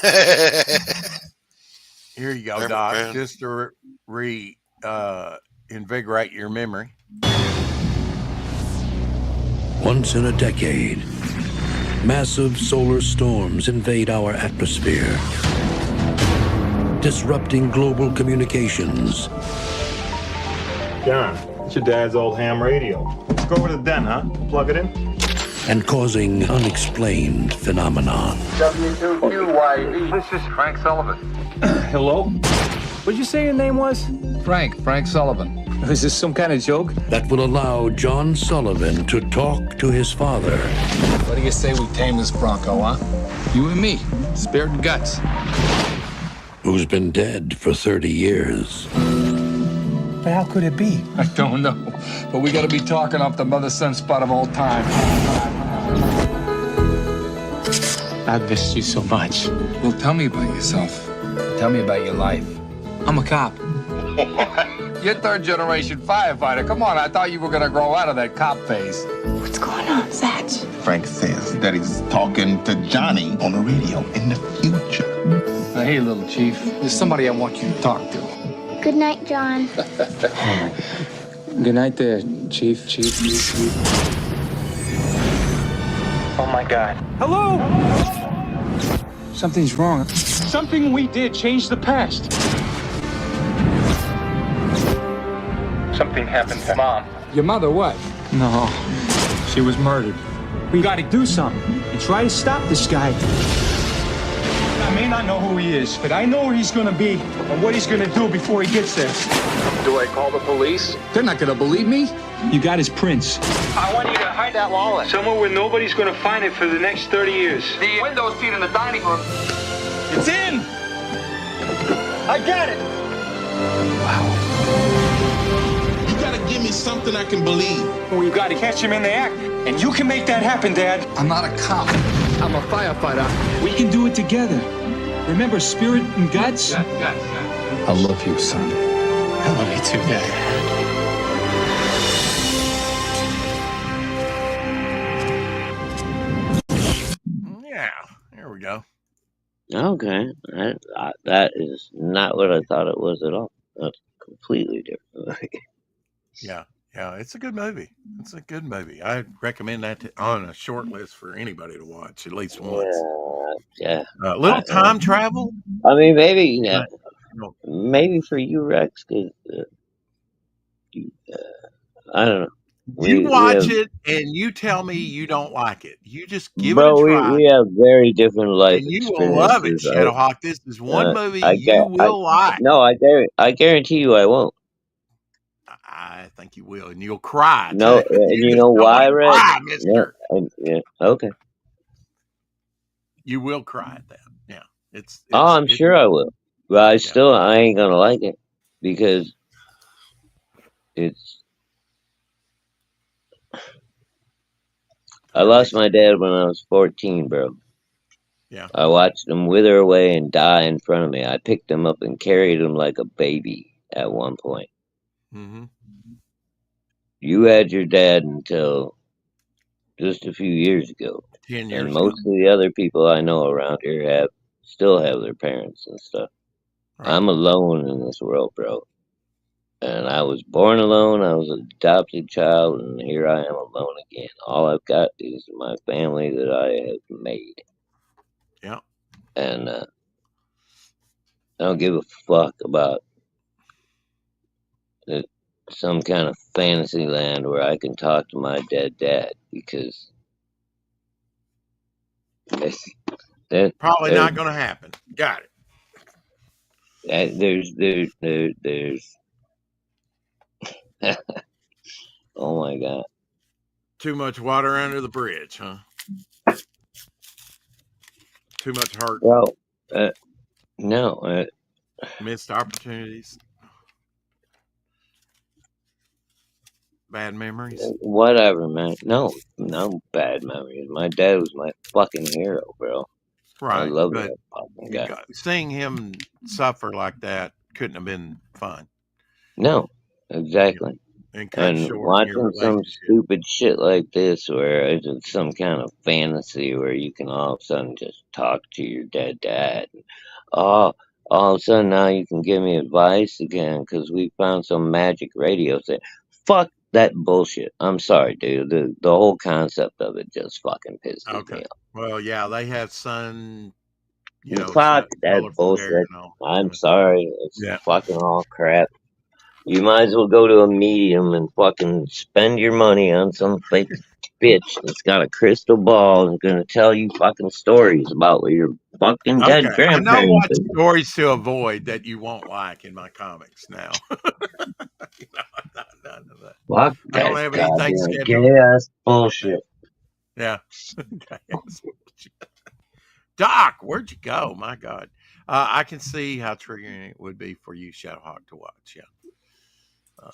it. Here you go, Doc. Just to invigorate your memory. Once in a decade, massive solar storms invade our atmosphere, disrupting global communications. John, it's your dad's old ham radio. Let's go over to the den, huh? Plug it in. And causing unexplained phenomenon. W2QYV. This is Frank Sullivan. Hello? What'd you say your name was? Frank Sullivan. Is this some kind of joke? That will allow John Sullivan to talk to his father. What do you say we tame this Bronco, huh? You and me, spirit and guts. Who's been dead for 30 years. But how could it be? I don't know, but we gotta be talking off the mother-son spot of all time. I've missed you so much. Well, tell me about yourself. Tell me about your life. I'm a cop. You're third-generation firefighter. Come on, I thought you were gonna grow out of that cop phase. What's going on, Satch? Frank says that he's talking to Johnny on the radio in the future. Hey, little chief, there's somebody I want you to talk to. Good night, John. Good night there, Chief. Oh my God. Hello? Something's wrong. Something we did changed the past. Something happened to Mom. Your mother, what? No, she was murdered. We gotta do something and try to stop this guy. I may not know who he is, but I know where he's gonna be and what he's gonna do before he gets there. Do I call the police? They're not gonna believe me. You got his prints. I want you to hide that wallet. Somewhere where nobody's gonna find it for the next 30 years. The window seat in the dining room. It's in! I got it! Wow. You gotta give me something I can believe. We've got to catch him in the act. And you can make that happen, Dad. I'm not a cop. I'm a firefighter. We can do it together. Remember spirit and guts? I love you, son. I love you too, Dad. Yeah, there we go. Okay, that is not what I thought it was at all. That's completely different. Yeah, it's a good movie. It's a good movie. I recommend that on a short list for anybody to watch at least once. Yeah. A little time travel. I mean, maybe maybe for you, Rex, because I don't know. You watch it and you tell me you don't like it. You just give Bro, it a try. we have very different life and you will love it, Shadowhawk. This is one movie you will like. No, I guarantee you I won't. I think you will, and you'll cry. No, too. and you know why, Rex? Cry, mister. Yeah, okay. You will cry at that. Yeah, it's I'm sure I will, but I ain't gonna like it because it's. I lost my dad when I was 14, bro. Yeah. I watched him wither away and die in front of me. I picked him up and carried him like a baby at one point. Mm-hmm. You had your dad until just a few years ago. 10 years and most of the other people I know around here still have their parents and stuff. Right. I'm alone in this world, bro. And I was born alone. I was an adopted child, and here I am alone again. All I've got is my family that I have made. Yeah. And I don't give a fuck about some kind of fantasy land where I can talk to my dead dad because probably not going to happen. Got it. There's. Oh my god! Too much water under the bridge, huh? Too much hurt. Bro, no. Missed opportunities. Bad memories. Whatever, man. No bad memories. My dad was my fucking hero, bro. I Right, love but that fucking guy. seeing him suffer like that couldn't have been fun. No, exactly. And cut And short your watching some relationship. stupid shit like this, where it's some kind of fantasy where you can all of a sudden just talk to your dead dad. Oh, all of a sudden now you can give me advice again because we found some magic radio set. Fuck that bullshit. I'm sorry, dude. The whole concept of it just fucking pisses me off. Well, yeah, they have sun, Fuck that solar flare bullshit. and all. I'm sorry. It's Yeah. fucking all crap. You might as well go to a medium and fucking spend your money on some fake bitch that's got a crystal ball and gonna tell you fucking stories about what your fucking dead Okay, I know grandparents what did. stories to avoid that you won't like in my comics now. None of that. Fuck I don't that have anything goddamn scheduled. gay ass bullshit. Yeah. Doc, where'd you go? My God. I can see how triggering it would be for you, Shadowhawk, to watch. Yeah.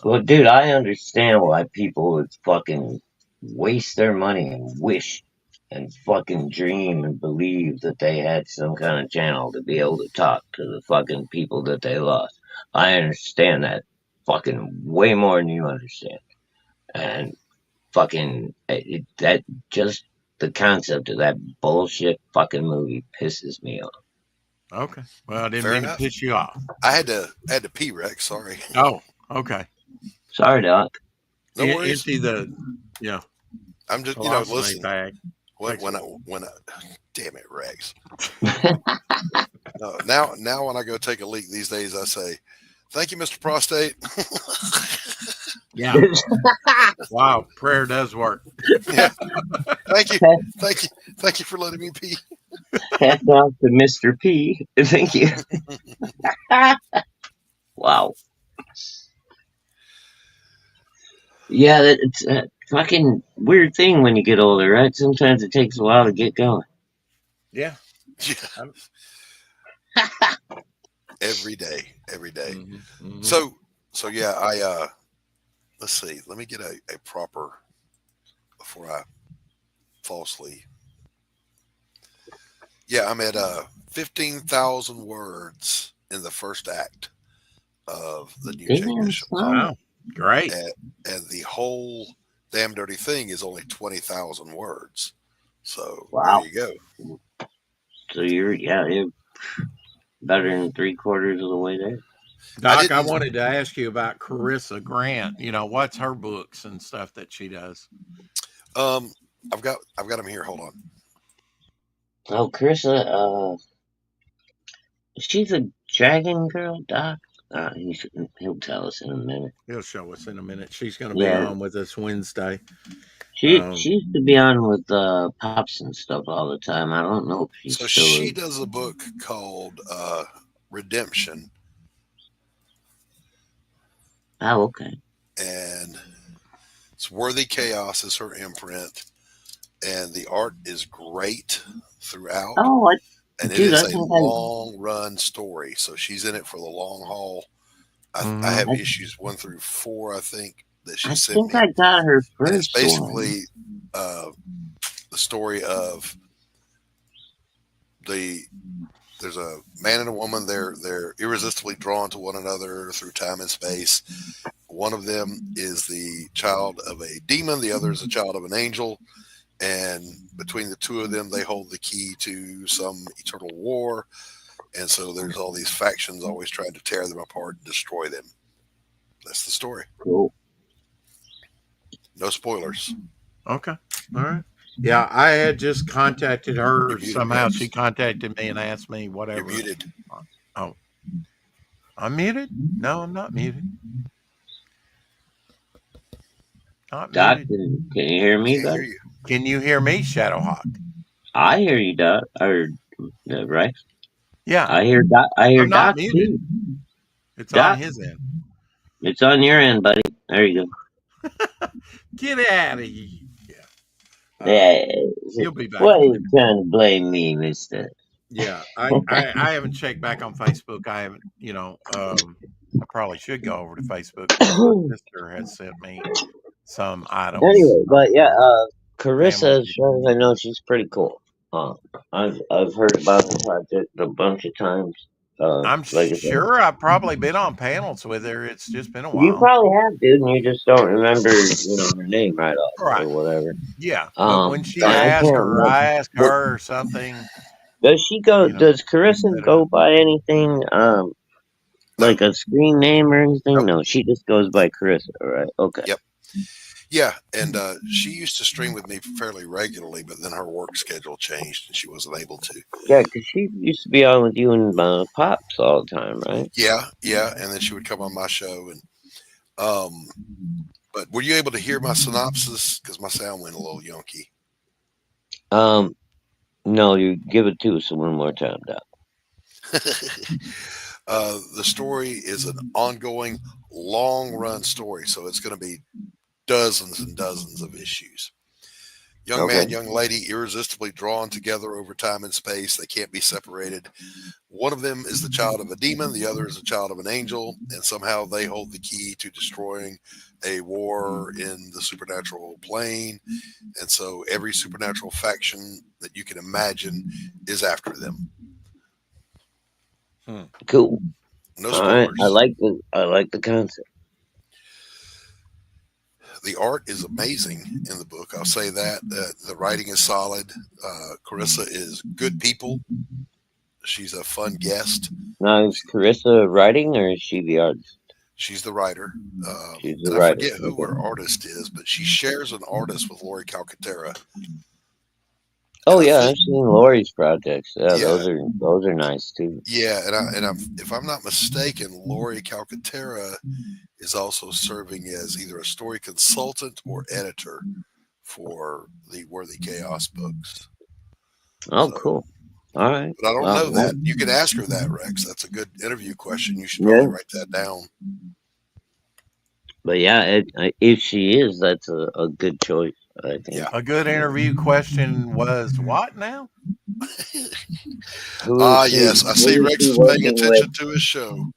Well, dude, I understand why people would fucking waste their money and wish and fucking dream and believe that they had some kind of channel to be able to talk to the fucking people that they lost. I understand that fucking way more than you understand. And fucking that just the concept of that bullshit fucking movie pisses me off. Okay. Well, I didn't Fair mean enough. to piss you off. I had to pee, Rex. Sorry. Oh, okay. Sorry, Doc. No worries. Empty the, yeah. I'm just, philosophy listen. bag. When I, damn it, Rex. No, now when I go take a leak these days, I say, "Thank you, Mr. Prostate." Yeah. Wow, prayer does work. Yeah. Thank you for letting me pee. Hats off to Mr. P. Thank you. Wow. Yeah, it's a fucking weird thing when you get older, right? Sometimes it takes a while to get going. Yeah. Every day. Mm-hmm. So yeah, let's see. Let me get a proper before I fall asleep. Yeah, I'm at 15,000 words in the first act of the new Jake Bishop. Wow, great! And the whole damn dirty thing is only 20,000 words. So wow. There you go. So you're better than 3/4 of the way there. Doc, I wanted to ask you about Carissa Grant. What's her books and stuff that she does? I've got them here. Hold on. Oh, Carissa, she's a dragon girl, Doc. He'll tell us in a minute. He'll show us in a minute. She's going to be on with us Wednesday. She used to be on with Pops and stuff all the time. I don't know if she's So still. she does a book called Redemption. Oh, okay. And it's Worthy Chaos is her imprint, and the art is great throughout. Oh, and it is a long run story, so she's in it for the long haul. I have issues 1 through 4, I think, that she sent me. I think I got her first. And it's basically the story of there's a man and a woman. They're irresistibly drawn to one another through time and space. One of them is the child of a demon. The other is a child of an angel. And between the two of them, they hold the key to some eternal war. And so there's all these factions always trying to tear them apart and destroy them. That's the story. Cool. No spoilers. Okay. All right. Yeah, I had just contacted her. Somehow she contacted me and asked me whatever. You're muted. Oh. I'm muted? No, I'm not muted. Not Doc, muted. can you hear me, Doc? Can you hear me, Shadowhawk? I hear you, Doc. Or Rex. Yeah. I hear I'm not Doc muted. too. It's Doc, on his end. it's on your end, buddy. There you go. Get out of here. Yeah. He'll be back What are on. you trying to blame me, Mister? Yeah, I haven't checked back on Facebook. I haven't, I probably should go over to Facebook because my sister has sent me some items. Anyway, but yeah, family. Carissa, as far as I know, she's pretty cool. I've heard about the project a bunch of times. I'm Like I said, sure I've probably been on panels with her. It's just been a you while. probably have, dude, and you just don't remember, her name right off Right. or whatever. Yeah, but when she And I asks can't her, remember. I ask her or something. Does she go? Does Carissa set it go up. by anything? Like a screen name or anything? Nope. No, she just goes by Carissa, right? Okay. Yep. Yeah, and she used to stream with me fairly regularly, but then her work schedule changed and she wasn't able to. Yeah, because she used to be on with you and Pops all the time, right? Yeah, and then she would come on my show, and but were you able to hear my synopsis? Because my sound went a little yonky. No, you give it to us one more time, Doc. The story is an ongoing, long-run story, so it's going to be dozens and dozens of issues. Young man, young lady, irresistibly drawn together over time and space. They can't be separated. One of them is the child of a demon. The other is the child of an angel. And somehow they hold the key to destroying a war in the supernatural plane. And so every supernatural faction that you can imagine is after them. Cool. No All right. spoilers. I like the concept. The art is amazing in the book. I'll say that. The writing is solid. Carissa is good people. She's a fun guest. Now, is Carissa writing or is she the artist? She's the writer. She's the and writer. I forget who her artist is, but she shares an artist with Lori Calcaterra. Oh yeah, I've seen Lori's projects. Yeah, Yeah. those are nice too. Yeah, if I'm not mistaken, Lori Calcaterra is also serving as either a story consultant or editor for the Worthy Chaos books. Oh, cool. All right. But I don't know that. You can ask her that, Rex. That's a good interview question. You should probably write that down. But yeah, if she is, that's a good choice, I think. Yeah. A good interview question was what now? Yes. I see Rex is paying attention to his show.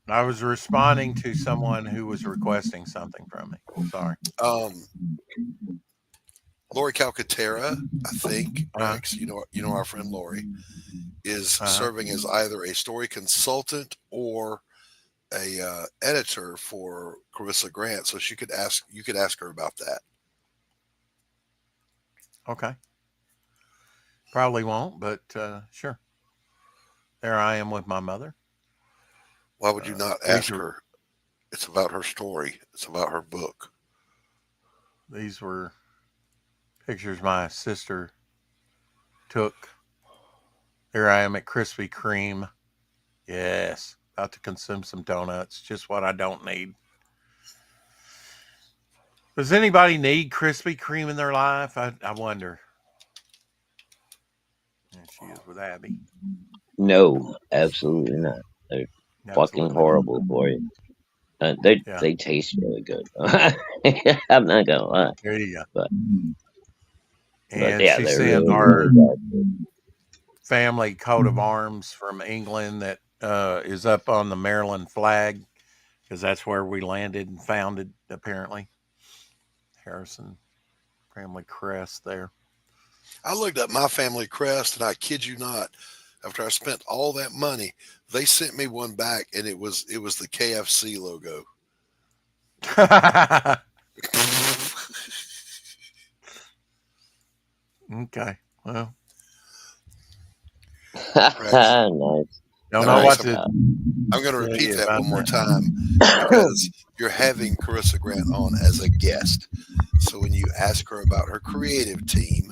I was responding to someone who was requesting something from me. Sorry. Lori Calcaterra, I think, Rex, you know our friend Lori, is serving as either a story consultant or a editor for Carissa Grant. So you could ask her about that. Okay. Probably won't, but sure. There I am with my mother. Why would you not ask her? It's about her story. It's about her book. These were pictures my sister took. Here I am at Krispy Kreme. Yes, about to consume some donuts. Just what I don't need. Does anybody need Krispy Kreme in their life? I wonder. And she is with Abby. No, absolutely not. They're fucking horrible for you. They taste really good. I'm not gonna lie. There you go. But yeah, she's seeing our family coat of arms from England that is up on the Maryland flag because that's where we landed and founded, apparently. Harrison family crest there. I looked up my family crest, and I kid you not, after I spent all that money, they sent me one back, and it was the KFC logo. Okay, well, nice. Don't know what to. I'm going to repeat that one more time because you're having Carissa Grant on as a guest. So when you ask her about her creative team,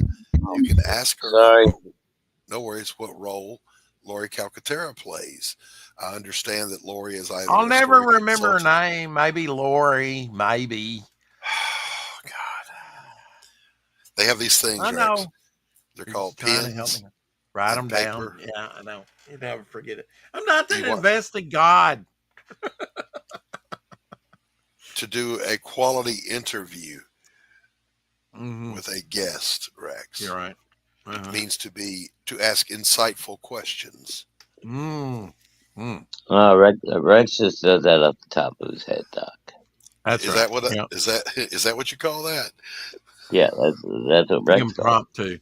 you can ask her. No worries. What role Lori Calcaterra plays? I understand that Lori is either. I'll never remember her name. Maybe Lori. Maybe. God. They have these things. I know. Rex. They're called pins. Write them and down. paper. Yeah, I know. You never forget it. I'm not You that want invested, God. to do a quality interview Mm-hmm. with a guest, Rex. You're right. It means to ask insightful questions. Mm. Mm. Rex just does that off the top of his head, Doc. That's Is right. that what Yeah. is that what you call that? Yeah, that's what Rex calls. Impromptu.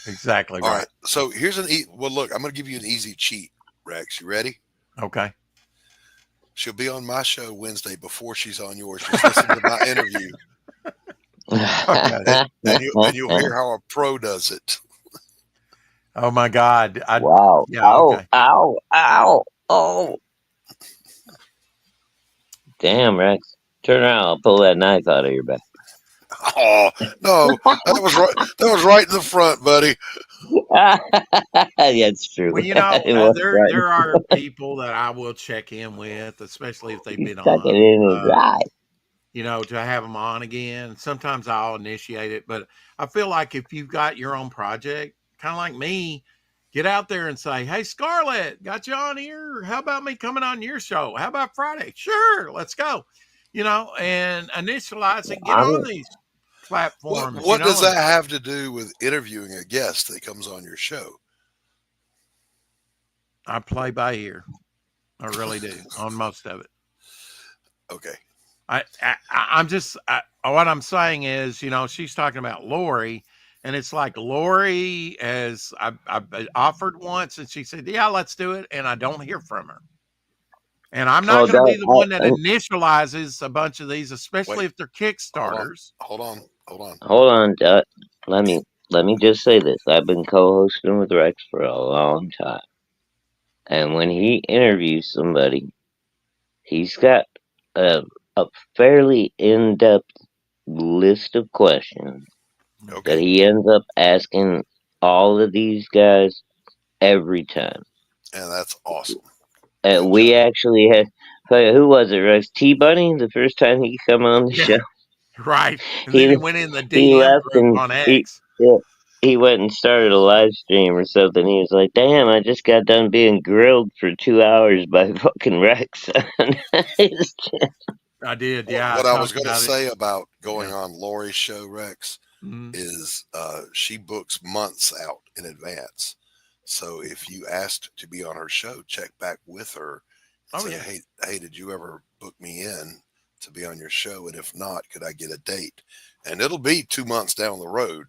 Exactly All right. right. So here's well, look, I'm going to give you an easy cheat, Rex. You ready? Okay. She'll be on my show Wednesday before she's on yours. Just listen to my interview, Okay. and you'll hear how a pro does it. Oh my God. Wow. Yeah. Ow, Okay. ow, ow, oh. Damn, Rex. Turn around. I'll pull that knife out of your back. Oh no, that was right. That was right in the front, buddy. Yeah, it's true. Well, you know, It was right. there are people that I will check in with, especially if they've been Stuck it on. in his eye. You know, to have them on again. Sometimes I'll initiate it, but I feel like if you've got your own project, kind of like me, get out there and say, "Hey, Scarlett, got you on here? How about me coming on your show? How about Friday? Sure, let's go." You know, and initialize it. Get on these platforms. What does that have to do with interviewing a guest that comes on your show? I play by ear. I really do on most of it. Okay. I'm just what I'm saying is, you know, she's talking about Lori, and it's like Lori as I've offered once, and she said, "Yeah, let's do it," and I don't hear from her. And I'm not going to be the one that initializes a bunch of these, especially if they're Kickstarters. Hold on. Hold on, Doc. Let me just say this. I've been co-hosting with Rex for a long time, and when he interviews somebody, he's got a fairly in-depth list of questions that he ends up asking all of these guys every time. And that's awesome. We actually had, who was it, Rex? T-Bunny, the first time he come on the show? Right. And then he went in the he DM left group and on X. he went and started a live stream or something. He was like, "Damn, I just got done being grilled for 2 hours by fucking Rex." I did, yeah. What I was going to say about going on Lori's show, Rex, is she books months out in advance. So if you asked to be on her show, check back with her and say, hey, did you ever book me in to be on your show? And if not, could I get a date? And it'll be 2 months down the road,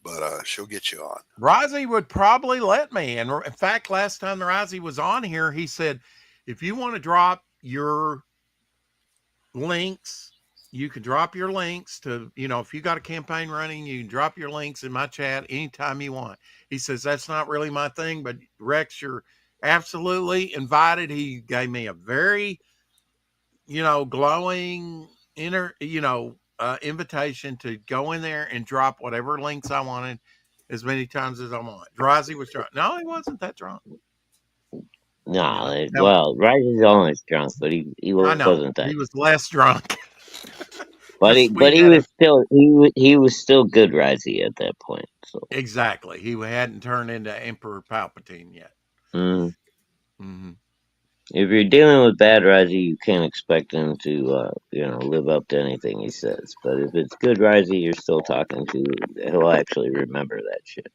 but she'll get you on. Rozzy would probably let me. And in fact, last time Rozzy was on here, he said, if you want to drop your links, you can drop your links to, you know, if you got a campaign running, you can drop your links in my chat anytime you want. He says, that's not really my thing, but Rex, you're absolutely invited. He gave me a very, you know, glowing invitation to go in there and drop whatever links I wanted as many times as I want. Drowsy was drunk. No, he wasn't that drunk. No, well, Rice is always drunk, but he wasn't that. He was less drunk. But he was still good, Risey, at that point. So exactly, he hadn't turned into Emperor Palpatine yet. If you're dealing with bad Risey, you can't expect him to live up to anything he says. But if it's good Risey, you're still talking to, he'll actually remember that shit.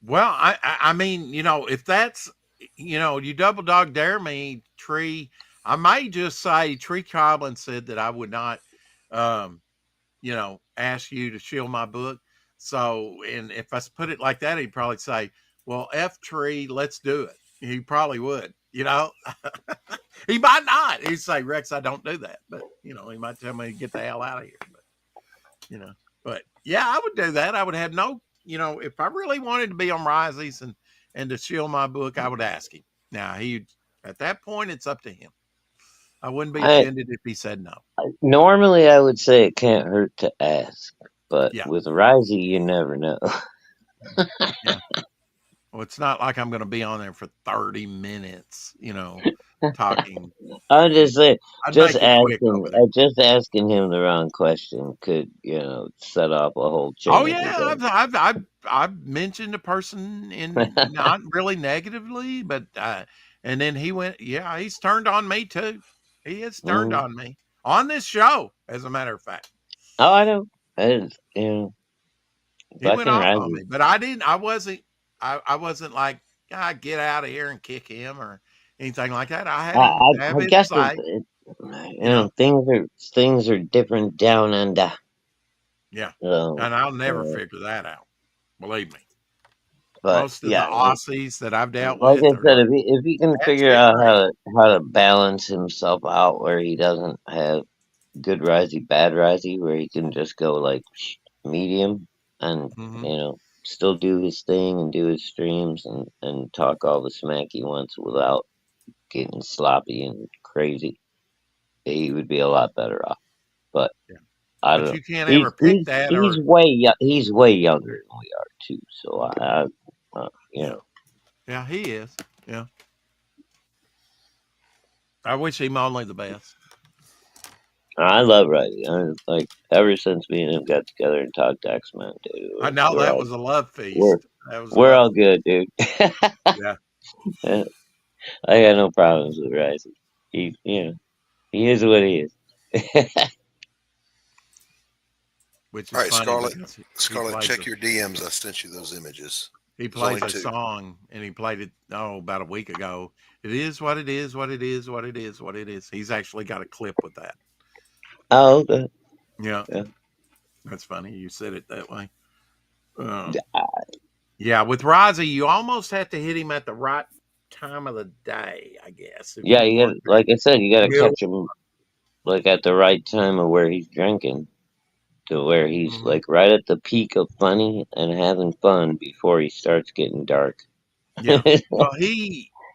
Well, I mean, you know, if that's, you know, you double dog dare me, Tree, I may just say Tree Coblin said that I would not, you know, ask you to shield my book. So, and if I put it like that, he'd probably say, well, F Tree, let's do it. He probably would, you know. He might not. He'd say, Rex, I don't do that. But, you know, he might tell me to get the hell out of here. But, you know, but yeah, I would do that. I would have no, you know, if I really wanted to be on Risey's and to shield my book, I would ask him. Now, at that point, it's up to him. I wouldn't be offended if he said no. Normally, I would say it can't hurt to ask, but with Risey, you never know. Yeah. Well, it's not like I'm going to be on there for 30 minutes, you know, talking. I'm just saying, just asking him the wrong question could, set off a whole chain. Oh yeah, I've mentioned a person in not really negatively, but and then he went, yeah, he's turned on me too. He has turned on me on this show, as a matter of fact. Oh, I know. It's, He went fucking off on Rising. me, but I wasn't like, get out of here and kick him or anything like that. I had him have I his guess say, things are different down under. Yeah, So, and I'll never figure that out. Believe me. but Most of the yeah, Aussies that I've dealt like with I are said, like, if he can that's figure it, out right? how to balance himself out where he doesn't have good risey, bad risey, where he can just go like medium and Mm-hmm. still do his thing and do his streams and talk all the smack he wants without getting sloppy and crazy, he would be a lot better off. But Yeah. I don't But know. you can't ever pick that He's or way younger than we are too. So yeah. Yeah, he is. Yeah. I wish him only the best. I love Risey. Like ever since me and him got together and talked X-Men, dude, I know we're that all was a love we're feast. That was a we're love all good, dude. Yeah. I got no problems with Risey. He is what he is. Which All is right, funny Scarlett. because he Scarlett, plays check your DMs. I sent you those images. he There's only plays a 2. song and he played it about a week ago. It is what it is, what it is, what it is, what it is. He's actually got a clip with that. Oh, okay. Yeah. Yeah. That's funny. You said it that way. Yeah, with Rozzy, you almost have to hit him at the right time of the day, I guess, if Yeah, you you want got to. like I said, you got to Yeah. catch him like at the right time of where he's drinking, to where he's Mhm. like right at the peak of funny and having fun before he starts getting dark. Yeah. Well,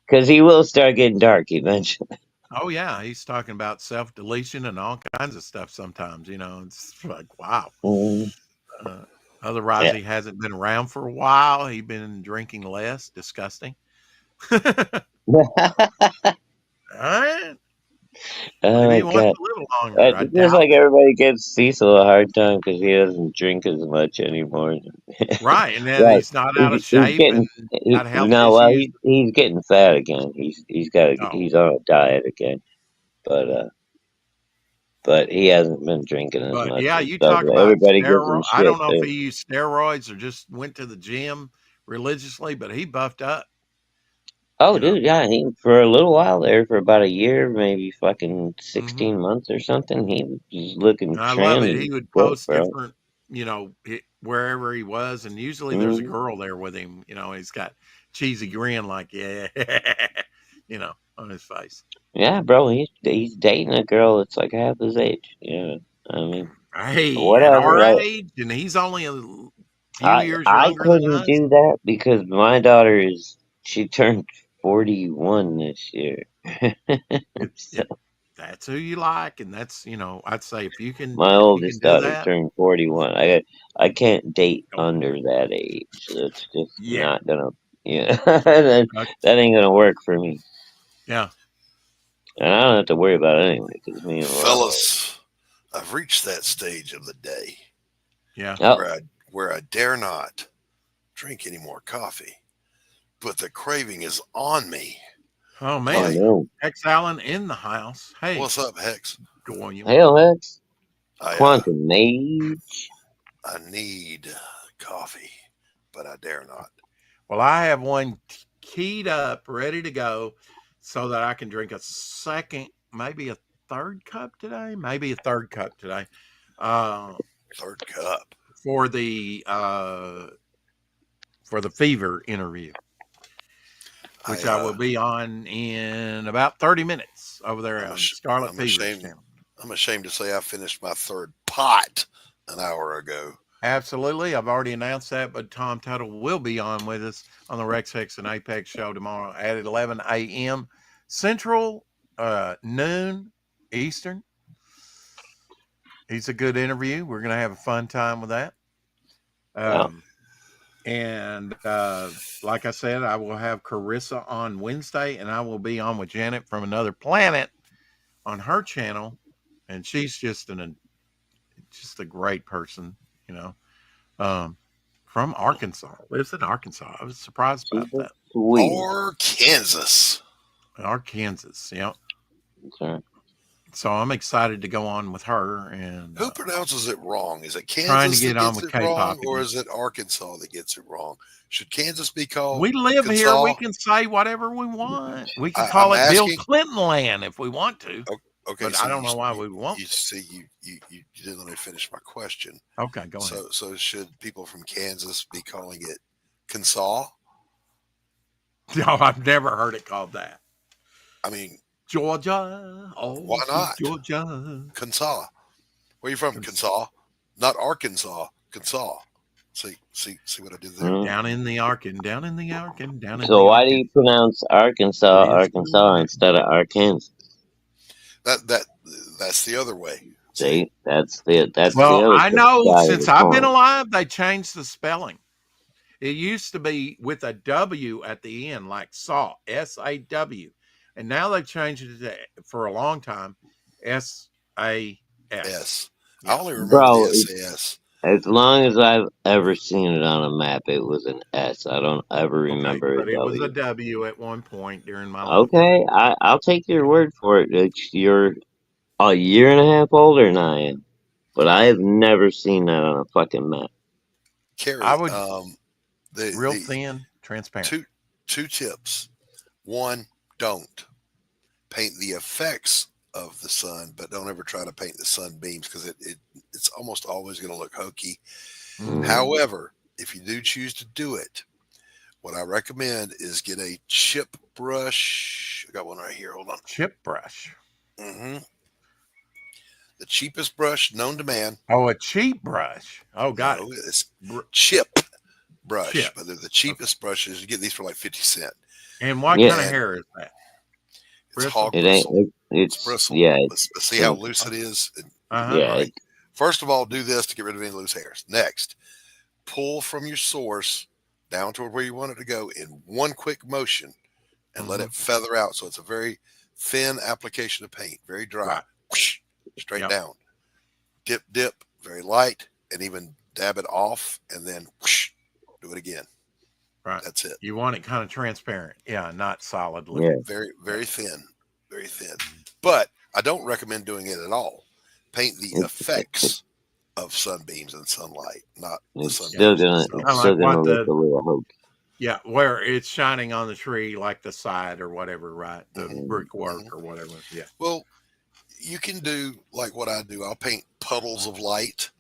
Because he will start getting dark eventually. oh yeah, he's talking about self deletion and all kinds of stuff. Sometimes, it's like wow. Mhm. Uh, Otherwise, Yeah. he hasn't been around for a while. He's been drinking less. Disgusting. All right. Oh Maybe my he wants god. a little longer. I It's just doubt like it. everybody gives Cecil a hard time because he doesn't drink as much anymore. Right, and then Right. he's not out of He's shape getting and got health no, well, issues. he's getting fat again. Oh, He's on a diet again. But he hasn't been drinking as but much yeah, and you stuff. talk about Everybody gives him steroid. I shit don't know if too. he used steroids or just went to the gym religiously, but he buffed up. Oh, You know. dude, yeah, for a little while there, for about a year, maybe fucking Hmm. 16 months or something, he was looking I love trim it. and He would shit, post bro. different, wherever he was, and usually there's a Hmm. girl there with him. He's got cheesy grin, like yeah, on his face. Yeah, bro, he's dating a girl that's like half his age. Yeah, I mean, Hey, at whatever. our age, and he's only a few years I younger than couldn't us. do that because my daughter she turned 41 this year. So If that's who you like, and that's I'd say if you can my if you can oldest do daughter that, turned 41. I can't date don't. under that age. It's just Yeah, not gonna. Yeah, that ain't gonna work for me. yeah. And I don't have to worry about it anyway because me and Laura. Fellas, I've reached that stage of the day Yeah. Oh, where I dare not drink any more coffee, but the craving is on me. Oh oh man, Like, no! X Allen in the house. Hey, what's up, Hex? going you. Hell, Hex, I quantum mage. I need coffee, but I dare not. Well, I have one keyed up, ready to go, so that I can drink a second, maybe a third cup today, uh, Third cup. for the fever interview, which I will be on in about 30 minutes over there on Scarlet I'm Fever's ashamed. channel. I'm ashamed to say I finished my third pot an hour ago. Absolutely. I've already announced that, but Tom Tuttle will be on with us on the Rex Hex and Apex show tomorrow at 11 a.m. Central, noon Eastern. He's a good interview. We're going to have a fun time with that. And like I said, I will have Carissa on Wednesday, and I will be on with Janet from Another Planet on her channel. And she's just a great person, From Arkansas. Lives in Arkansas. I was surprised about that. Sweet. Or Kansas. Arkansas, yeah. Okay. So I'm excited to go on with her. And Who pronounces it wrong? Is it trying to Kansas get that on gets with it wrong, K-pop or again. is it Arkansas that gets it wrong? Should Kansas be called We live Kansas? here. We can say whatever we want. We can call I'm it Bill asking. Clinton land if we want to. Okay, But so I don't know why we won't. You see, you didn't let me finish my question. Okay, go ahead. So should people from Kansas be calling it Kansas? No, I've never heard it called that. I mean, Georgia. Oh, why not? Georgia. Kansas. Where are you from? Kansas. Not Arkansas. Kansas. See what I did there? Down in the Arkin, down in the Arkin, down in the So why Arkin. do you pronounce Arkansas instead of Arkansas? That's the other way. See, that's the Well, other I know side of since the I've been coin. alive, they changed the spelling. It used to be with a W at the end, like SAW, SAW. And now they've changed it to, for a long time, SAS. I only remember Bro, the SAS. as long as I've ever seen it on a map, it was an S. I don't ever remember But a it was a W. W at one point during my life. Okay, I'll take your word for it. You're a year and a half older than I am, but I have never seen that on a fucking map. Carrie, I would real thin, transparent. Two tips. One, don't paint the effects of the sun, but don't ever try to paint the sunbeams because it's almost always going to look hokey. However, if you do choose to do it, what I recommend is get a chip brush. I got one right here. Hold on. Chip brush. Mm-hmm. The cheapest brush known to man. Oh, a cheap brush. Oh, got it. It's chip brush, but they're the cheapest brushes. You get these for like 50 cents. And what kind of hair is that? It's hog It bristle. ain't. It's bristle. yeah. Let's see how loose it is. Yeah. Right. First of all, do this to get rid of any loose hairs. Next, pull from your source down toward where you want it to go in one quick motion and let it feather out. So it's a very thin application of paint, very dry. Right. Whoosh, straight down. Dip, very light, and even dab it off, and then whoosh, do it again. Right. That's it. You want it kind of transparent. Yeah, not solid looking. Yeah. Very, very thin. Very thin. But I don't recommend doing it at all. Paint the effects of sunbeams and sunlight, not the sunbeams. It's still gonna look a little hokey. Yeah, where it's shining on the tree, like the side or whatever, right? The brickwork or whatever. Yeah. Well, you can do like what I do. I'll paint puddles of light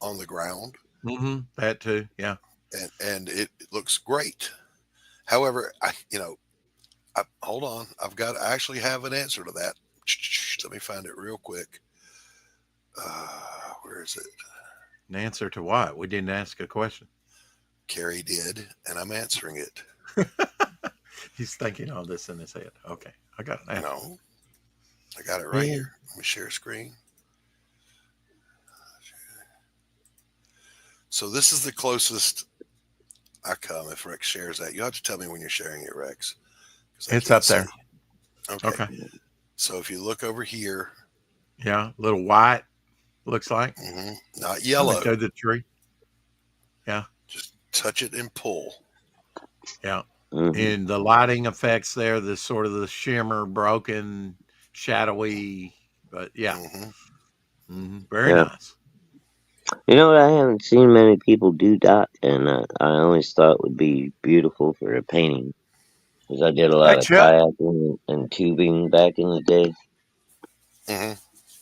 on the ground. Mm-hmm. That too. Yeah. And it looks great. However, hold on. I actually have an answer to that. Let me find it real quick. Where is it? An answer to what? We didn't ask a question. Carrie did, and I'm answering it. He's thinking all this in his head. Okay, I got an answer. No, I got it right here. Let me share screen. So this is the closest I come if Rex shares that. You'll have to tell me when you're sharing it, Rex. It's up there. Okay. So if you look over here. Yeah, a little white, looks like. Not yellow. To the tree. Yeah. Just touch it and pull. Yeah. And the lighting effects there, the sort of the shimmer, broken, shadowy, but yeah. Very nice. You know what? I haven't seen many people do that, and I always thought it would be beautiful for a painting. Because I did a lot of kayaking and tubing back in the day.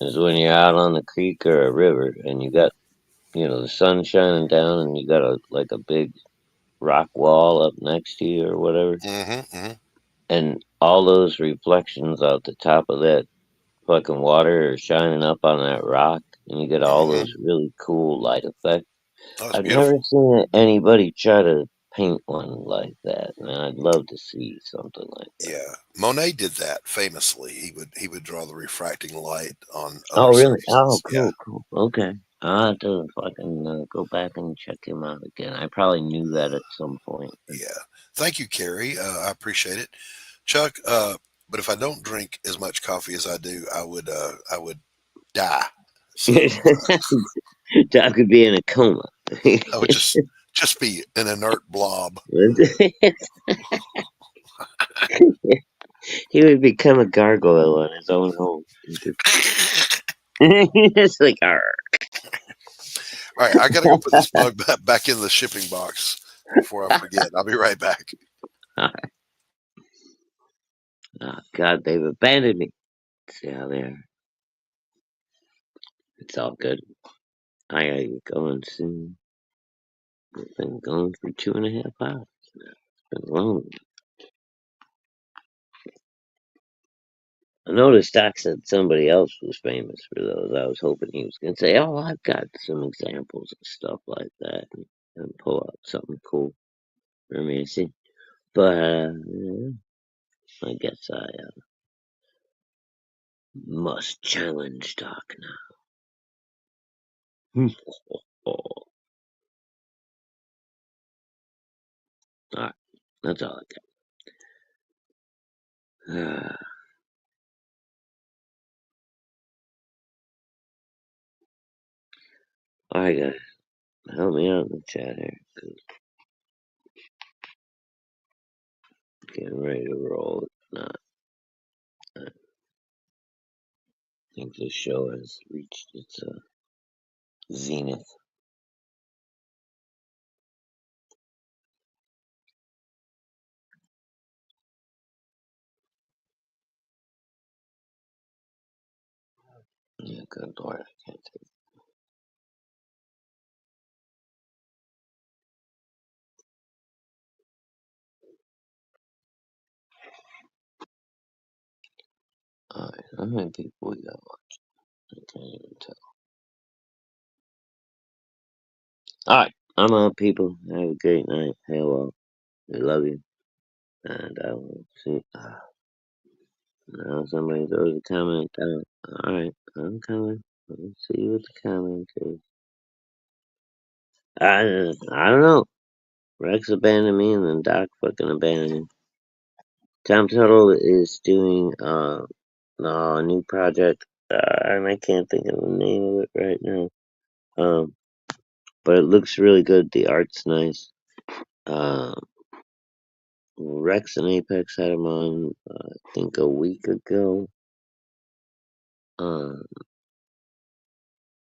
Is when you're out on the creek or a river, and you got, the sun shining down, and you got a big rock wall up next to you or whatever. And all those reflections out the top of that fucking water are shining up on that rock, and you get all those really cool light effects. I've never seen anybody try to paint one like that, and I'd love to see something like that. Yeah, Monet did that famously. He would draw the refracting light on. Oh, really? surfaces. Oh, cool. Okay, I'll have to fucking go back and check him out again. I probably knew that at some point. Yeah. Thank you, Carrie. I appreciate it, Chuck. But if I don't drink as much coffee as I do, I would die. So, I could be in a coma. I would just Just be an inert blob. He would become a gargoyle in his own home. It's like, arr. All right, I got to go put this bug back in the shipping box before I forget. I'll be right back. Oh, God, they've abandoned me. See how they are. It's all good. I gotta get going soon. I've been going for 2.5 hours. It's been long. I noticed Doc said somebody else was famous for those. I was hoping he was going to say, "Oh, I've got some examples of stuff like that," and pull out something cool for me to see. But yeah, I guess I must challenge Doc now. All right, that's all I got. All right, guys, help me out in the chat here, 'cause I'm getting ready to roll. If not, I think this show has reached its zenith. Yeah, good Lord, I can't take it. All right, how many people we got watching? I can't even tell. All right, I'm out, people. Have a great night. Hello, we love you, and I will see. Now somebody throws a comment down. All right, I'm coming. Let's see what the comment is. I don't know. Rex abandoned me, and then Doc fucking abandoned him. Tom Tuttle is doing a new project, and I can't think of the name of it right now. But it looks really good. The art's nice. Rex and Apex had him on, I think, a week ago. And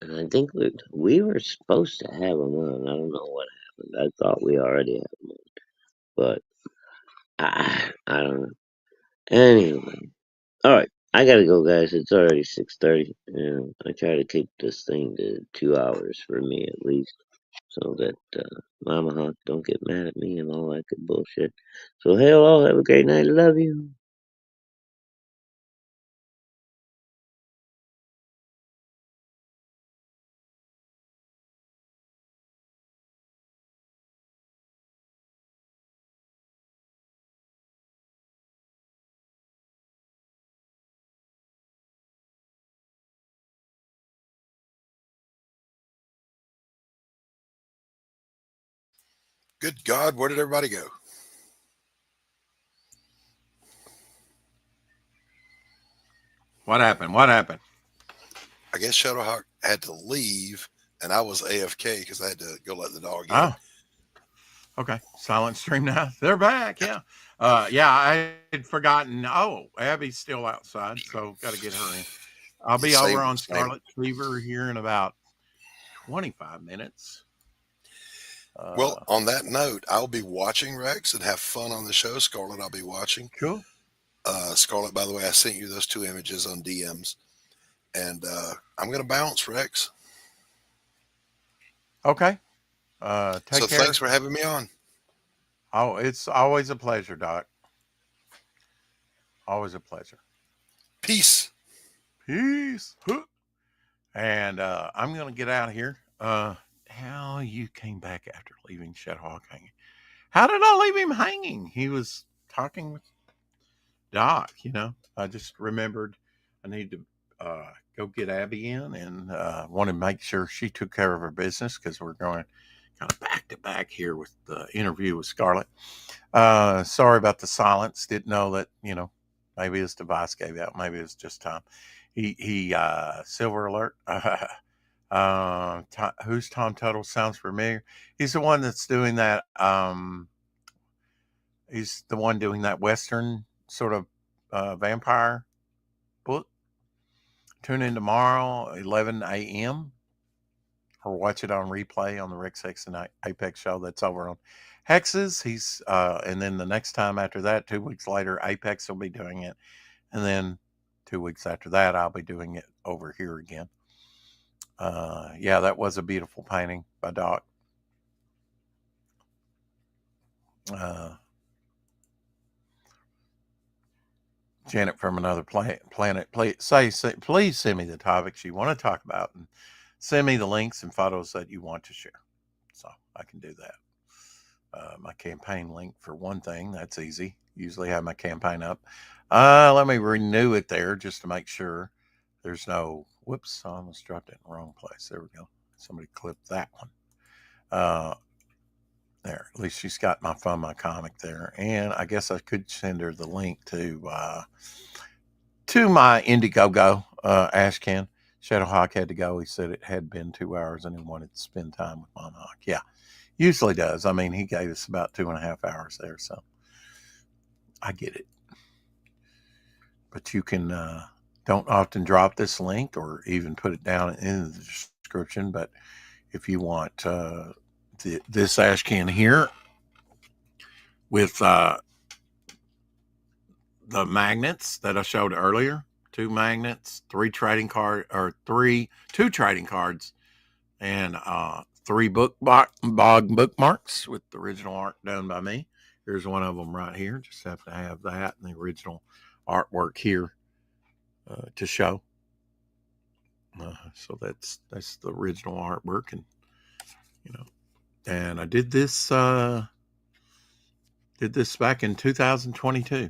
I think we were supposed to have him on. I don't know what happened. I thought we already had him on, but I don't know. Anyway, all right, I gotta go, guys. It's already 6:30, and I try to keep this thing to 2 hours for me at least, so that Mama Hawk don't get mad at me and all that good bullshit. So, hey, all, have a great night. Love you. Good God, where did everybody go? What happened? What happened? I guess Shadowhawk had to leave, and I was AFK because I had to go let the dog in. Oh, okay. Silent stream now. They're back. Yeah. Yeah, I had forgotten. Oh, Abby's still outside, so got to get her in. I'll be over on Scarlet Fever here in about 25 minutes. Well, on that note, I'll be watching Rex and have fun on the show. Scarlet, I'll be watching. Cool. Scarlet, by the way, I sent you those 2 images on DMs, and I'm going to bounce, Rex. Okay. Take care. Thanks for having me on. Oh, it's always a pleasure, Doc. Always a pleasure. Peace. Peace. And I'm going to get out of here. How you came back after leaving Shadowhawk hanging? How did I leave him hanging? He was talking with Doc, I just remembered I need to go get Abby in and want to make sure she took care of her business because we're going kind of back to back here with the interview with Scarlet. Sorry about the silence. Didn't know that, maybe his device gave out. Maybe it was just time. He silver alert. Who's Tom Tuttle? Sounds familiar. He's the one that's doing that. He's the one doing that Western sort of vampire book. Tune in tomorrow, 11 a.m. or watch it on replay on the Rex Hex and Apex show. That's over on Hexes. And then the next time after that, 2 weeks later, Apex will be doing it. And then 2 weeks after that, I'll be doing it over here again. Yeah, that was a beautiful painting by Doc. Janet from another planet. Please send me the topics you want to talk about and send me the links and photos that you want to share. So I can do that. My campaign link for one thing, that's easy. Usually have my campaign up. Let me renew it there just to make sure there's no, whoops, I almost dropped it in the wrong place. There we go. Somebody clipped that one. There, at least she's got my Fund My Comic there. And I guess I could send her the link to my Indiegogo, Ashcan. Shadowhawk had to go. He said it had been 2 hours and he wanted to spend time with Monarch. Yeah, usually does. I mean, he gave us about 2.5 hours there, so I get it. But you can, don't often drop this link or even put it down in the description. But if you want this Ashcan here with the magnets that I showed earlier, 2 magnets, 2 trading cards, and 3 bog bookmarks with the original art done by me. Here's one of them right here. Just have to have that and the original artwork here to show. So that's the original artwork, and and I did this back in 2022.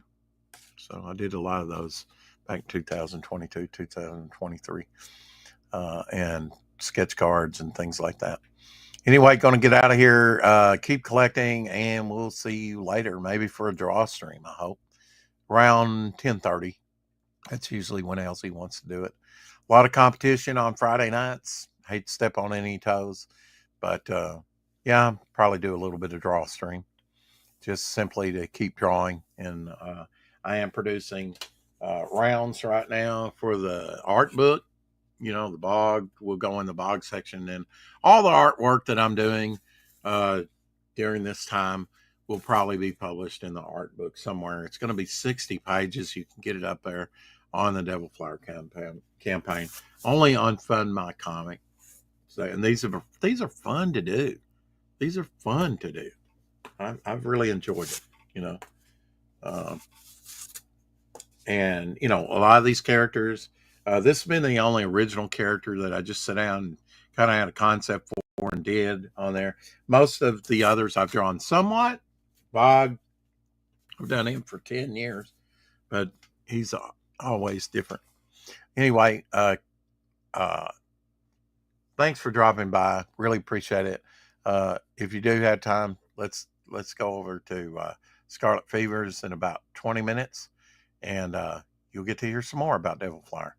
So I did a lot of those back in 2022, 2023, and sketch cards and things like that. Anyway, going to get out of here. Keep collecting, and we'll see you later, maybe for a draw stream, I hope. Around 10:30. That's usually when Elsie wants to do it. A lot of competition on Friday nights. Hate to step on any toes, but yeah, probably do a little bit of draw stream. Just simply to keep drawing. And I am producing rounds right now for the art book. The bog will go in the bog section, and all the artwork that I'm doing during this time will probably be published in the art book somewhere. It's going to be 60 pages. You can get it up there on the Devil Flower campaign, only on Fund My Comic. So, and these are fun to do. These are fun to do. I've really enjoyed it, and a lot of these characters. This has been the only original character that I just sat down and kind of had a concept for and did on there. Most of the others I've drawn somewhat. Bog, I've done him for 10 years, but he's always different. Anyway, thanks for dropping by. Really appreciate it. If you do have time, let's go over to Scarlet Fevers in about 20 minutes, and you'll get to hear some more about Devil Flower.